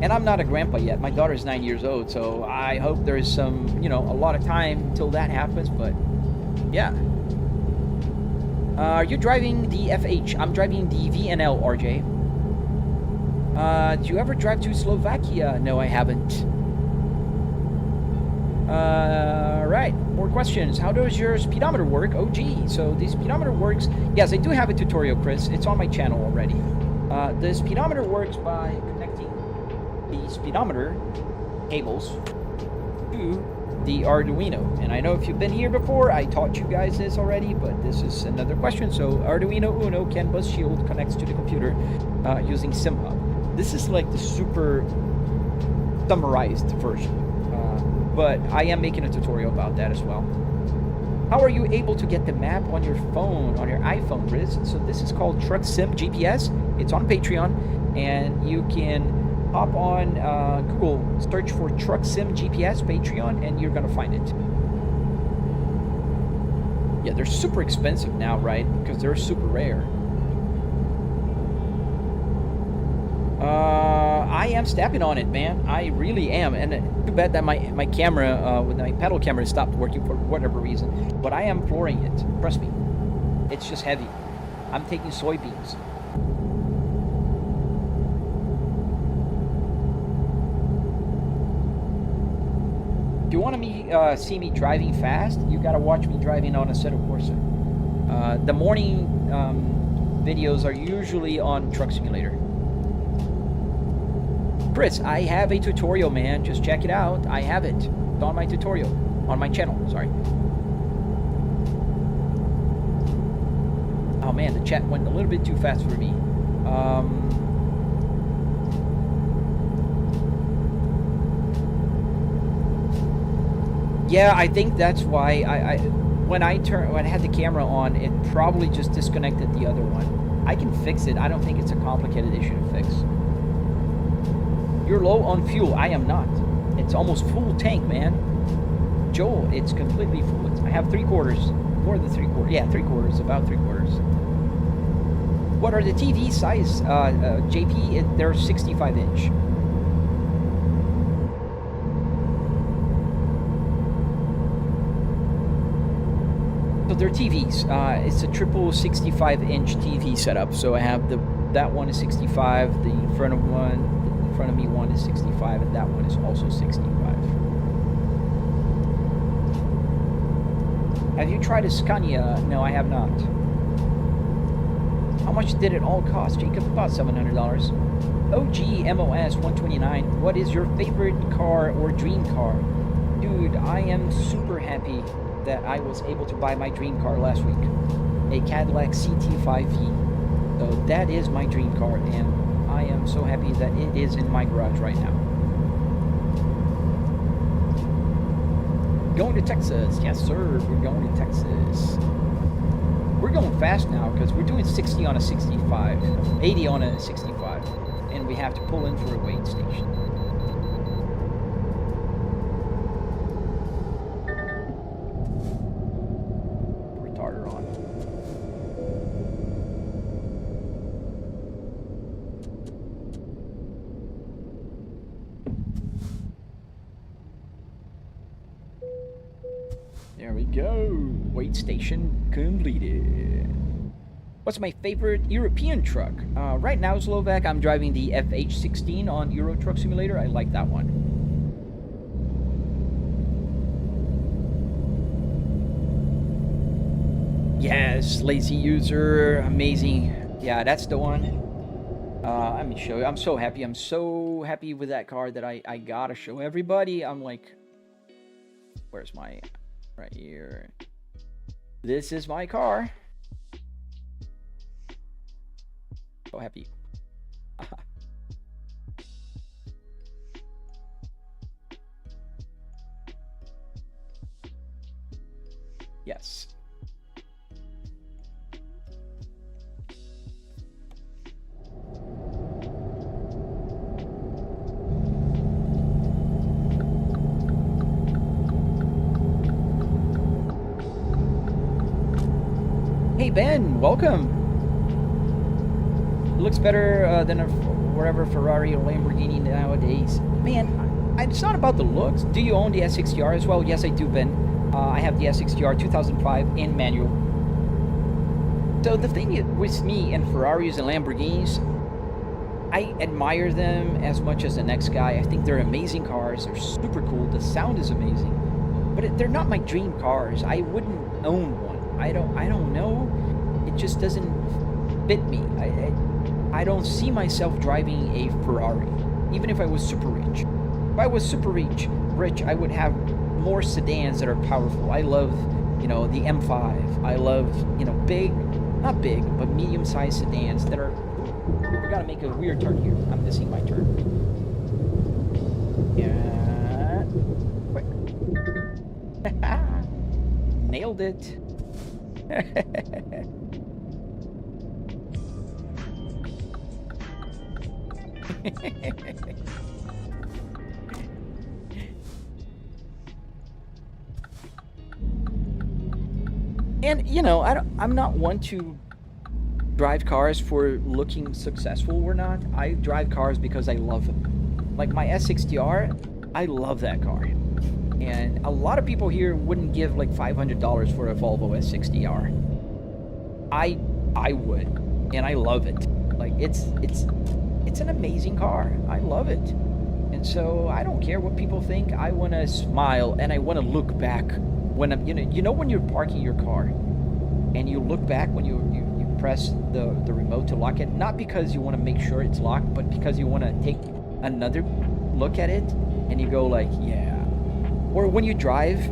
And I'm not a grandpa yet. My daughter's 9 years old, so I hope there is some, you know, a lot of time till that happens, but yeah. Are you driving the FH? I'm driving the VNL, RJ. Do you ever drive to Slovakia? No, I haven't. Right, more questions. How does your speedometer work? Oh, gee. So the speedometer works... Yes, I do have a tutorial, Chris. It's on my channel already. The speedometer works by connecting the speedometer cables to the Arduino. And I know if you've been here before, I taught you guys this already, but this is another question. So Arduino Uno CAN bus shield connects to the computer using SimHub. This is like the super summarized version, but I am making a tutorial about that as well. How are you able to get the map on your phone, on your iPhone, Riz? So this is called Truck Sim GPS. It's on Patreon, and you can hop on Google, search for Truck Sim GPS Patreon, and you're gonna find it. Yeah, they're super expensive now, right? Because they're super rare. I am stepping on it, man. I really am. And too bad that my camera, with my pedal camera, stopped working for whatever reason. But I am flooring it. Trust me. It's just heavy. I'm taking soybeans. If you want to see me driving fast, you gotta watch me driving on Assetto Corsa. The morning videos are usually on Truck Simulator. Chris, I have a tutorial, man. Just check it out. I have it. It's on my tutorial. On my channel, sorry. Oh man, the chat went a little bit too fast for me. Yeah, I think that's why when I had the camera on, it probably just disconnected the other one. I can fix it. I don't think it's a complicated issue to fix. You're low on fuel. I am not. It's almost full tank, man. Joel, it's completely full. I have 3/4. More than 3/4. Yeah, 3/4. About 3/4. What are the TV size, JP? They're 65-inch. So they're TVs. It's a triple 65-inch TV setup. So I have that one is 65. The front of me one is 65, and that one is also 65. Have you tried a Scania? No, I have not. How much did it all cost, Jacob? About $700. OG MOS 129. What is your favorite car or dream car? Dude, I am super happy that I was able to buy my dream car last week. A Cadillac CT5V. So that is my dream car, and I am so happy that it is in my garage right now. Going to Texas. Yes, sir. We're going to Texas. We're going fast now because we're doing 60 on a 65, 80 on a 65, and we have to pull in for a wait station. Retarder on. There we go. Wait station completed. What's my favorite European truck? Right now, Slovak, I'm driving the FH16 on Euro Truck Simulator. I like that one. Yes, lazy user, amazing. Yeah, that's the one. Let me show you. I'm so happy. I'm so happy with that car that I gotta show everybody. I'm like, where's my... Right here. This is my car. So happy. Yes. Hey Ben, welcome. Looks better than wherever Ferrari or Lamborghini nowadays. Man, it's not about the looks. Do you own the S60R as well? Yes, I do, Ben. I have the S60R 2005 in manual. So the thing with me and Ferraris and Lamborghinis, I admire them as much as the next guy. I think they're amazing cars. They're super cool. The sound is amazing. But they're not my dream cars. I wouldn't own one. I don't know. It just doesn't fit me. I don't see myself driving a Ferrari, even if I was super rich. If I was super rich, I would have more sedans that are powerful. I love, the M5. I love, big, not big, but medium-sized sedans that are... I gotta make a weird turn here. I'm missing my turn. Yeah. Quick. Nailed it. And I'm not one to drive cars for looking successful or not. I drive cars because I love them. Like my S60R, I love that car. And a lot of people here wouldn't give like $500 for a Volvo S60R. I would, and I love it. Like it's an amazing car. I love it. And so I don't care what people think. I want to smile and I want to look back when I'm, you know when you're parking your car and you look back when you press the remote to lock it, not because you want to make sure it's locked, but because you want to take another look at it and you go like, yeah. Or when you drive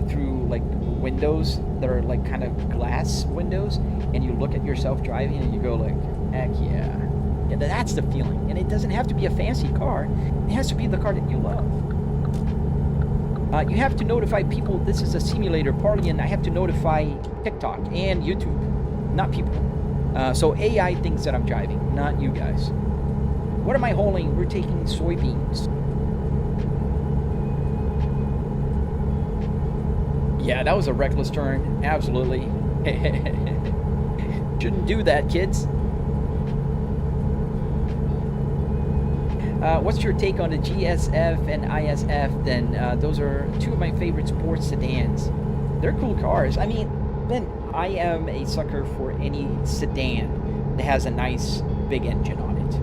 through like windows that are like kind of glass windows and you look at yourself driving and you go like, heck yeah. Yeah, that's the feeling. And it doesn't have to be a fancy car. It has to be the car that you love. You have to notify people this is a simulator party, and I have to notify TikTok and YouTube, not people. So AI thinks that I'm driving, not you guys. What am I hauling? We're taking soybeans. Yeah, that was a reckless turn. Absolutely. Shouldn't do that, kids. What's your take on the GSF and ISF then? Those are two of my favorite sports sedans. They're cool cars. I mean, man, I am a sucker for any sedan that has a nice big engine on it.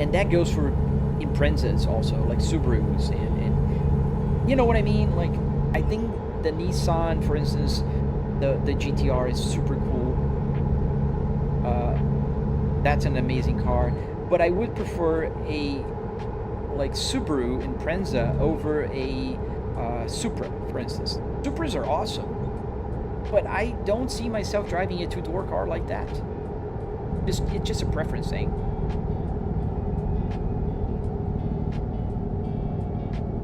And that goes for Imprezas also, like Subarus. And you know what I mean? Like, I think the Nissan, for instance, the GTR is super cool. That's an amazing car. But I would prefer a like Subaru Impreza over a Supra, for instance. Supras are awesome, but I don't see myself driving a two-door car like that. It's just a preference thing.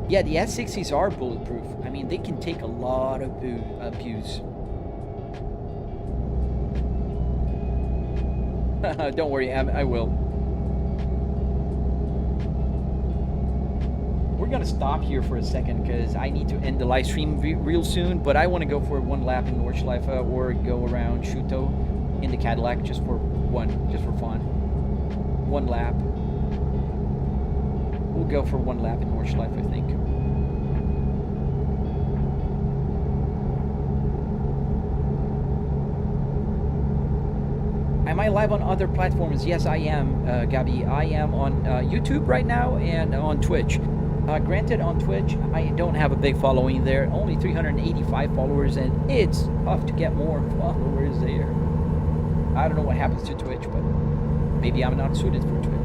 Yeah, the S60s are bulletproof. I mean, they can take a lot of abuse. Don't worry, I will. We're gonna stop here for a second because I need to end the live stream real soon, but I want to go for one lap in Nordschleife or go around Schuto in the Cadillac just for fun. One lap. We'll go for one lap in Nordschleife, I think. Am I live on other platforms? Yes, I am, Gabi. I am on YouTube right now and on Twitch. Granted, on Twitch, I don't have a big following there. Only 385 followers, and it's tough to get more followers there. I don't know what happens to Twitch, but maybe I'm not suited for Twitch.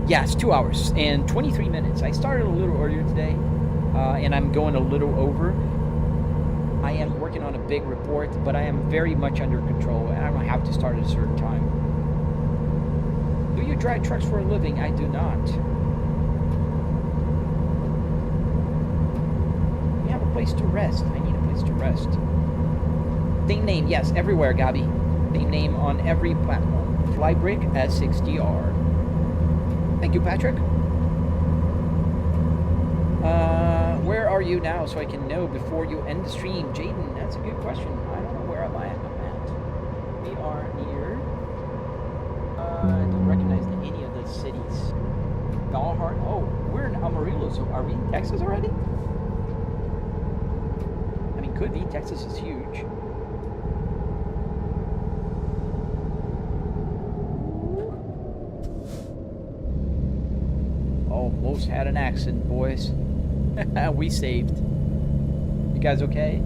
Yeah, it's 2 hours and 23 minutes. I started a little earlier today, and I'm going a little over. I am working on a big report, but I am very much under control, and I don't have to start at a certain time. Do you drive trucks for a living? I do not. We have a place to rest. I need a place to rest. Same name, yes, everywhere, Gabi. Same name on every platform. Flybrick S60R. Thank you, Patrick. Where are you now so I can know before you end the stream? Jaden, that's a good question. I don't know where I'm at. We are near... I don't recognize any of the cities. Dalhart. Oh, we're in Amarillo, so are we in Texas already? I mean, could be. Texas is huge. Almost had an accident, boys. We saved. You guys okay?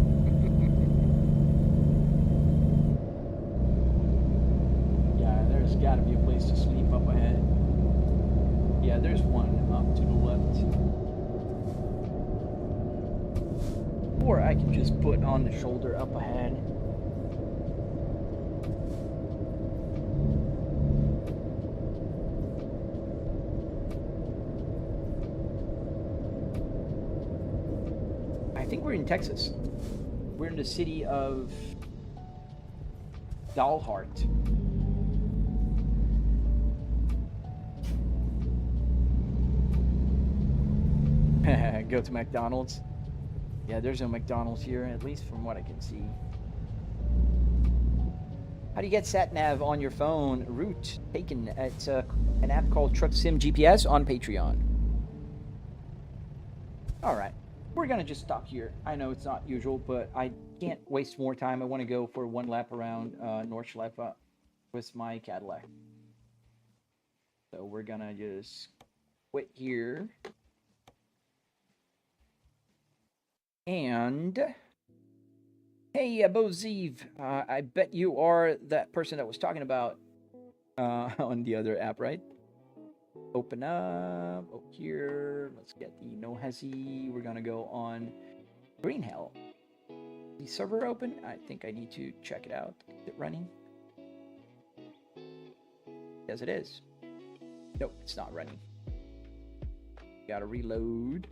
Yeah, there's got to be a place to sleep up ahead. Yeah, there's one up to the left. Or I can just put on the shoulder up ahead. I think we're in Texas. We're in the city of Dalhart. Go to McDonald's. Yeah, there's no McDonald's here, at least from what I can see. How do you get sat-nav on your phone? Route taken at an app called Truck Sim GPS on Patreon. All right, we're gonna just stop here. I know it's not usual, but I can't waste more time. I want to go for one lap around Nordschleife with my Cadillac. So we're gonna just quit here. And hey, Bozeev, I bet you are that person that was talking about on the other app, right? Open up here. Let's get the no hesi. We're gonna go on Green Hell. The server open? I think I need to check it out. Is it running? Yes, it is. Nope, it's not running. Gotta reload.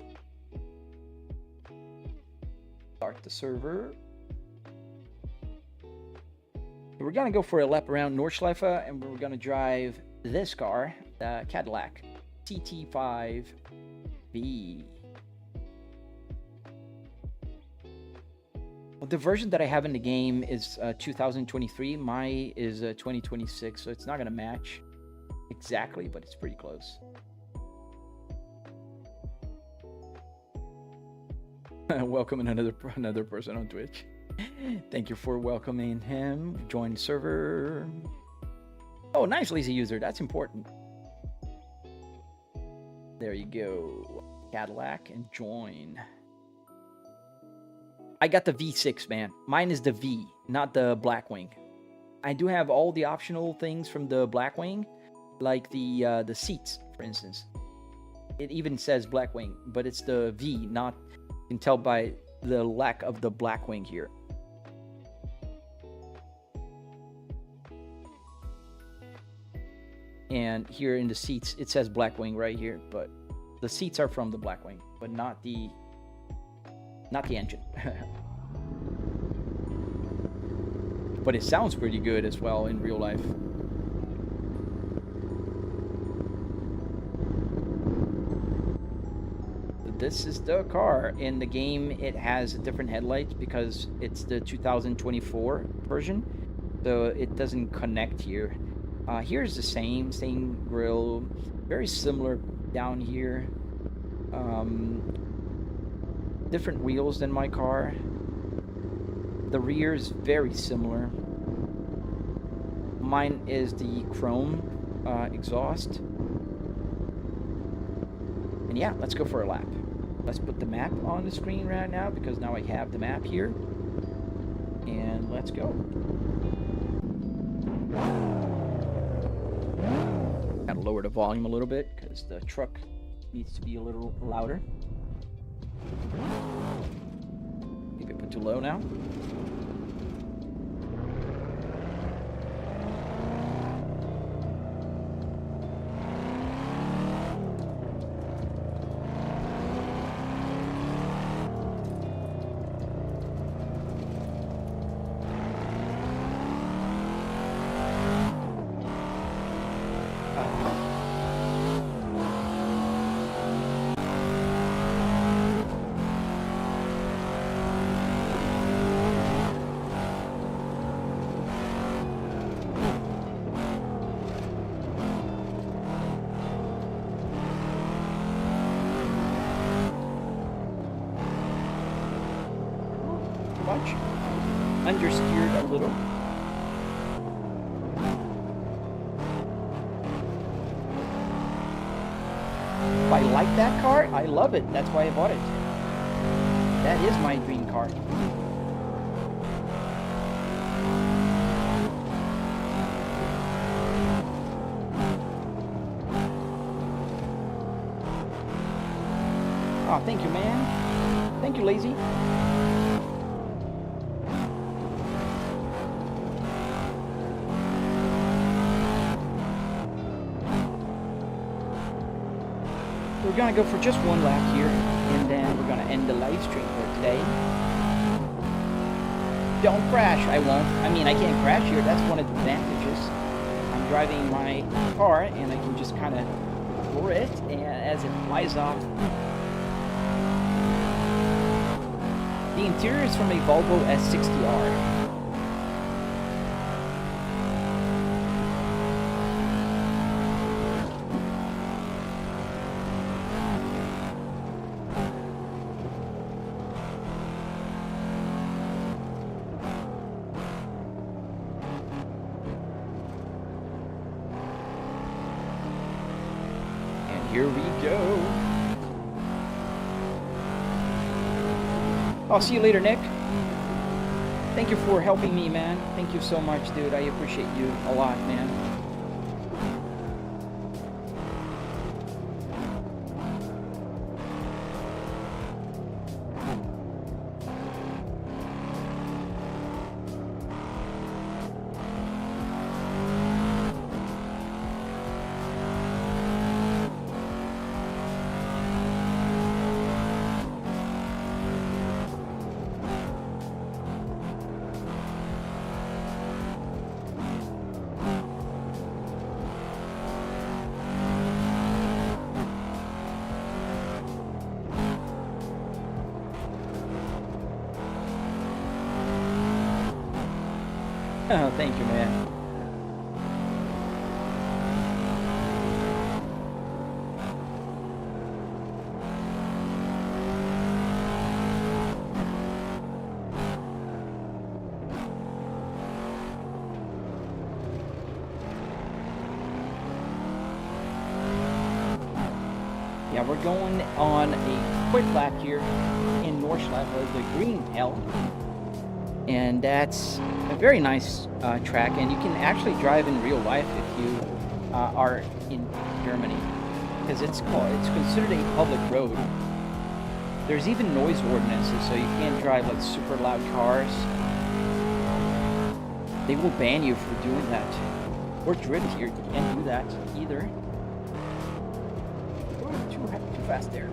Start the server. We're gonna go for a lap around Nordschleife, and we're gonna drive this car, the Cadillac CT5V. Well, the version that I have in the game is 2023. Mine is 2026, so it's not gonna match exactly, but it's pretty close. Welcome another person on Twitch. Thank you for welcoming him. Join server. Oh, nice, lazy user. That's important. There you go. Cadillac and join. I got the V6, man. Mine is the V, not the Blackwing. I do have all the optional things from the Blackwing, like the seats, for instance. It even says Blackwing, but it's the V, not. You can tell by the lack of the Blackwing here. And here in the seats, it says Blackwing right here, but the seats are from the Blackwing, but not the engine. But it sounds pretty good as well in real life. This is the car. In the game, it has different headlights because it's the 2024 version, so it doesn't connect here. Here's the same grill, very similar down here. Different wheels than my car. The rear is very similar. Mine is the chrome exhaust. And yeah, let's go for a lap. Let's put the map on the screen right now because now I have the map here. And let's go. Gotta lower the volume a little bit because the truck needs to be a little louder. Maybe I put too low now. Understeered a little. If I like that car, I love it. That's why I bought it. That is my dream car. Oh, thank you, man. Thank you, Lazy. We're gonna go for just one lap here, and then we're gonna end the live stream for today. Don't crash. I won't. I mean, I can't crash here. That's one of the advantages. I'm driving my car, and I can just kind of lower it, and as it flies off. The interior is from a Volvo S60R. here we go. I'll see you later, Nick. Thank you for helping me, man. Thank you so much, dude. I appreciate you a lot, man. Oh, thank you, man. Yeah, we're going on a quick lap here in Nordschleife, the green L. And that's a very nice track, and you can actually drive in real life if you are in Germany, because it's considered a public road. There's even noise ordinances, so you can't drive like super loud cars. They will ban you for doing that. Or drift here, you can't do that either. Too fast there.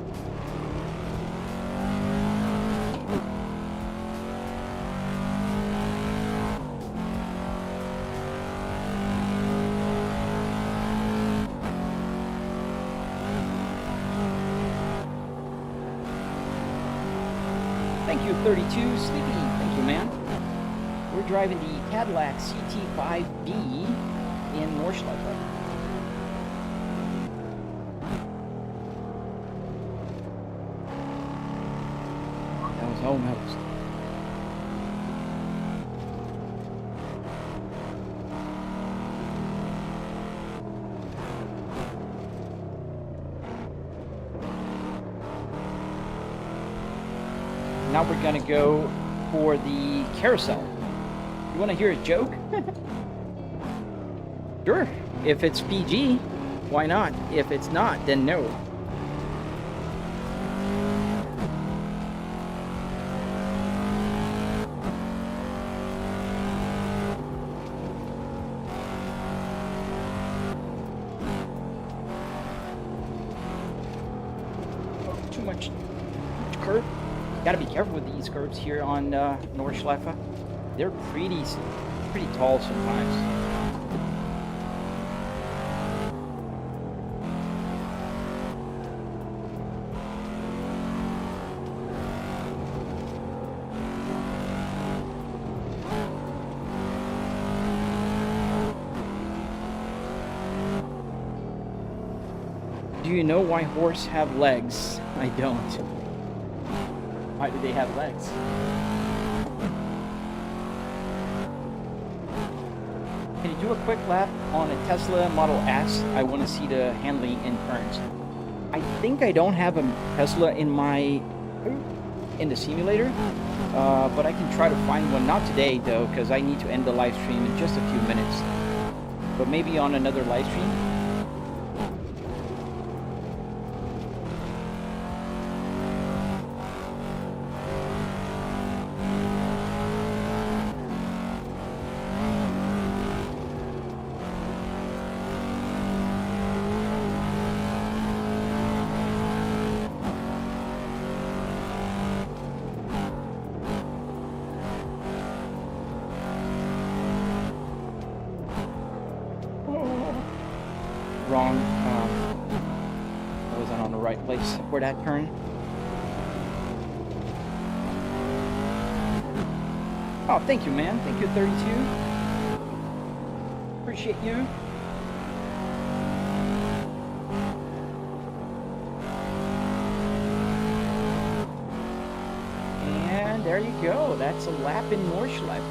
Thank you, 32 Sleepy. Thank you, man. We're driving the Cadillac CT5B in Nordschleife. That was almost. Now we're gonna go for the carousel. You wanna hear a joke? Sure. If it's PG, why not? If it's not, then no. Too much curve. Gotta be careful with these curves here on Nordschleife. They're pretty tall sometimes. Do you know why horses have legs? I don't. Why do they have legs? Can you do a quick lap on a Tesla Model S? I want to see the handling in turns. I think I don't have a Tesla in the simulator, but I can try to find one. Not today though, because I need to end the live stream in just a few minutes. But maybe on another live stream. Wrong. I wasn't on the right place for that turn. Oh, thank you, man. Thank you, 32. Appreciate you. And there you go. That's a lap in Nordschleife.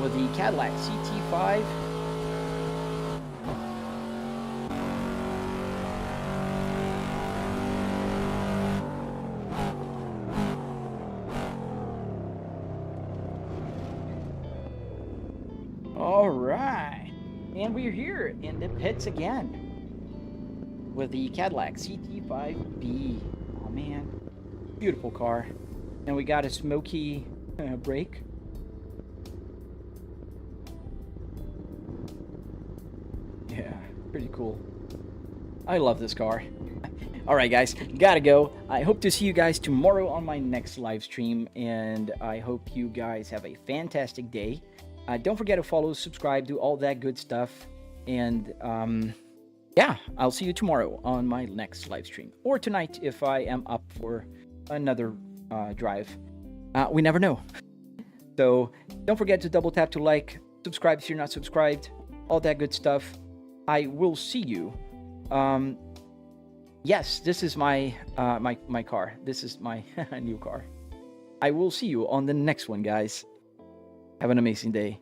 With the Cadillac CT5 All right, and we're here in the pits again with the Cadillac CT5B. Oh man, beautiful car. And we got a smoky brake. Yeah, pretty cool. I love this car. All right, guys, gotta go. I hope to see you guys tomorrow on my next live stream, and I hope you guys have a fantastic day. Don't forget to follow, subscribe, do all that good stuff, and yeah, I'll see you tomorrow on my next live stream, or tonight if I am up for another drive. We never know. So don't forget to double tap to like, subscribe if you're not subscribed, all that good stuff. I will see you. Yes, this is my my car. This is my new car. I will see you on the next one, guys. Have an amazing day.